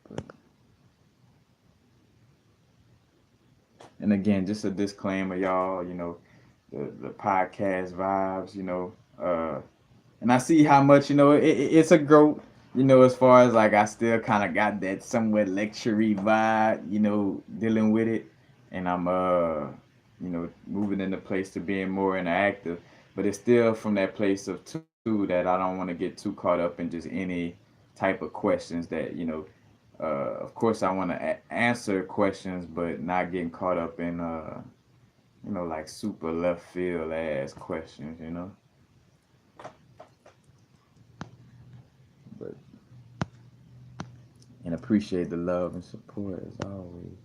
[SPEAKER 1] But, and again, just a disclaimer, y'all. The podcast vibes. And I see how much it's a growth. As far as like I still kind of got that somewhat lectury vibe. Dealing with it, and I'm moving in the place to being more interactive. But it's still from that place of two that I don't want to get too caught up in just any type of questions that of course I want to answer questions, but not getting caught up in like super left field ass questions. But and appreciate the love and support as always.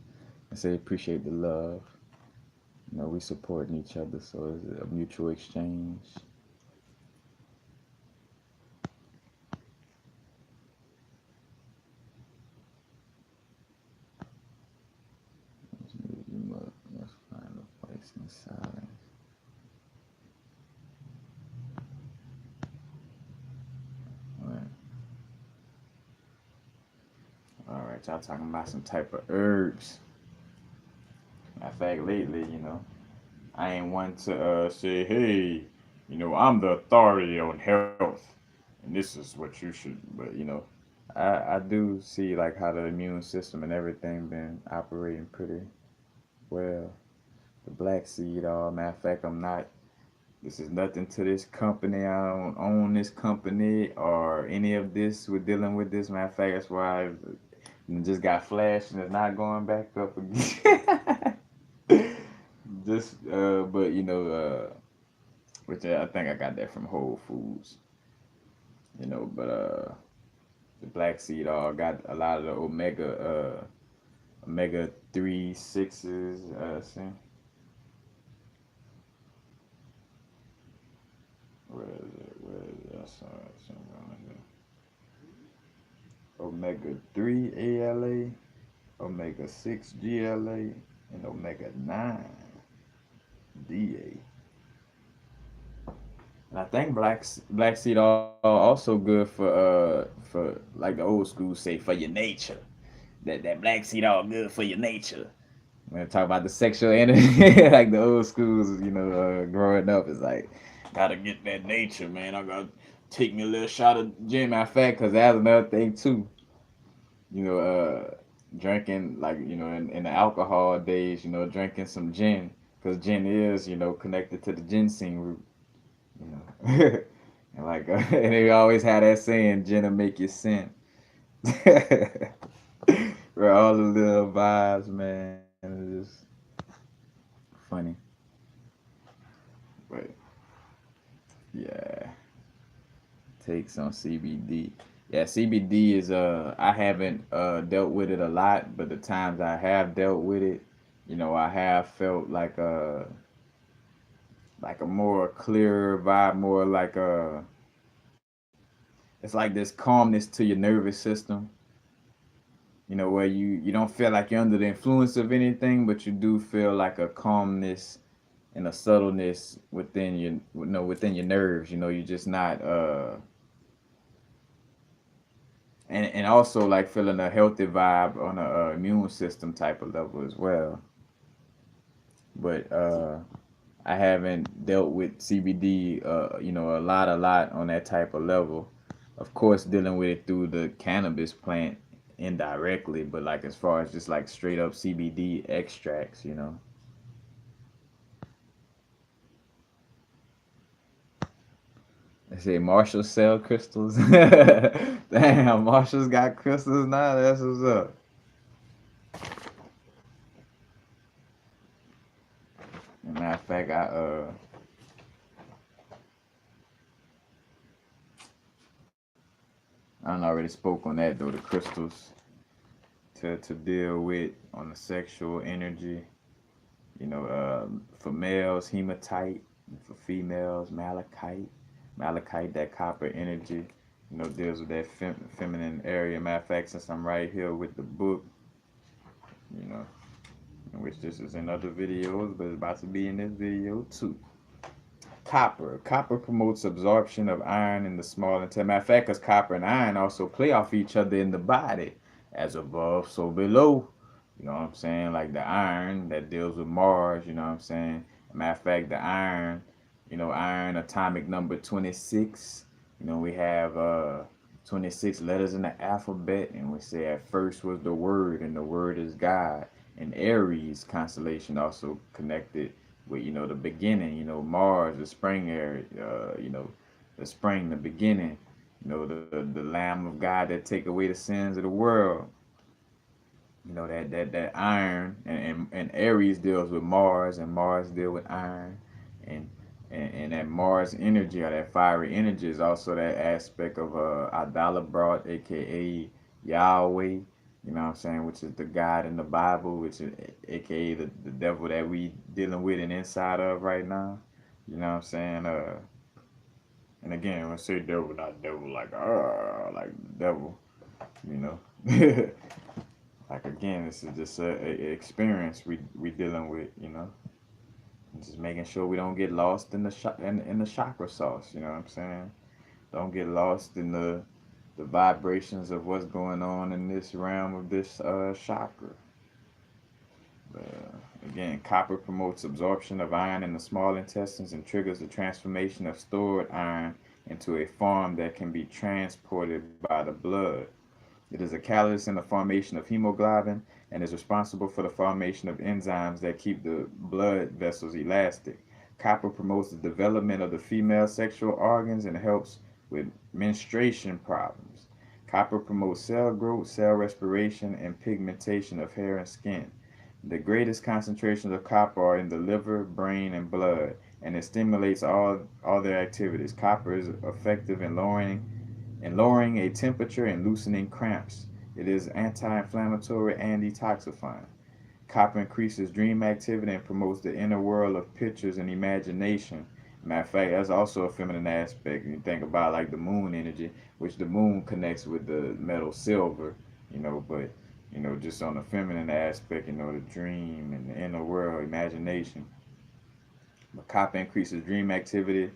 [SPEAKER 1] I say appreciate the love. We supporting each other, so it's a mutual exchange. You must find a place Listening silence. All right, y'all talking about some type of herbs. Matter of fact, lately, I ain't one to say, hey, I'm the authority on health, and this is what you should. But I do see like how the immune system and everything been operating pretty well. The black seed, matter of fact, I'm not. This is nothing to this company. I don't own this company or any of this. We're dealing with this. Matter of fact, that's why I just got flashed and it's not going back up again. Just, but which I think I got that from Whole Foods, but the black seed all got a lot of the omega 3, 6s. See, where is it? Where is it? I saw it somewhere on here. Omega 3 ALA, omega 6 GLA, and omega 9 DA. And I think black seed also good for like the old school say for your nature. That black seed all good for your nature. When I talk about the sexual energy, like the old schools, growing up, it's like gotta get that nature, man. I gotta take me a little shot of gin. Matter of fact, because that's another thing too. You know, drinking like in the alcohol days, drinking some gin because gin is connected to the ginseng root. And like and they always had that saying, "Gin will make you sin." Where all the little vibes, man, it's just funny. But yeah, take some CBD. Yeah, CBD is I haven't dealt with it a lot, but the times I have dealt with it, I have felt like a more clear vibe, more like it's like this calmness to your nervous system. Where you don't feel like you're under the influence of anything, but you do feel like a calmness and a subtleness within your nerves. You're just not and also like feeling a healthy vibe on a immune system type of level as well. But I haven't dealt with CBD, a lot on that type of level. Of course, dealing with it through the cannabis plant indirectly, but like as far as just like straight up CBD extracts. They say Marshall sell crystals. Damn, Marshall's got crystals now. That's what's up. Matter of fact, I done already spoke on that though. The crystals to deal with on the sexual energy. For males, hematite. For females, malachite. Malachite, that copper energy. Deals with that feminine area. Matter of fact, since I'm right here with the book, you know, in which this is in other videos, but it's about to be in this video too. Copper. Copper promotes absorption of iron in the small intestine. Matter of fact, because copper and iron also play off each other in the body. As above, so below. You know what I'm saying? Like the iron that deals with Mars, you know what I'm saying? Matter of fact, the iron, iron atomic number 26. We have 26 letters in the alphabet, and we say at first was the word, and the word is God. And Aries constellation also connected with the beginning. Mars, the spring area. The spring, the beginning. The Lamb of God that take away the sins of the world. That iron and Aries deals with Mars and Mars deal with iron and and that Mars energy or that fiery energy is also that aspect of Adalabrat, aka Yahweh, what I'm saying, which is the God in the Bible, which is aka the devil that we dealing with and inside of right now. You know what I'm saying? And again, when I say devil, not devil like the devil, you know. Like again, this is just a experience we dealing with. Just making sure we don't get lost in the in the chakra sauce. You know what I'm saying? Don't get lost in the vibrations of what's going on in this realm of this chakra. Again, copper promotes absorption of iron in the small intestines and triggers the transformation of stored iron into a form that can be transported by the blood. It is a catalyst in the formation of hemoglobin and is responsible for the formation of enzymes that keep the blood vessels elastic. Copper promotes the development of the female sexual organs and helps with menstruation problems. Copper promotes cell growth, cell respiration, and pigmentation of hair and skin. The greatest concentrations of copper are in the liver, brain, and blood, and it stimulates all their activities. Copper is effective in lowering a temperature and loosening cramps. It is anti-inflammatory and detoxifying. Copper increases dream activity and promotes the inner world of pictures and imagination. Matter of fact, that's also a feminine aspect. You think about like the moon energy, which the moon connects with the metal silver, but just on the feminine aspect, the dream and the inner world, imagination. But copper increases dream activity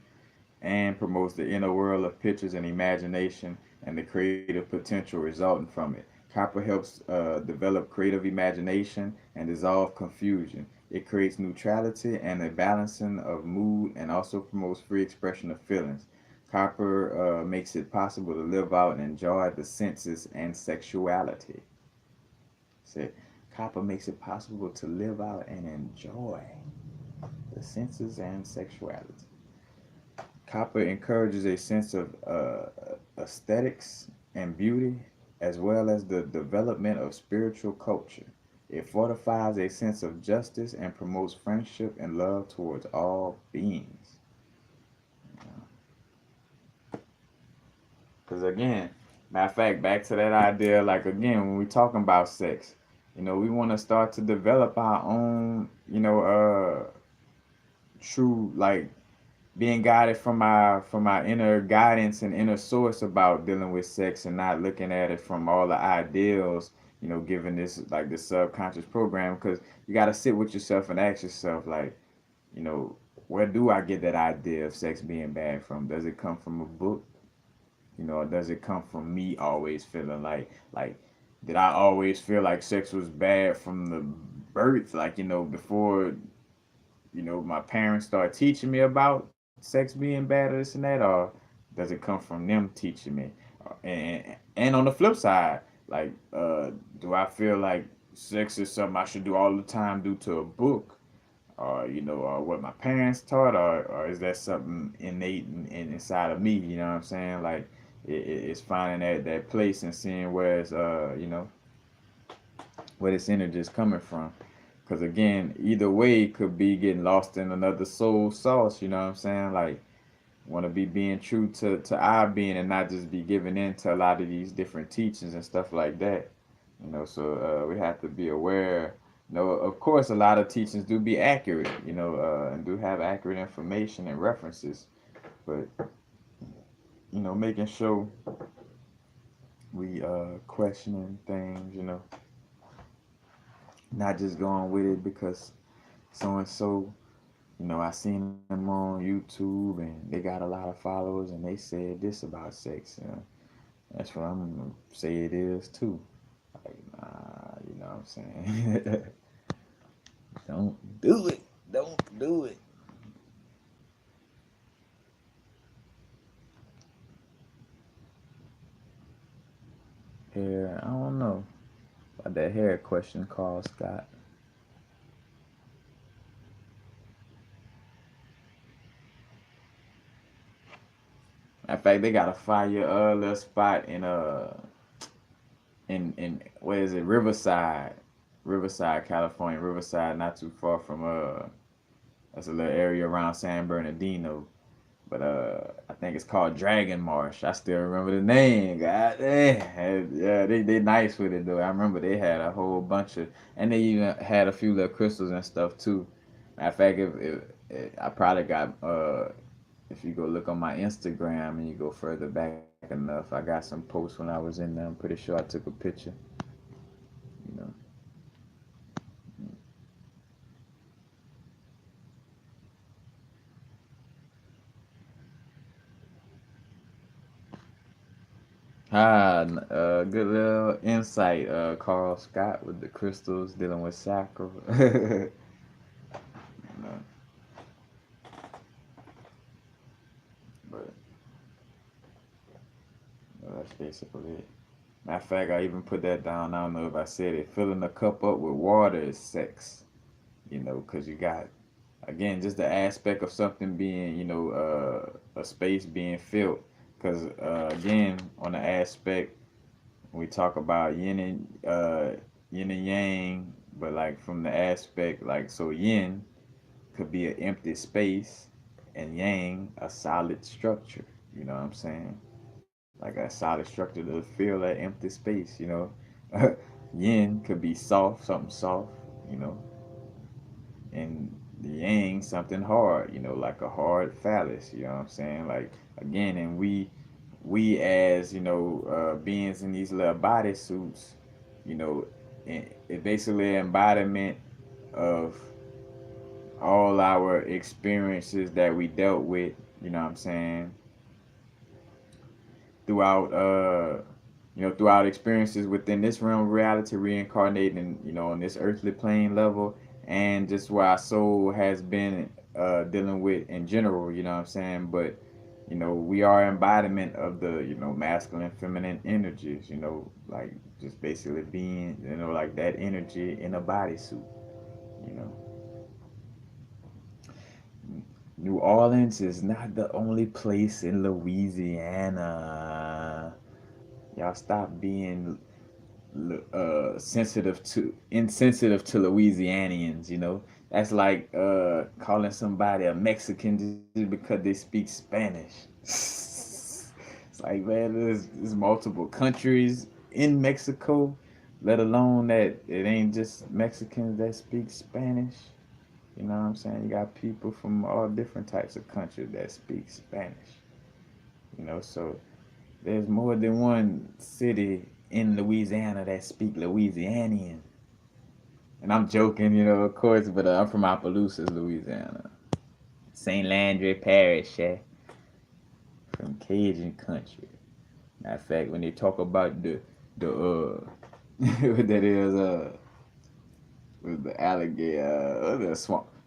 [SPEAKER 1] and promotes the inner world of pictures and imagination and the creative potential resulting from it. Copper helps develop creative imagination and dissolve confusion. It creates neutrality and a balancing of mood and also promotes free expression of feelings. Copper makes it possible to live out and enjoy the senses and sexuality. So, copper makes it possible to live out and enjoy the senses and sexuality. Copper encourages a sense of aesthetics and beauty, as well as the development of spiritual culture. It fortifies a sense of justice and promotes friendship and love towards all beings. Because again, matter of fact, back to that idea, like again, when we're talking about sex, we want to start to develop our own, true, like being guided from our inner guidance and inner source about dealing with sex and not looking at it from all the ideals, given this like this subconscious program, because you got to sit with yourself and ask yourself like, where do I get that idea of sex being bad from? Does it come from a book? Or does it come from me always feeling like did I always feel like sex was bad from the birth, like before my parents start teaching me about sex being bad or this and that, or does it come from them teaching me? And on the flip side, like, do I feel like sex is something I should do all the time due to a book, or or what my parents taught, or is that something innate inside of me? You know what I'm saying? Like, it's finding that place and seeing where it's where this energy is coming from. Because again, either way could be getting lost in another soul sauce. You know what I'm saying? Like, want to be being true to our being and not just be giving in to a lot of these different teachings and stuff like that. So we have to be aware. Of course, a lot of teachings do be accurate, and do have accurate information and references, but making sure we questioning things, not just going with it because so and so. I seen them on YouTube and they got a lot of followers and they said this about sex. That's what I'm gonna say it is too. Like, nah, you know what I'm saying? Don't do it. Don't do it. Hair, I don't know about that hair question, Carl Scott. In fact, they got a fire little spot in what is it, Riverside, California, Riverside, not too far from that's a little area around San Bernardino. But I think it's called Dragon Marsh. I still remember the name. God damn. Yeah, they nice with it though. I remember they had a whole bunch of, and they even had a few little crystals and stuff too. Matter of fact, if I probably got if you go look on my Instagram and you go further back enough, I got some posts when I was in there. I'm pretty sure I took a picture. You know. Good little insight, Carl Scott with the crystals dealing with chakra. You know, but that's basically it. Matter of fact, I even put that down. I don't know if I said it. Filling the cup up with water is sex. You know, because you got, again, just the aspect of something being, a space being filled. Because, again, on the aspect, we talk about yin and yang, but like from the aspect, like, so yin could be an empty space, and yang a solid structure. You know what I'm saying? Like a solid structure to fill that empty space. Yin could be soft, something soft. You know, and the yang something hard. Like a hard phallus. You know what I'm saying? Like, again, and we as beings in these little bodysuits, you know, it basically an embodiment of all our experiences that we dealt with, you know what I'm saying, throughout throughout experiences within this realm of reality, reincarnating, on this earthly plane level, and just what our soul has been dealing with in general, you know what I'm saying. But we are embodiment of the masculine, feminine energies, like just basically being, like that energy in a bodysuit, you know. New Orleans is not the only place in Louisiana. Y'all stop being insensitive to Louisianians. That's like calling somebody a Mexican just because they speak Spanish. It's like, man, there's multiple countries in Mexico, let alone that it ain't just Mexicans that speak Spanish. You know what I'm saying? You got people from all different types of countries that speak Spanish. So there's more than one city in Louisiana that speak Louisianian. And I'm joking, of course, but I'm from Opelousas, Louisiana. St. Landry Parish, from Cajun country. Matter of fact, when they talk about the what that is, with the alligator, the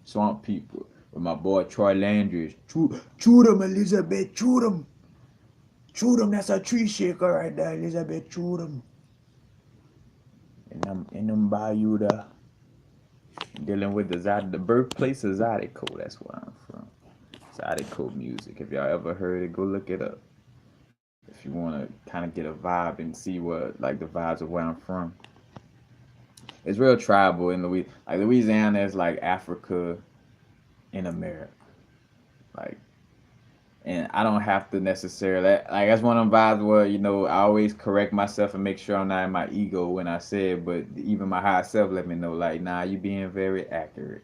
[SPEAKER 1] swamp people. With my boy Troy Landry, shoot him, Elizabeth, shoot him. That's a tree shaker right there, Elizabeth, shoot him. In them bayou there, dealing with the birthplace of Zydeco. That's where I'm from. Zydeco music. If y'all ever heard it, go look it up. If you want to kind of get a vibe and see what like the vibes of where I'm from. It's real tribal in Louisiana. Like Louisiana is like Africa in America. Like, and I don't have to necessarily like that's one of them vibes where I always correct myself and make sure I'm not in my ego when I say it, but even my higher self let me know like, nah, you being very accurate.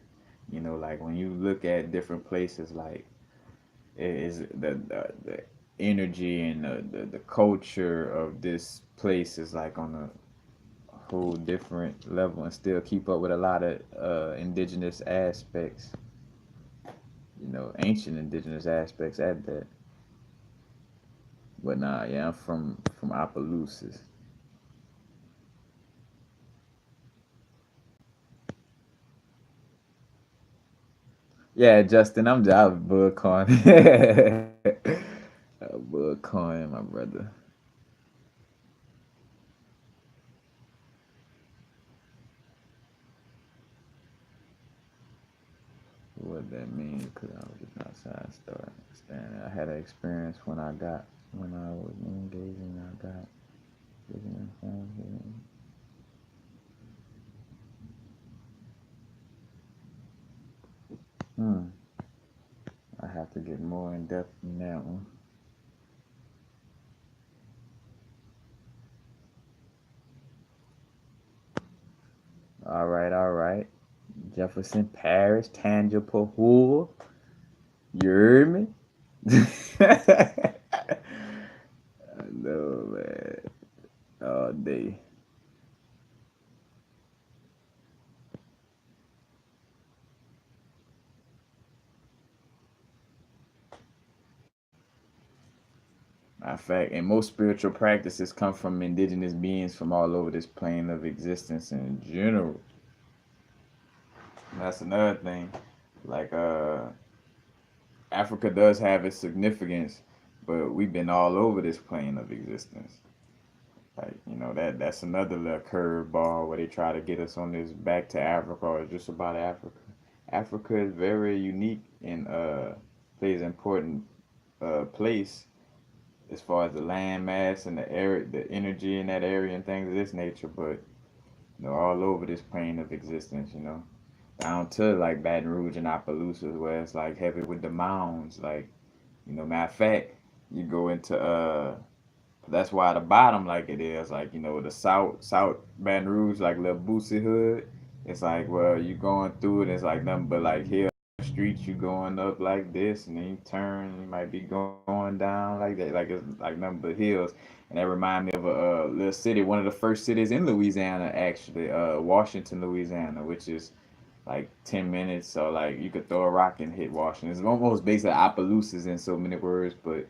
[SPEAKER 1] Like when you look at different places, like it is the energy and the culture of this place is like on a whole different level, and still keep up with a lot of indigenous aspects, ancient indigenous aspects at that. But nah, yeah, I'm from Opelousas. Yeah, Justin, I'm just bug calling. Bug calling, my brother. What that means? Because I was just outside, starting standing. I had an experience when I was engaging. I got Hmm. I have to get more in depth in that one. All right, all right. Jefferson Parish, tangible who? You heard me? I know, man. All day. Matter of fact, and most spiritual practices come from indigenous beings from all over this plane of existence in general. And that's another thing. Like Africa does have its significance, but we've been all over this plane of existence. Like, that's another little curveball where they try to get us on this back to Africa or just about Africa. Africa is very unique and plays an important place as far as the land mass and the area, the energy in that area and things of this nature. But all over this plane of existence, down to like Baton Rouge and Opelousas, where it's like heavy with the mounds. Like, matter of fact, you go into that's why the bottom like it is, like, the South Baton Rouge, like little Boosie hood. It's like, well, you going through it, it's like nothing but like hill streets, you going up like this, and then you turn, you might be going down like that, like it's like nothing but hills. And that remind me of a little city, one of the first cities in Louisiana, actually, Washington, Louisiana, which is like 10 minutes. So like you could throw a rock and hit Washington. It's almost basically Opelousas in so many words, but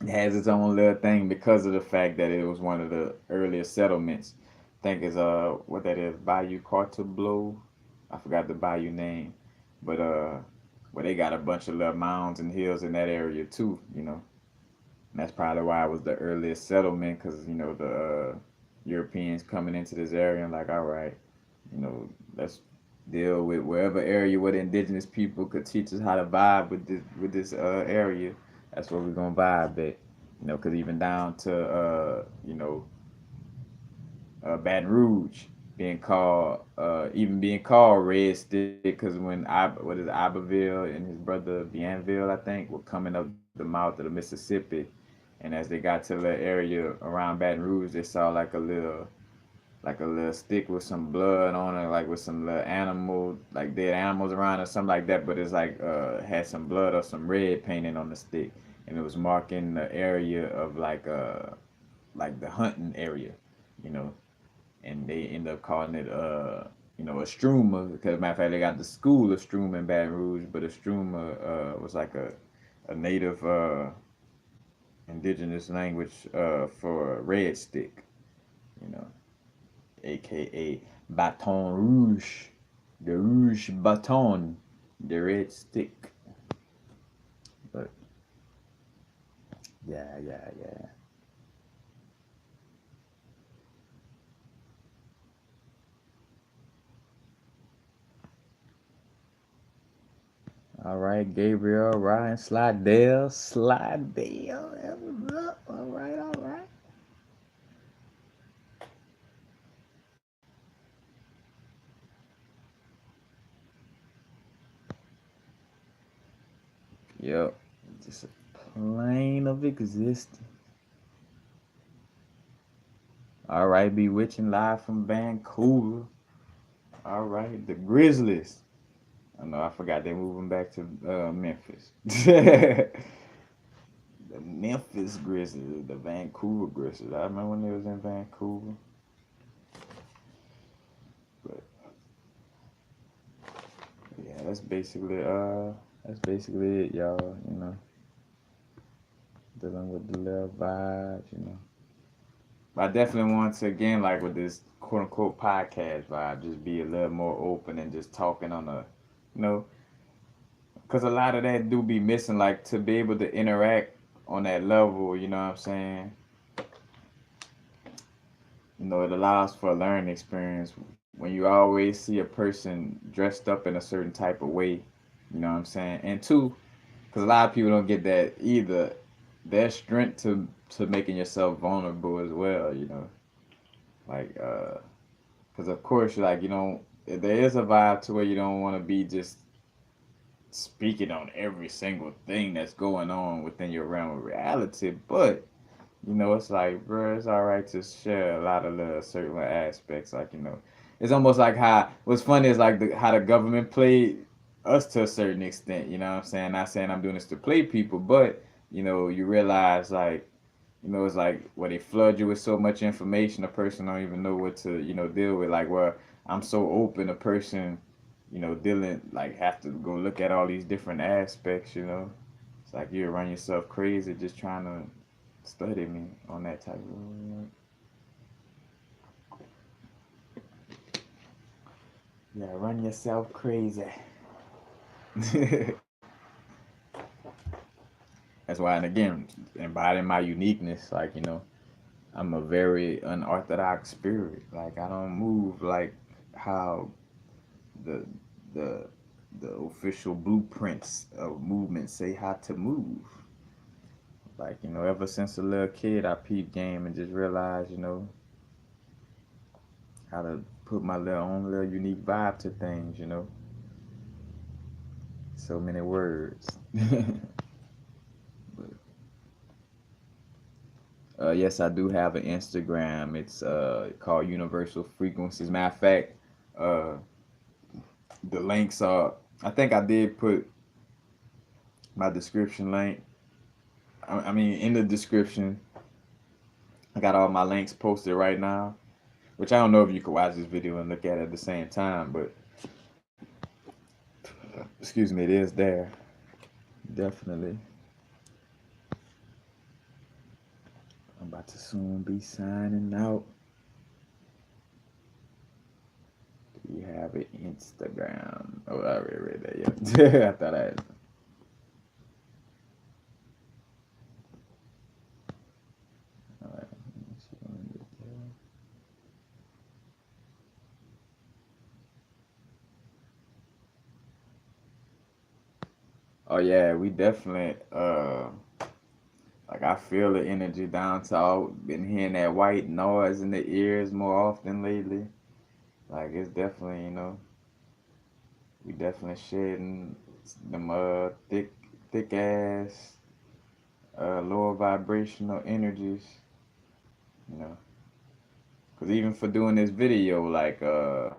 [SPEAKER 1] it has its own little thing because of the fact that it was one of the earliest settlements. I think it's what that is, Bayou Cartablo. I forgot the bayou name, but where they got a bunch of little mounds and hills in that area too. And that's probably why it was the earliest settlement, because the Europeans coming into this area and like, all right, let's deal with wherever area where the indigenous people could teach us how to vibe with this area. That's where we're gonna vibe at. Because even down to Baton Rouge being called Red Stick, because when what is it, Iberville and his brother Bienville, I think, were coming up the mouth of the Mississippi, and as they got to the area around Baton Rouge, they saw like a little stick with some blood on it, like with some little animal, like dead animals around or something like that. But it's like had some blood or some red painted on the stick, and it was marking the area of like the hunting area, you know. And they end up calling it a stroomer, because matter of fact they got the school of Stroom in Baton Rouge, but a stroomer was like a native indigenous language for red stick, you know, aka Baton Rouge, the Rouge Baton, the red stick. But yeah. All right, Gabriel, Ryan, Slidell. All right, all right. Yep, just a plane of existence. All right, Bewitching live from Vancouver. All right, the Grizzlies. I know I forgot they're moving back to Memphis. The Memphis Grizzlies, the Vancouver Grizzlies. I remember when they was in Vancouver. But yeah, that's basically it, y'all. Dealing with the little vibes. But I definitely want to, again, like with this quote unquote podcast vibe, just be a little more open and just talking on you know, because a lot of that do be missing, like to be able to interact on that level. You know what I'm saying? It allows for a learning experience when you always see a person dressed up in a certain type of way. You know what I'm saying? And two, because a lot of people don't get that either. There's strength to making yourself vulnerable as well. Like because of course, like there is a vibe to where you don't want to be just speaking on every single thing that's going on within your realm of reality, but it's like, bro, it's all right to share a lot of the certain aspects. Like, it's almost like how what's funny is like how the government played us to a certain extent. You know what I'm saying? Not saying I'm doing this to play people, but you realize like, it's like where they flood you with so much information, a person don't even know what to deal with. Like, well, I'm so open, a person dealing like have to go look at all these different aspects. It's like you run yourself crazy just trying to study me on that type of. Yeah, run yourself crazy. That's why, and again, embodying my uniqueness, like, I'm a very unorthodox spirit. Like, I don't move like how the the the official blueprints of movement say how to move. Like, ever since a little kid, I peeped game and just realized, how to put my little own little unique vibe to things. So many words. But yes, I do have an Instagram. It's called Universal Frequencies. Matter of fact, uh, the links are. I think I did put my description link. I mean, in the description, I got all my links posted right now. Which I don't know if you could watch this video and look at it at the same time, but excuse me, it is there. Definitely. I'm about to soon be signing out. Do you have an Instagram? Oh, I already read that. Yeah, I thought I had. All right. Oh yeah, we definitely like I feel the energy down to all been hearing that white noise in the ears more often lately. Like it's definitely, we definitely shedding them thick ass lower vibrational energies, you know. Cause even for doing this video, like I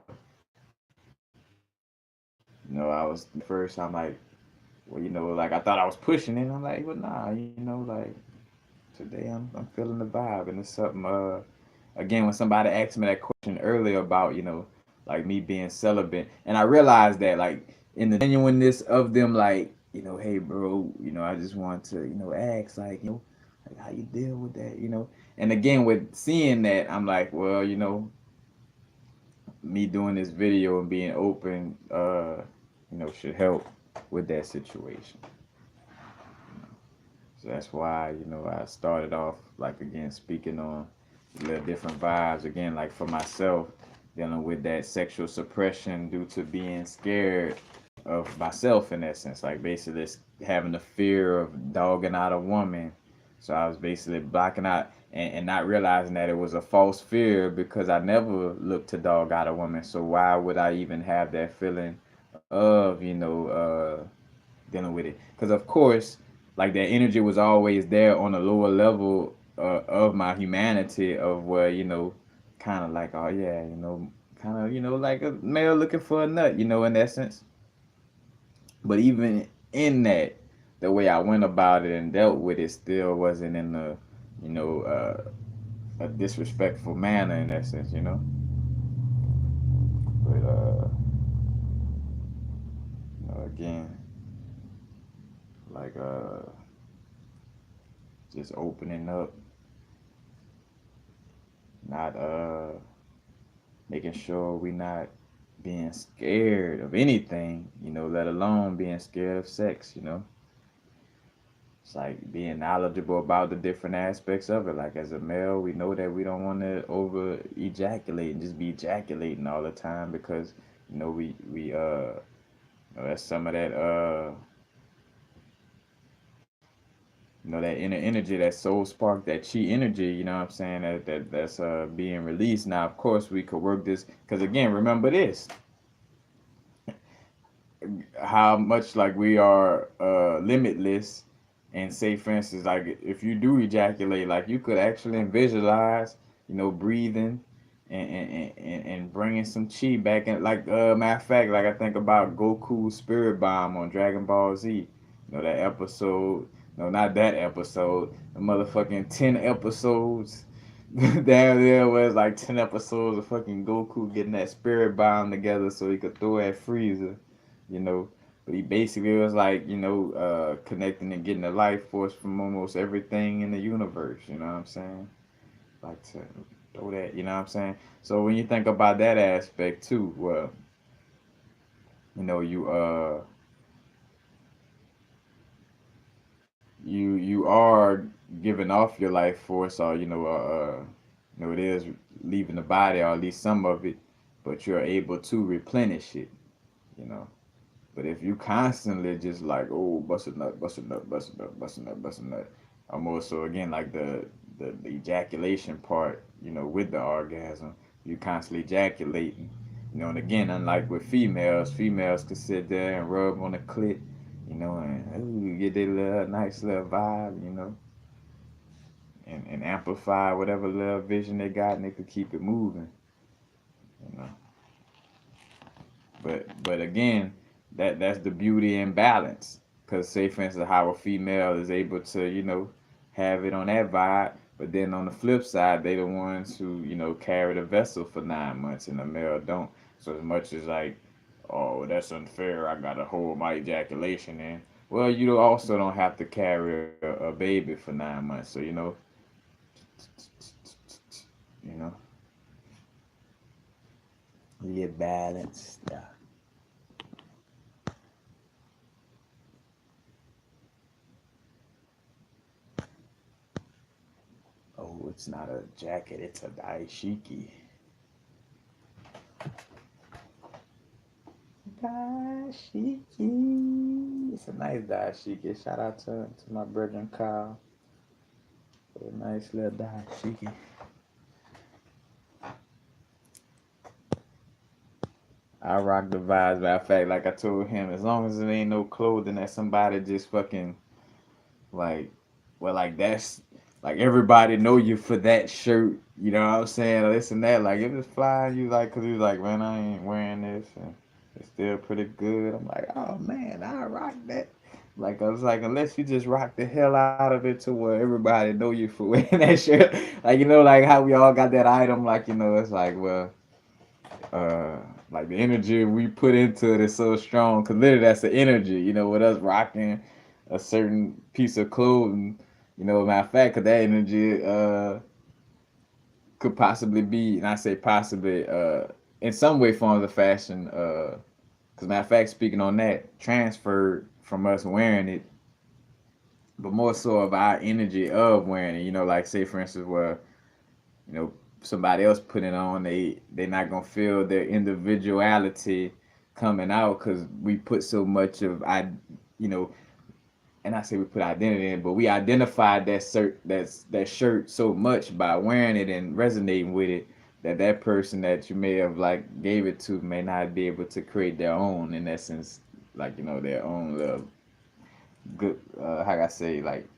[SPEAKER 1] was first I'm like, well, like I thought I was pushing it. I'm like, well, nah, like today I'm feeling the vibe, and it's something. Again, when somebody asked me that question earlier about like me being celibate, and I realized that like in the genuineness of them, like hey bro, I just want to ask like like how you deal with that. And again with seeing that, I'm like, well, me doing this video and being open, should help with that situation. So that's why, I started off like again speaking on the different vibes again, like for myself, dealing with that sexual suppression due to being scared of myself in essence, like basically having the fear of dogging out a woman. So I was basically blocking out and not realizing that it was a false fear because I never looked to dog out a woman. So why would I even have that feeling of, dealing with it? Because of course, like that energy was always there on a lower level of my humanity of where kind of like, oh yeah, kind of like a male looking for a nut, in essence. But even in that, the way I went about it and dealt with it still wasn't in a you know a disrespectful manner in essence. But again, like just opening up, not making sure we not being scared of anything, let alone being scared of sex. It's like being knowledgeable about the different aspects of it. Like as a male, we know that we don't want to over ejaculate and just be ejaculating all the time because that's some of that that inner energy, that soul spark, that chi energy, what I'm saying, that's being released. Now, of course, we could work this because again, remember this, how much like we are limitless, and say for instance like if you do ejaculate, like you could actually visualize breathing and bringing some chi back in, like matter of fact, like I think about Goku's spirit bomb on Dragon Ball Z, that episode, no, not that episode, the motherfucking 10 episodes down there was like 10 episodes of fucking Goku getting that spirit bomb together so he could throw at Frieza, you know. But he basically was like, connecting and getting the life force from almost everything in the universe. You know what I'm saying? Like to throw that. You know what I'm saying? So when you think about that aspect too, well, you you are giving off your life force, or it is leaving the body, or at least some of it, but you're able to replenish it. You know. But if you constantly just like, oh, bust a nut, bust a nut, bust a nut, bust a nut, bust a nut, or more so again like the ejaculation part, with the orgasm, you constantly ejaculating, and again, unlike with females could sit there and rub on the clit, and ooh, get their little nice little vibe, and amplify whatever little vision they got, and they could keep it moving, you know. But again, that's the beauty and balance. Cause say for instance how a female is able to have it on that vibe, but then on the flip side they the ones who carry the vessel for 9 months and the male don't. So as much as like, oh, that's unfair, I gotta hold my ejaculation in. Well, you also don't have to carry a baby for 9 months. So you know, you get balanced. Yeah. Oh, it's not a jacket, it's a daishiki. Daishiki. It's a nice daishiki. Shout out to my brother Kyle for a nice little daishiki. I rock the vibes. Matter of fact, like I told him, as long as it ain't no clothing that somebody just fucking like, well, like that's like everybody know you for that shirt. You know what I'm saying? Or this and that. Like if it's flying, you like, cause he's like, man, I ain't wearing this, and it's still pretty good. I'm like, oh man, I rock that. Like I was like, unless you just rock the hell out of it to where everybody know you for wearing that shirt. Like like how we all got that item. Like it's like, well, uh, like the energy we put into it is so strong. Cause literally that's the energy. With us rocking a certain piece of clothing. Matter of fact, cause that energy could possibly be, and I say possibly, in some way, forms of fashion. Cause matter of fact, speaking on that, transferred from us wearing it, but more so of our energy of wearing it. Like say for instance, where you know somebody else put it on, they not gonna feel their individuality coming out because we put so much of you know, and I say we put identity in, but we identified that shirt so much by wearing it and resonating with it that that person that you may have like gave it to may not be able to create their own in essence, like their own little good how can I say like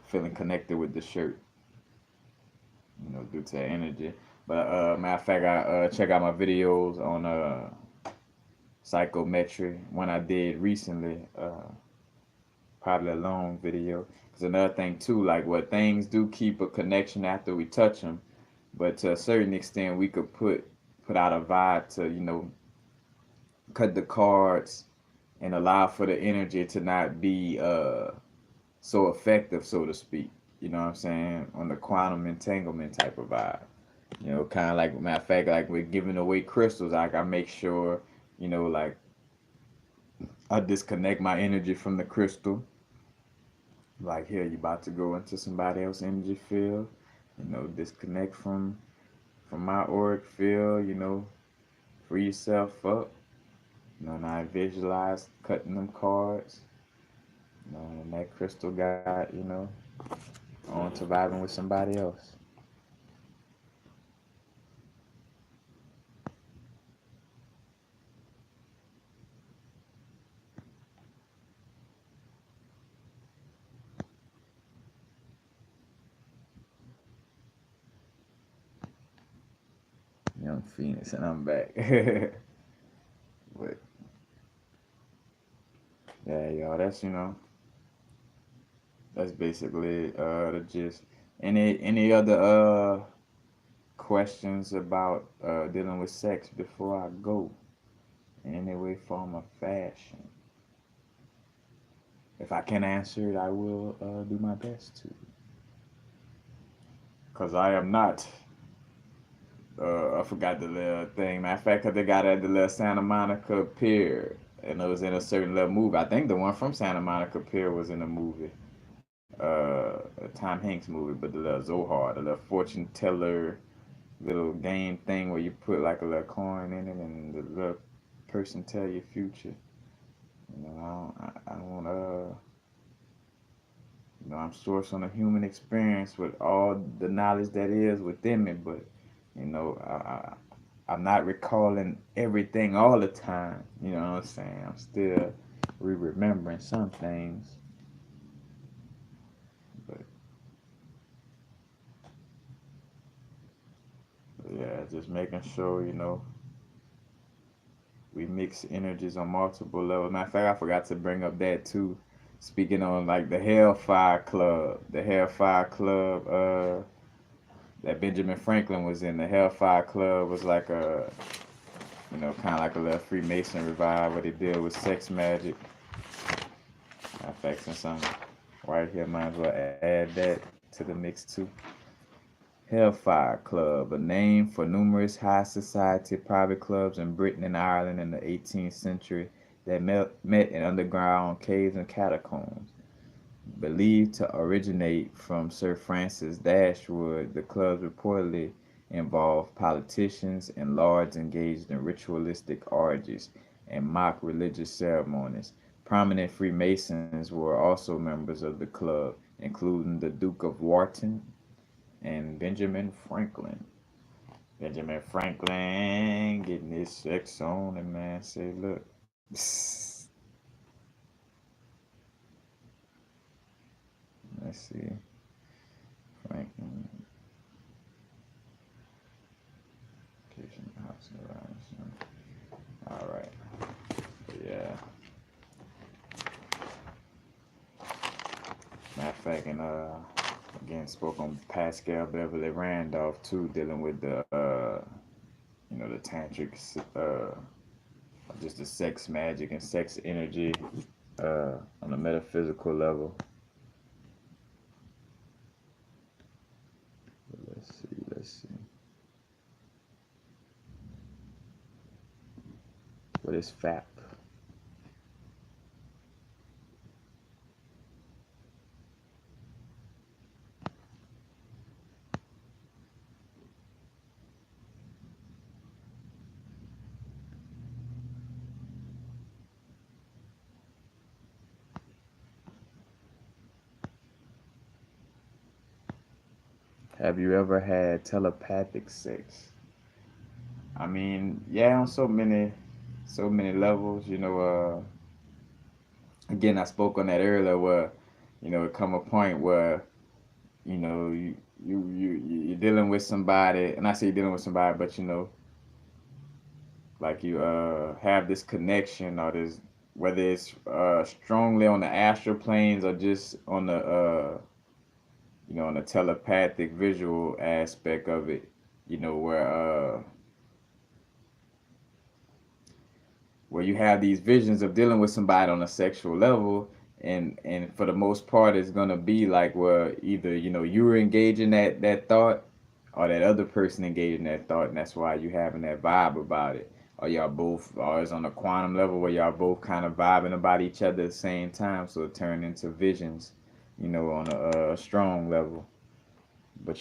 [SPEAKER 1] feeling connected with the shirt, due to that energy. But matter of fact, I check out my videos on psychometry. One I did recently, probably a long video. Cause another thing too, like what things do keep a connection after we touch them, but to a certain extent, we could put out a vibe to cut the cards and allow for the energy to not be so effective, so to speak. You know what I'm saying? On the quantum entanglement type of vibe. Kind of like matter of fact, like we're giving away crystals. Like I make sure, like I disconnect my energy from the crystal. Like here, you about to go into somebody else's energy field. Disconnect from my auric field. Free yourself up. Now I visualize cutting them cards. And that crystal got on to vibing with somebody else. Young Phoenix, and I'm back. But yeah, y'all, that's that's basically the gist. Any other questions about dealing with sex before I go? in any way, form, or fashion? If I can answer it, I will do my best to. Because I am not, I forgot the little thing. Matter of fact, because they got at the little Santa Monica Pier. And it was in a certain little movie. I think the one from Santa Monica Pier was in a movie. A Tom Hanks movie, but the little Zohar, the little fortune teller little game thing where you put like a little coin in it and the little person tell your future. You know, I don't I'm sourced on a human experience with all the knowledge that is within me, but you know, I'm not recalling everything all the time. You know what I'm saying? I'm still remembering some things, but yeah, just making sure we mix energies on multiple levels. Matter of fact, I forgot to bring up that too. Speaking on like the Hellfire Club, that Benjamin Franklin was in. The Hellfire Club was like a, kind of like a little Freemason revive where they deal with sex magic. Matter of fact, since I'm right here, might as well add that to the mix too. Hellfire Club, a name for numerous high society private clubs in Britain and Ireland in the 18th century that met in underground caves and catacombs. Believed to originate from Sir Francis Dashwood, the clubs reportedly involved politicians and lords engaged in ritualistic orgies and mock religious ceremonies. Prominent Freemasons were also members of the club, including the Duke of Wharton and Benjamin Franklin. Benjamin Franklin getting his sex on, and man say, look, let's see, Franklin, kitchen house around. All right, yeah. Matter of fact, and again spoke on Pascal Beverly Randolph too, dealing with the tantric, just the sex magic and sex energy on a metaphysical level. Let's see. What is FAP? Have you ever had telepathic sex? I mean, yeah, on so many levels. Again, I spoke on that earlier, where it come a point where you're dealing with somebody, and I say you're dealing with somebody, but like you have this connection, or this, whether it's strongly on the astral planes or just on the on the telepathic visual aspect of it, where you have these visions of dealing with somebody on a sexual level, and for the most part it's gonna be like where either you were engaging that thought, or that other person engaging that thought, and that's why you having that vibe about it, or y'all both, or it's on a quantum level where y'all both kind of vibing about each other at the same time, so it turned into visions, on a strong level. But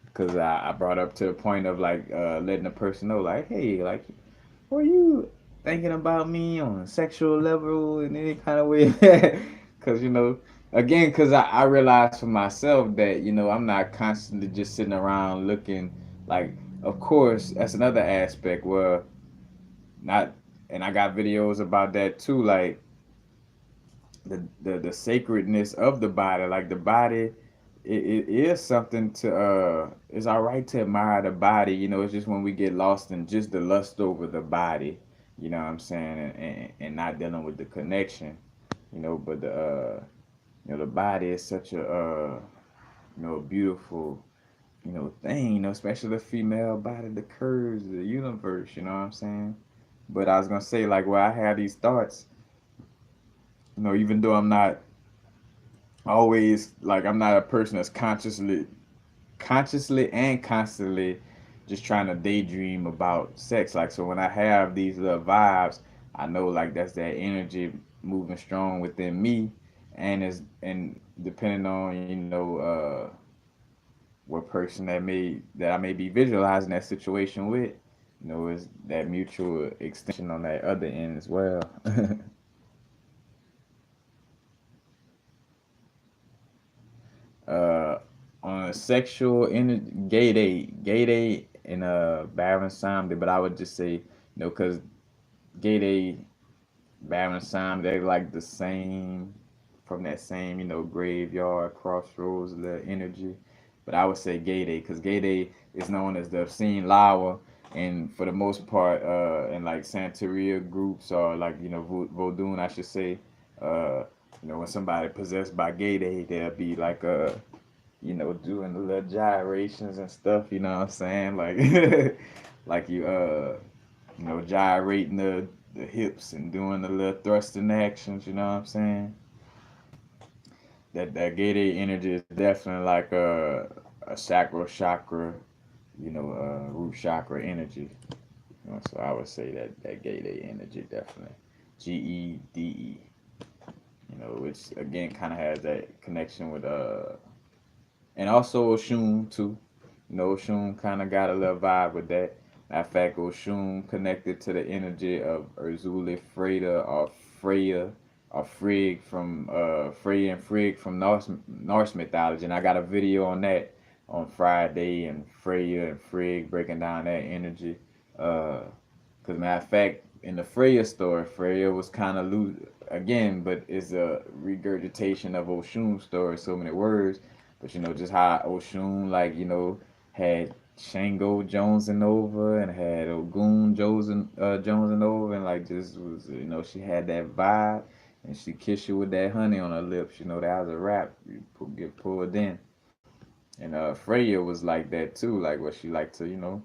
[SPEAKER 1] because I brought up to the point of like letting the person know, like, hey, like, were you thinking about me on a sexual level in any kind of way? Because again, because I realized for myself that I'm not constantly just sitting around looking like. Of course, that's another aspect where not, and I got videos about that too, like the sacredness of the body, like the body. It is something to it's all right to admire the body, it's just when we get lost in just the lust over the body, what I'm saying, and not dealing with the connection, but the body is such a beautiful thing, especially the female body, the curves, the universe, you know what I'm saying? But I was gonna say, like, where I have these thoughts, even though I'm not always like I'm not a person that's consciously and constantly just trying to daydream about sex. Like, so when I have these little vibes, I know like that's that energy moving strong within me, and depending on what person that I may be visualizing that situation with, is that mutual extension on that other end as well. uh, on a sexual energy, gay day in a Baron Samedi, but I would just say, because gay day, Baron Samedi, they're like the same, from that same, graveyard, crossroads, the energy. But I would say gay day, because gay day is known as the obscene lawa, and for the most part, in like Santeria groups or like, Vodun, I should say, uh, when somebody possessed by gay day, they'll be like doing the little gyrations and stuff, you know what I'm saying? Like like gyrating the hips and doing the little thrusting actions, you know what I'm saying? That Gede energy is definitely like a sacral chakra, root chakra energy. So I would say that Gede energy definitely. GEDE. Which again kind of has that connection with and also Oshun too. Oshun kind of got a little vibe with that. Matter of fact, Oshun connected to the energy of Urzuli Freda or Freya or Frigg from Freya and Frigg from Norse mythology, and I got a video on that on Friday, and Freya and Frigg breaking down that energy. Cause matter of fact, in the Freya story, Freya was kind of loose again, but it's a regurgitation of Oshun's story, so many words. But just how Oshun, like, had Shango Jones and over and had Ogun Jones and over, and like just was, she had that vibe, and she kissed you with that honey on her lips. That was a rap. You get pulled in. And Freya was like that too, like what she liked to,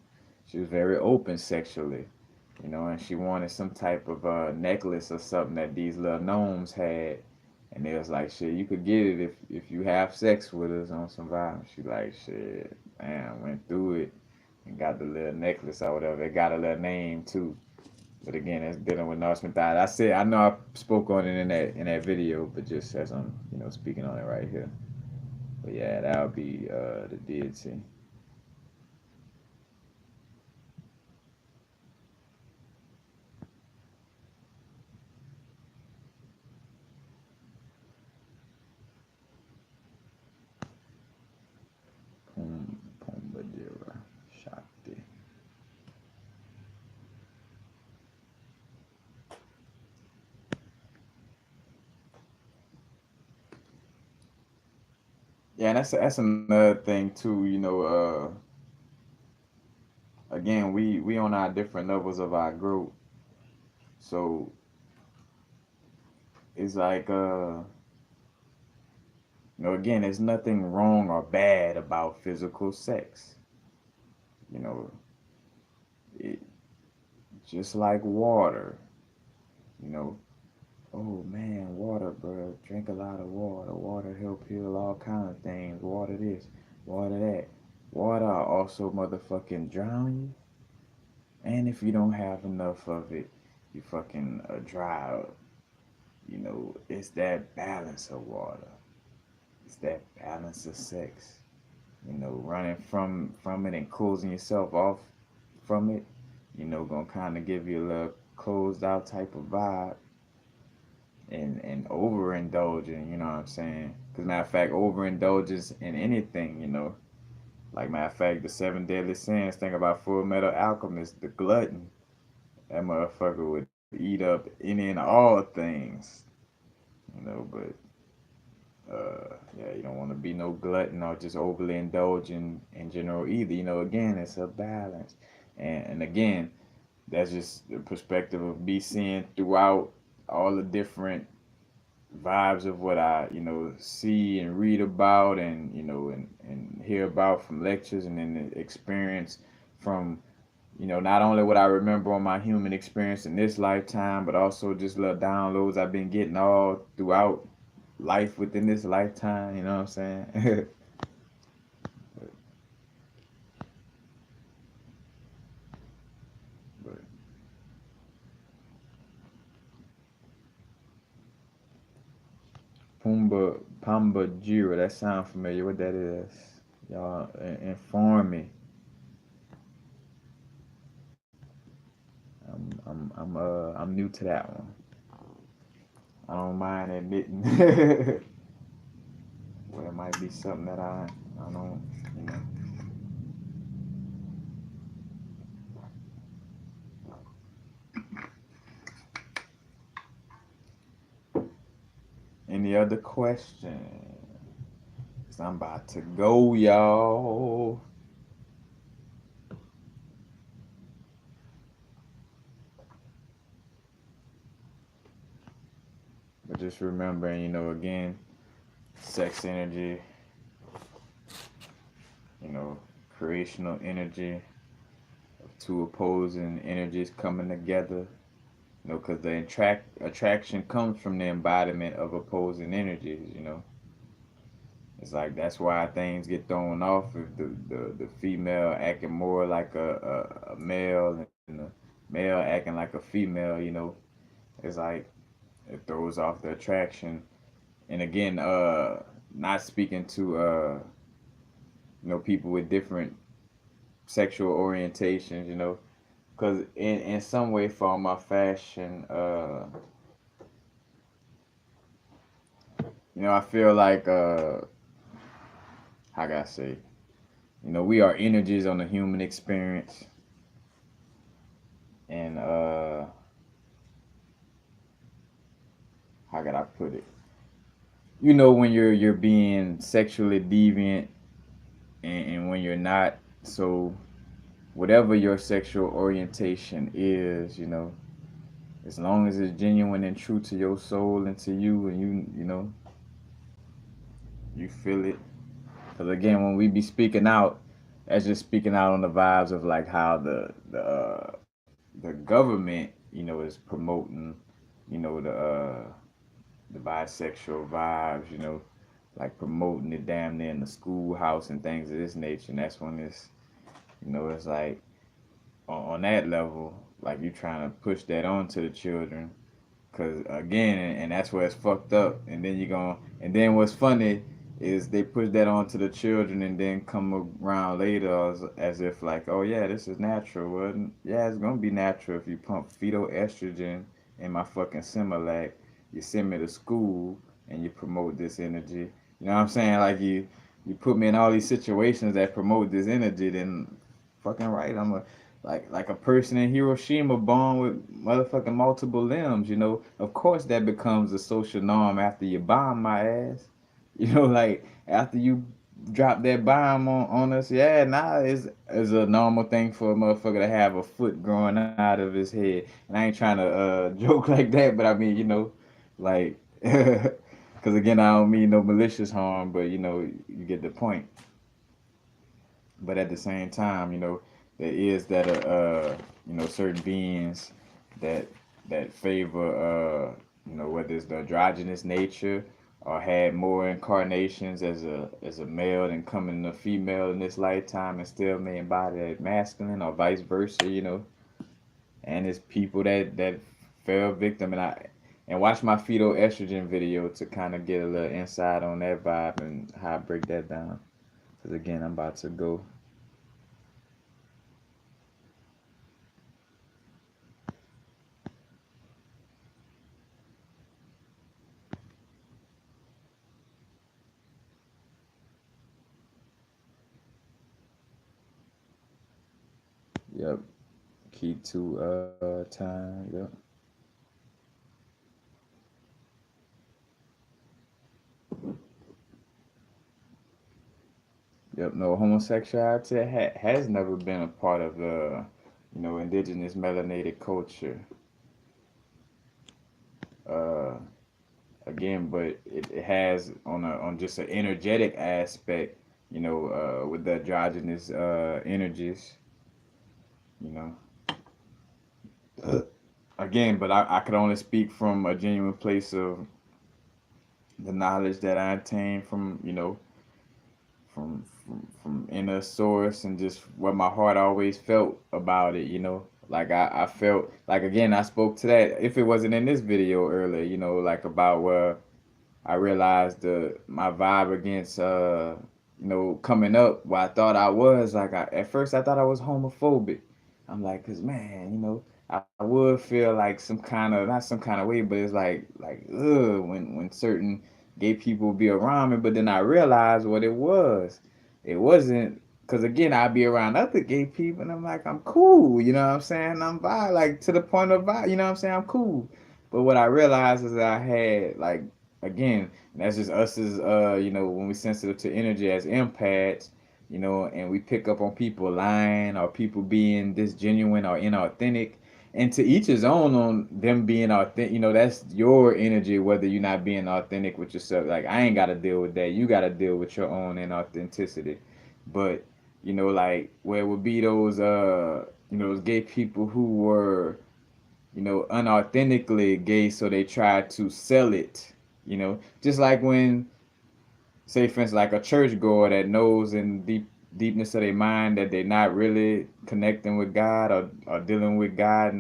[SPEAKER 1] she was very open sexually, and she wanted some type of necklace or something that these little gnomes had, and they was like, shit, you could get it if you have sex with us on some vibe. She like, shit, damn, went through it and got the little necklace or whatever. It got a little name too. But again, that's dealing with Norse mythology. I know I spoke on it in that video, but just as I'm, speaking on it right here. But yeah, that would be the deity. Pumbadira Shakti. Yeah, and that's another thing too. Again, we on our different levels of our growth, so it's like again, there's nothing wrong or bad about physical sex. You know, it just like water. You know, oh man, water, bro. Drink a lot of water. Water help heal all kind of things. Water this, water that. Water also motherfucking drown you. And if you don't have enough of it, you fucking dry up. It's that balance of water. It's that balance of sex. Running from it and closing yourself off from it. Gonna kind of give you a little closed out type of vibe, and overindulging. You know what I'm saying? Because matter of fact, overindulgence in anything. Like matter of fact, the seven deadly sins. Think about Full Metal Alchemist, the glutton. That motherfucker would eat up any and all things. But yeah, you don't want to be no glutton or just overly indulging in general either. Again, it's a balance, and again, that's just the perspective of me seeing throughout all the different vibes of what I, see and read about, and and hear about from lectures, and then the experience from, not only what I remember on my human experience in this lifetime, but also just little downloads I've been getting all throughout life within this lifetime. You know what I'm saying? But Pamba Jira, that sound familiar. What that is? Y'all inform me. I'm new to that one. I don't mind admitting. Well, it might be something that I don't, you know. Any other questions? Cause I'm about to go, y'all. But just remembering, again, sex energy, you know, creational energy of two opposing energies coming together. Because the attraction comes from the embodiment of opposing energies. It's like that's why things get thrown off if the female acting more like a male, and the male acting like a female. It's like it throws off the attraction. And again, not speaking to people with different sexual orientations. Because in some way, form or fashion, I feel like how can I say, we are energies on the human experience, and how can I put it? When you're being sexually deviant, and when you're not. So whatever your sexual orientation is, as long as it's genuine and true to your soul and to you, and you feel it. Because again, when we be speaking out, that's just speaking out on the vibes of like how the government, is promoting, the bisexual vibes, like promoting it damn near in the schoolhouse and things of this nature. And that's when it's like on that level, like you trying to push that onto the children. Cause again, and that's where it's fucked up. And then and then what's funny is they push that onto the children, and then come around later as if like, oh yeah, this is natural. Well, yeah, it's gonna be natural if you pump fetal estrogen in my fucking Similac. You send me to school and you promote this energy. You know what I'm saying? Like you put me in all these situations that promote this energy. Then fucking right, I'm a like a person in Hiroshima born with motherfucking multiple limbs. Of course that becomes a social norm after you bomb my ass. Like after you drop that bomb on us, yeah, nah, it's a normal thing for a motherfucker to have a foot growing out of his head. And I ain't trying to joke like that, but I mean, like, because again, I don't mean no malicious harm, but you get the point. But at the same time, there is that certain beings that favor whether it's the androgynous nature or had more incarnations as a male than coming a female in this lifetime and still may embody that masculine or vice versa. And it's people that fell victim, and watch my fetal estrogen video to kind of get a little insight on that vibe and how I break that down. Because again, I'm about to go. Yep. Key to time. Yep. Yep. No, homosexuality has never been a part of the indigenous melanated culture. Uh, again, but it has on just an energetic aspect, with the androgynous energies, you know. Again, but I could only speak from a genuine place of the knowledge that I obtained from, from inner source, and just what my heart always felt about it, like I felt like, again, I spoke to that if it wasn't in this video earlier, like about where I realized my vibe against coming up, where I thought I was like, at first I thought I was homophobic. I'm like, cause man, I would feel like some kind of, not some kind of way, but it's like ugh, when certain gay people be around me. But then I realized what it was. It wasn't, cause again, I'd be around other gay people and I'm like, I'm cool, you know what I'm saying? I'm vibe, like to the point of vibe, you know what I'm saying? I'm cool. But what I realized is that I had, like, again, that's just us as when we sensitive to energy as empaths, and we pick up on people lying or people being disgenuine or inauthentic. And to each his own on them being authentic. That's your energy, whether you're not being authentic with yourself. Like, I ain't got to deal with that. You got to deal with your own inauthenticity. But like, where would be those those gay people who were unauthentically gay, so they tried to sell it. Just like when, say for instance, like a churchgoer that knows in deepness of their mind that they're not really connecting with God, or dealing with God in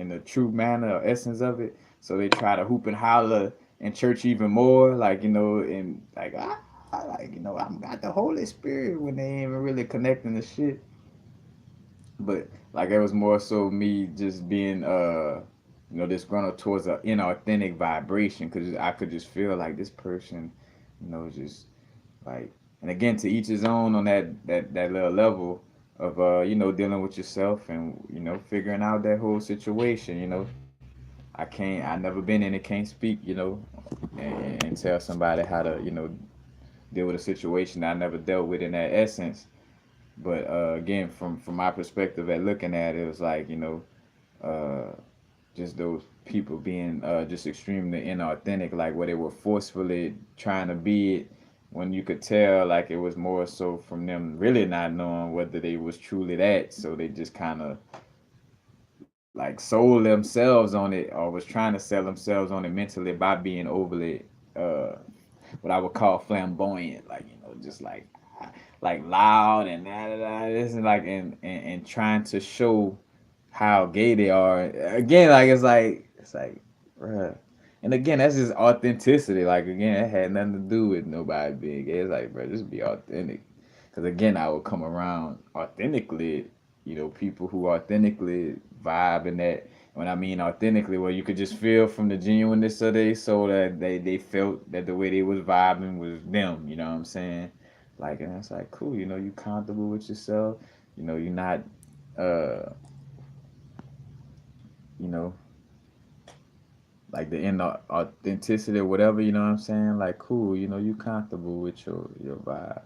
[SPEAKER 1] the true manner or essence of it. So they try to hoop and holler in church even more, like, and like, I'm got the Holy Spirit, when they ain't even really connecting the shit. But like, it was more so me just being disgruntled towards an inauthentic vibration, because I could just feel like this person, just like, and again, to each his own on that little level of dealing with yourself, and figuring out that whole situation. I never been in it, can't speak, and tell somebody how to deal with a situation I never dealt with in that essence. But again, from my perspective at looking at it, it was like, uh, just those people being just extremely inauthentic, like where they were forcefully trying to be it, when you could tell like it was more so from them really not knowing whether they was truly that. So they just kind of like sold themselves on it, or was trying to sell themselves on it mentally by being overly uh, what I would call flamboyant, like just like loud and this, and like, and trying to show how gay they are. Again, like, it's like, bruh. And again, that's just authenticity. Like, again, it had nothing to do with nobody being gay. It's like, bro, just be authentic. Because again, I would come around authentically, people who authentically vibe in that. When I mean authentically, well, you could just feel from the genuineness of their soul that they felt that the way they was vibing was them. You know what I'm saying? Like, and it's like, cool. You comfortable with yourself. You're not, uh, you know, like the inner authenticity or whatever. You know what I'm saying? Like, cool. You comfortable with your vibe.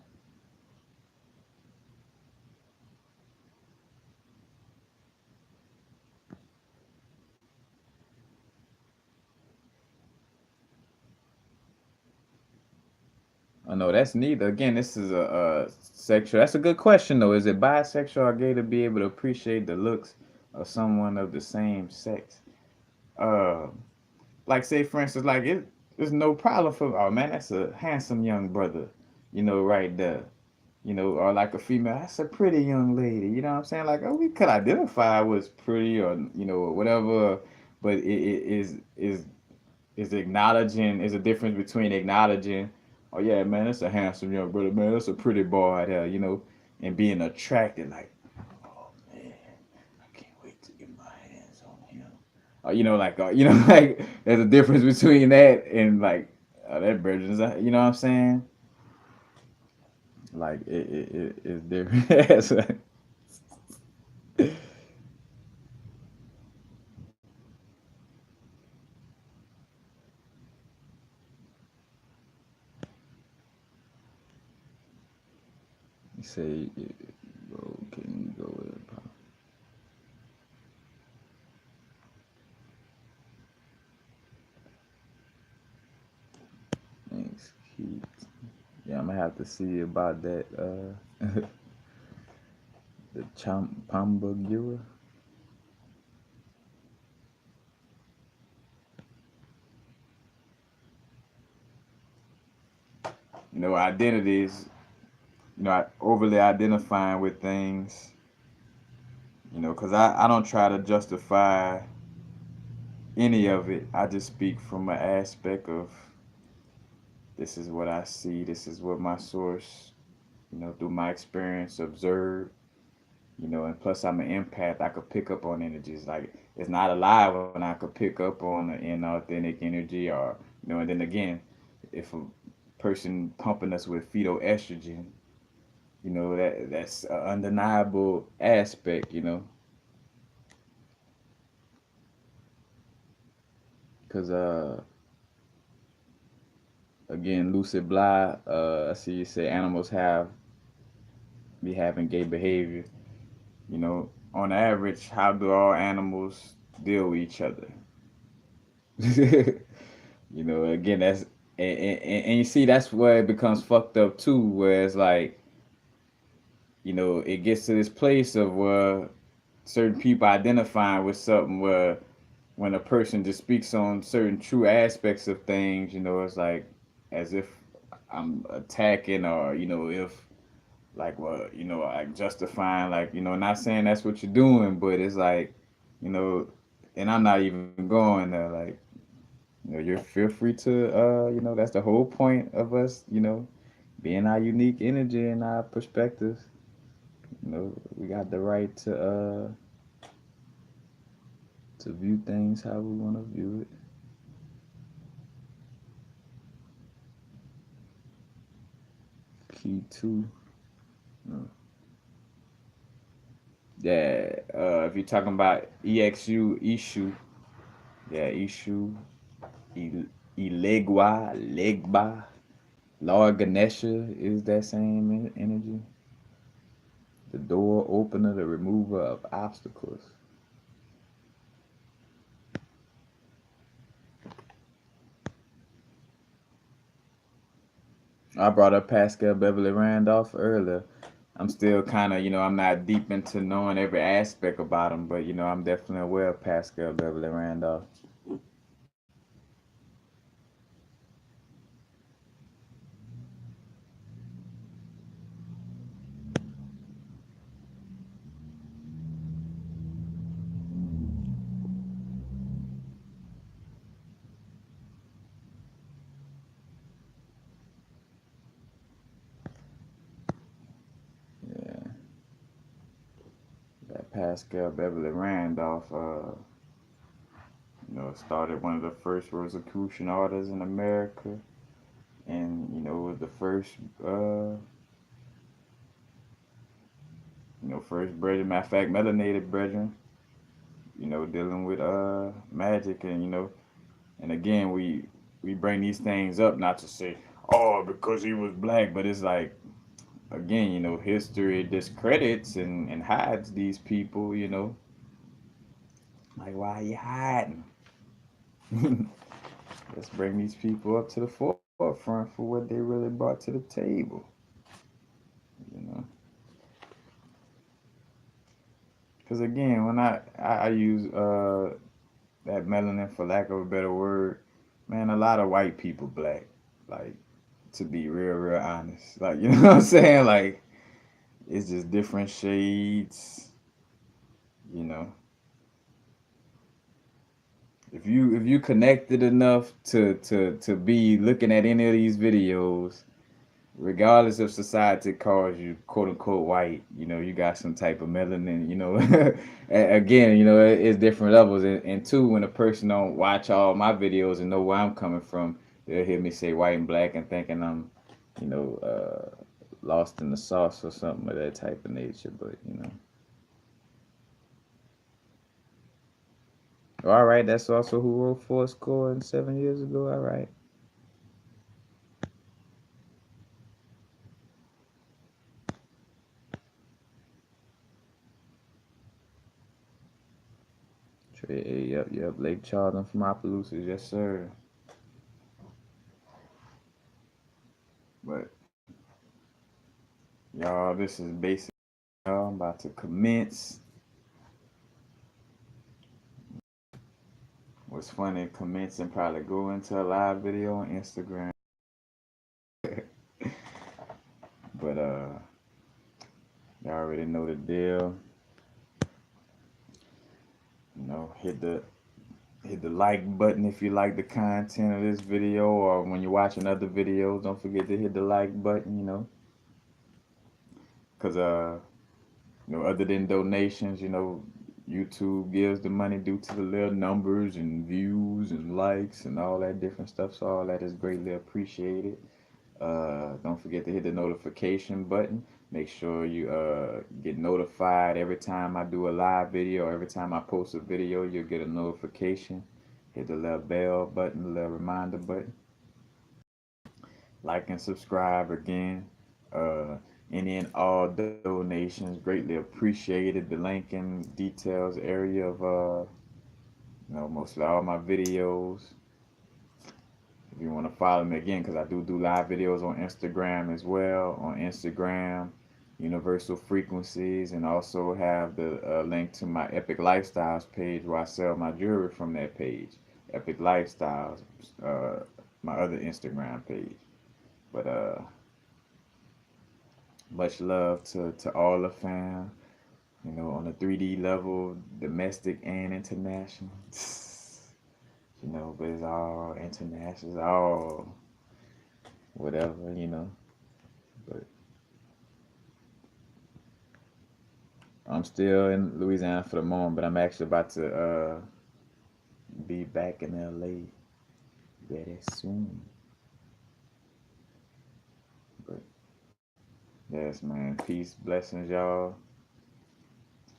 [SPEAKER 1] I know that's neither. Again, this is a sexual. That's a good question though. Is it bisexual or gay to be able to appreciate the looks of someone of the same sex? Uh, like, say for instance, like, there's no problem for, oh man, that's a handsome young brother, right there. Or like a female, that's a pretty young lady. You know what I'm saying? Like, oh, we could identify what's pretty, or or whatever, but it is acknowledging, is a difference between acknowledging, oh yeah, man, that's a handsome young brother, man, that's a pretty boy there, and being attracted, like, oh man, I can't wait to get my hands on him. Like, like, there's a difference between that and like, that virgin, you know what I'm saying? Like, it's different. So, you say, can you go with it? Heat. Yeah, I'm gonna have to see about that. The Pambagira. Identities. Overly identifying with things. Because I don't try to justify any of it. I just speak from an aspect of this is what I see. This is what my source, through my experience, observed. And plus I'm an empath. I could pick up on energies. Like it's not a lie when I could pick up on an inauthentic energy, or and then again, if a person pumping us with fetal estrogen, that's an undeniable aspect. Because again, lucid blah. I see you say animals be having gay behavior. On average, how do all animals deal with each other? Again, that's and you see that's where it becomes fucked up too, where it's like, it gets to this place of where certain people identifying with something where when a person just speaks on certain true aspects of things, it's like as if I'm attacking, or if like, well, like justifying, like, not saying that's what you're doing, but it's like, you know and I'm not even going there, like, you feel free to that's the whole point of us, being our unique energy and our perspectives. We got the right to view things how we want to view it. Key two. Yeah, if you're talking about EXU, Ishu, yeah, Ishu, Ilegwa, Legba, Lord Ganesha is that same energy. The door opener, the remover of obstacles. I brought up Pascal Beverly Randolph earlier. I'm still kind of, I'm not deep into knowing every aspect about him, but, I'm definitely aware of Pascal Beverly Randolph. Yeah, that Pascal Beverly Randolph, started one of the first Rosicrucian orders in America, and was the first, first brethren. Matter of fact, melanated brethren. Dealing with magic, and and again we bring these things up not to say, oh, because he was black, but it's like, again, history discredits and hides these people. Like, why are you hiding? Let's bring these people up to the forefront for what they really brought to the table. You know, because again, when I use that melanin, for lack of a better word, man, a lot of white people black, like, to be real honest, like, you know what I'm saying, like, it's just different shades, you know. If you connected enough to be looking at any of these videos, regardless if society calls you quote unquote white, you got some type of melanin, again, it's different levels. And two, when a person don't watch all my videos and know where I'm coming from, they'll hear me say white and black and thinking I'm, you know, lost in the sauce or something of that type of nature. But all right, that's also who wrote Four Score and 7 years ago. All right. Yep. Lake Charles from Opelousas, yes sir. But y'all, this is basically y'all. I'm about to commence. What's funny, commence and probably go into a live video on Instagram. But y'all already know the deal. You know, hit the like button if you like the content of this video, or when you're watching other videos, don't forget to hit the like button. You know, cause you know, other than donations, you know, YouTube gives the money due to the little numbers and views and likes and all that different stuff. So all that is greatly appreciated. Don't forget to hit the notification button. Make sure you get notified every time I do a live video. Every time I post a video, you'll get a notification. Hit the little bell button, the little reminder button. Like and subscribe again. Any and all donations greatly appreciated. The link and details area of you know, mostly all my videos. If you want to follow me again, because I do live videos on Instagram as well. On Instagram, Universal Frequencies, and also have the link to my Epic Lifestyles page where I sell my jewelry from that page. Epic Lifestyles, my other Instagram page. But much love to all the fam. You know, on the 3D level, domestic and international. You know, but it's all international, it's all whatever, you know. But I'm still in Louisiana for the moment, but I'm actually about to be back in LA very soon. But yes, man, peace, blessings, y'all.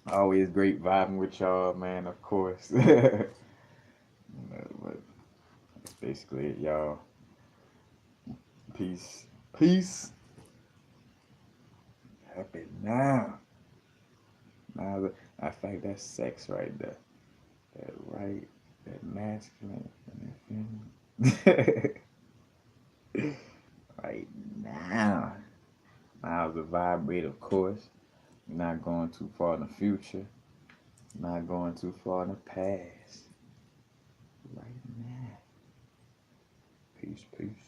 [SPEAKER 1] Always great vibing with y'all, man. Of course. But that's basically it, y'all. Peace, peace. Happy now. Now, I think that's sex right there. That right, that masculine and that feminine. Right now. Now the vibrate, of course. Not going too far in the future. Not going too far in the past. Right now. Peace, peace.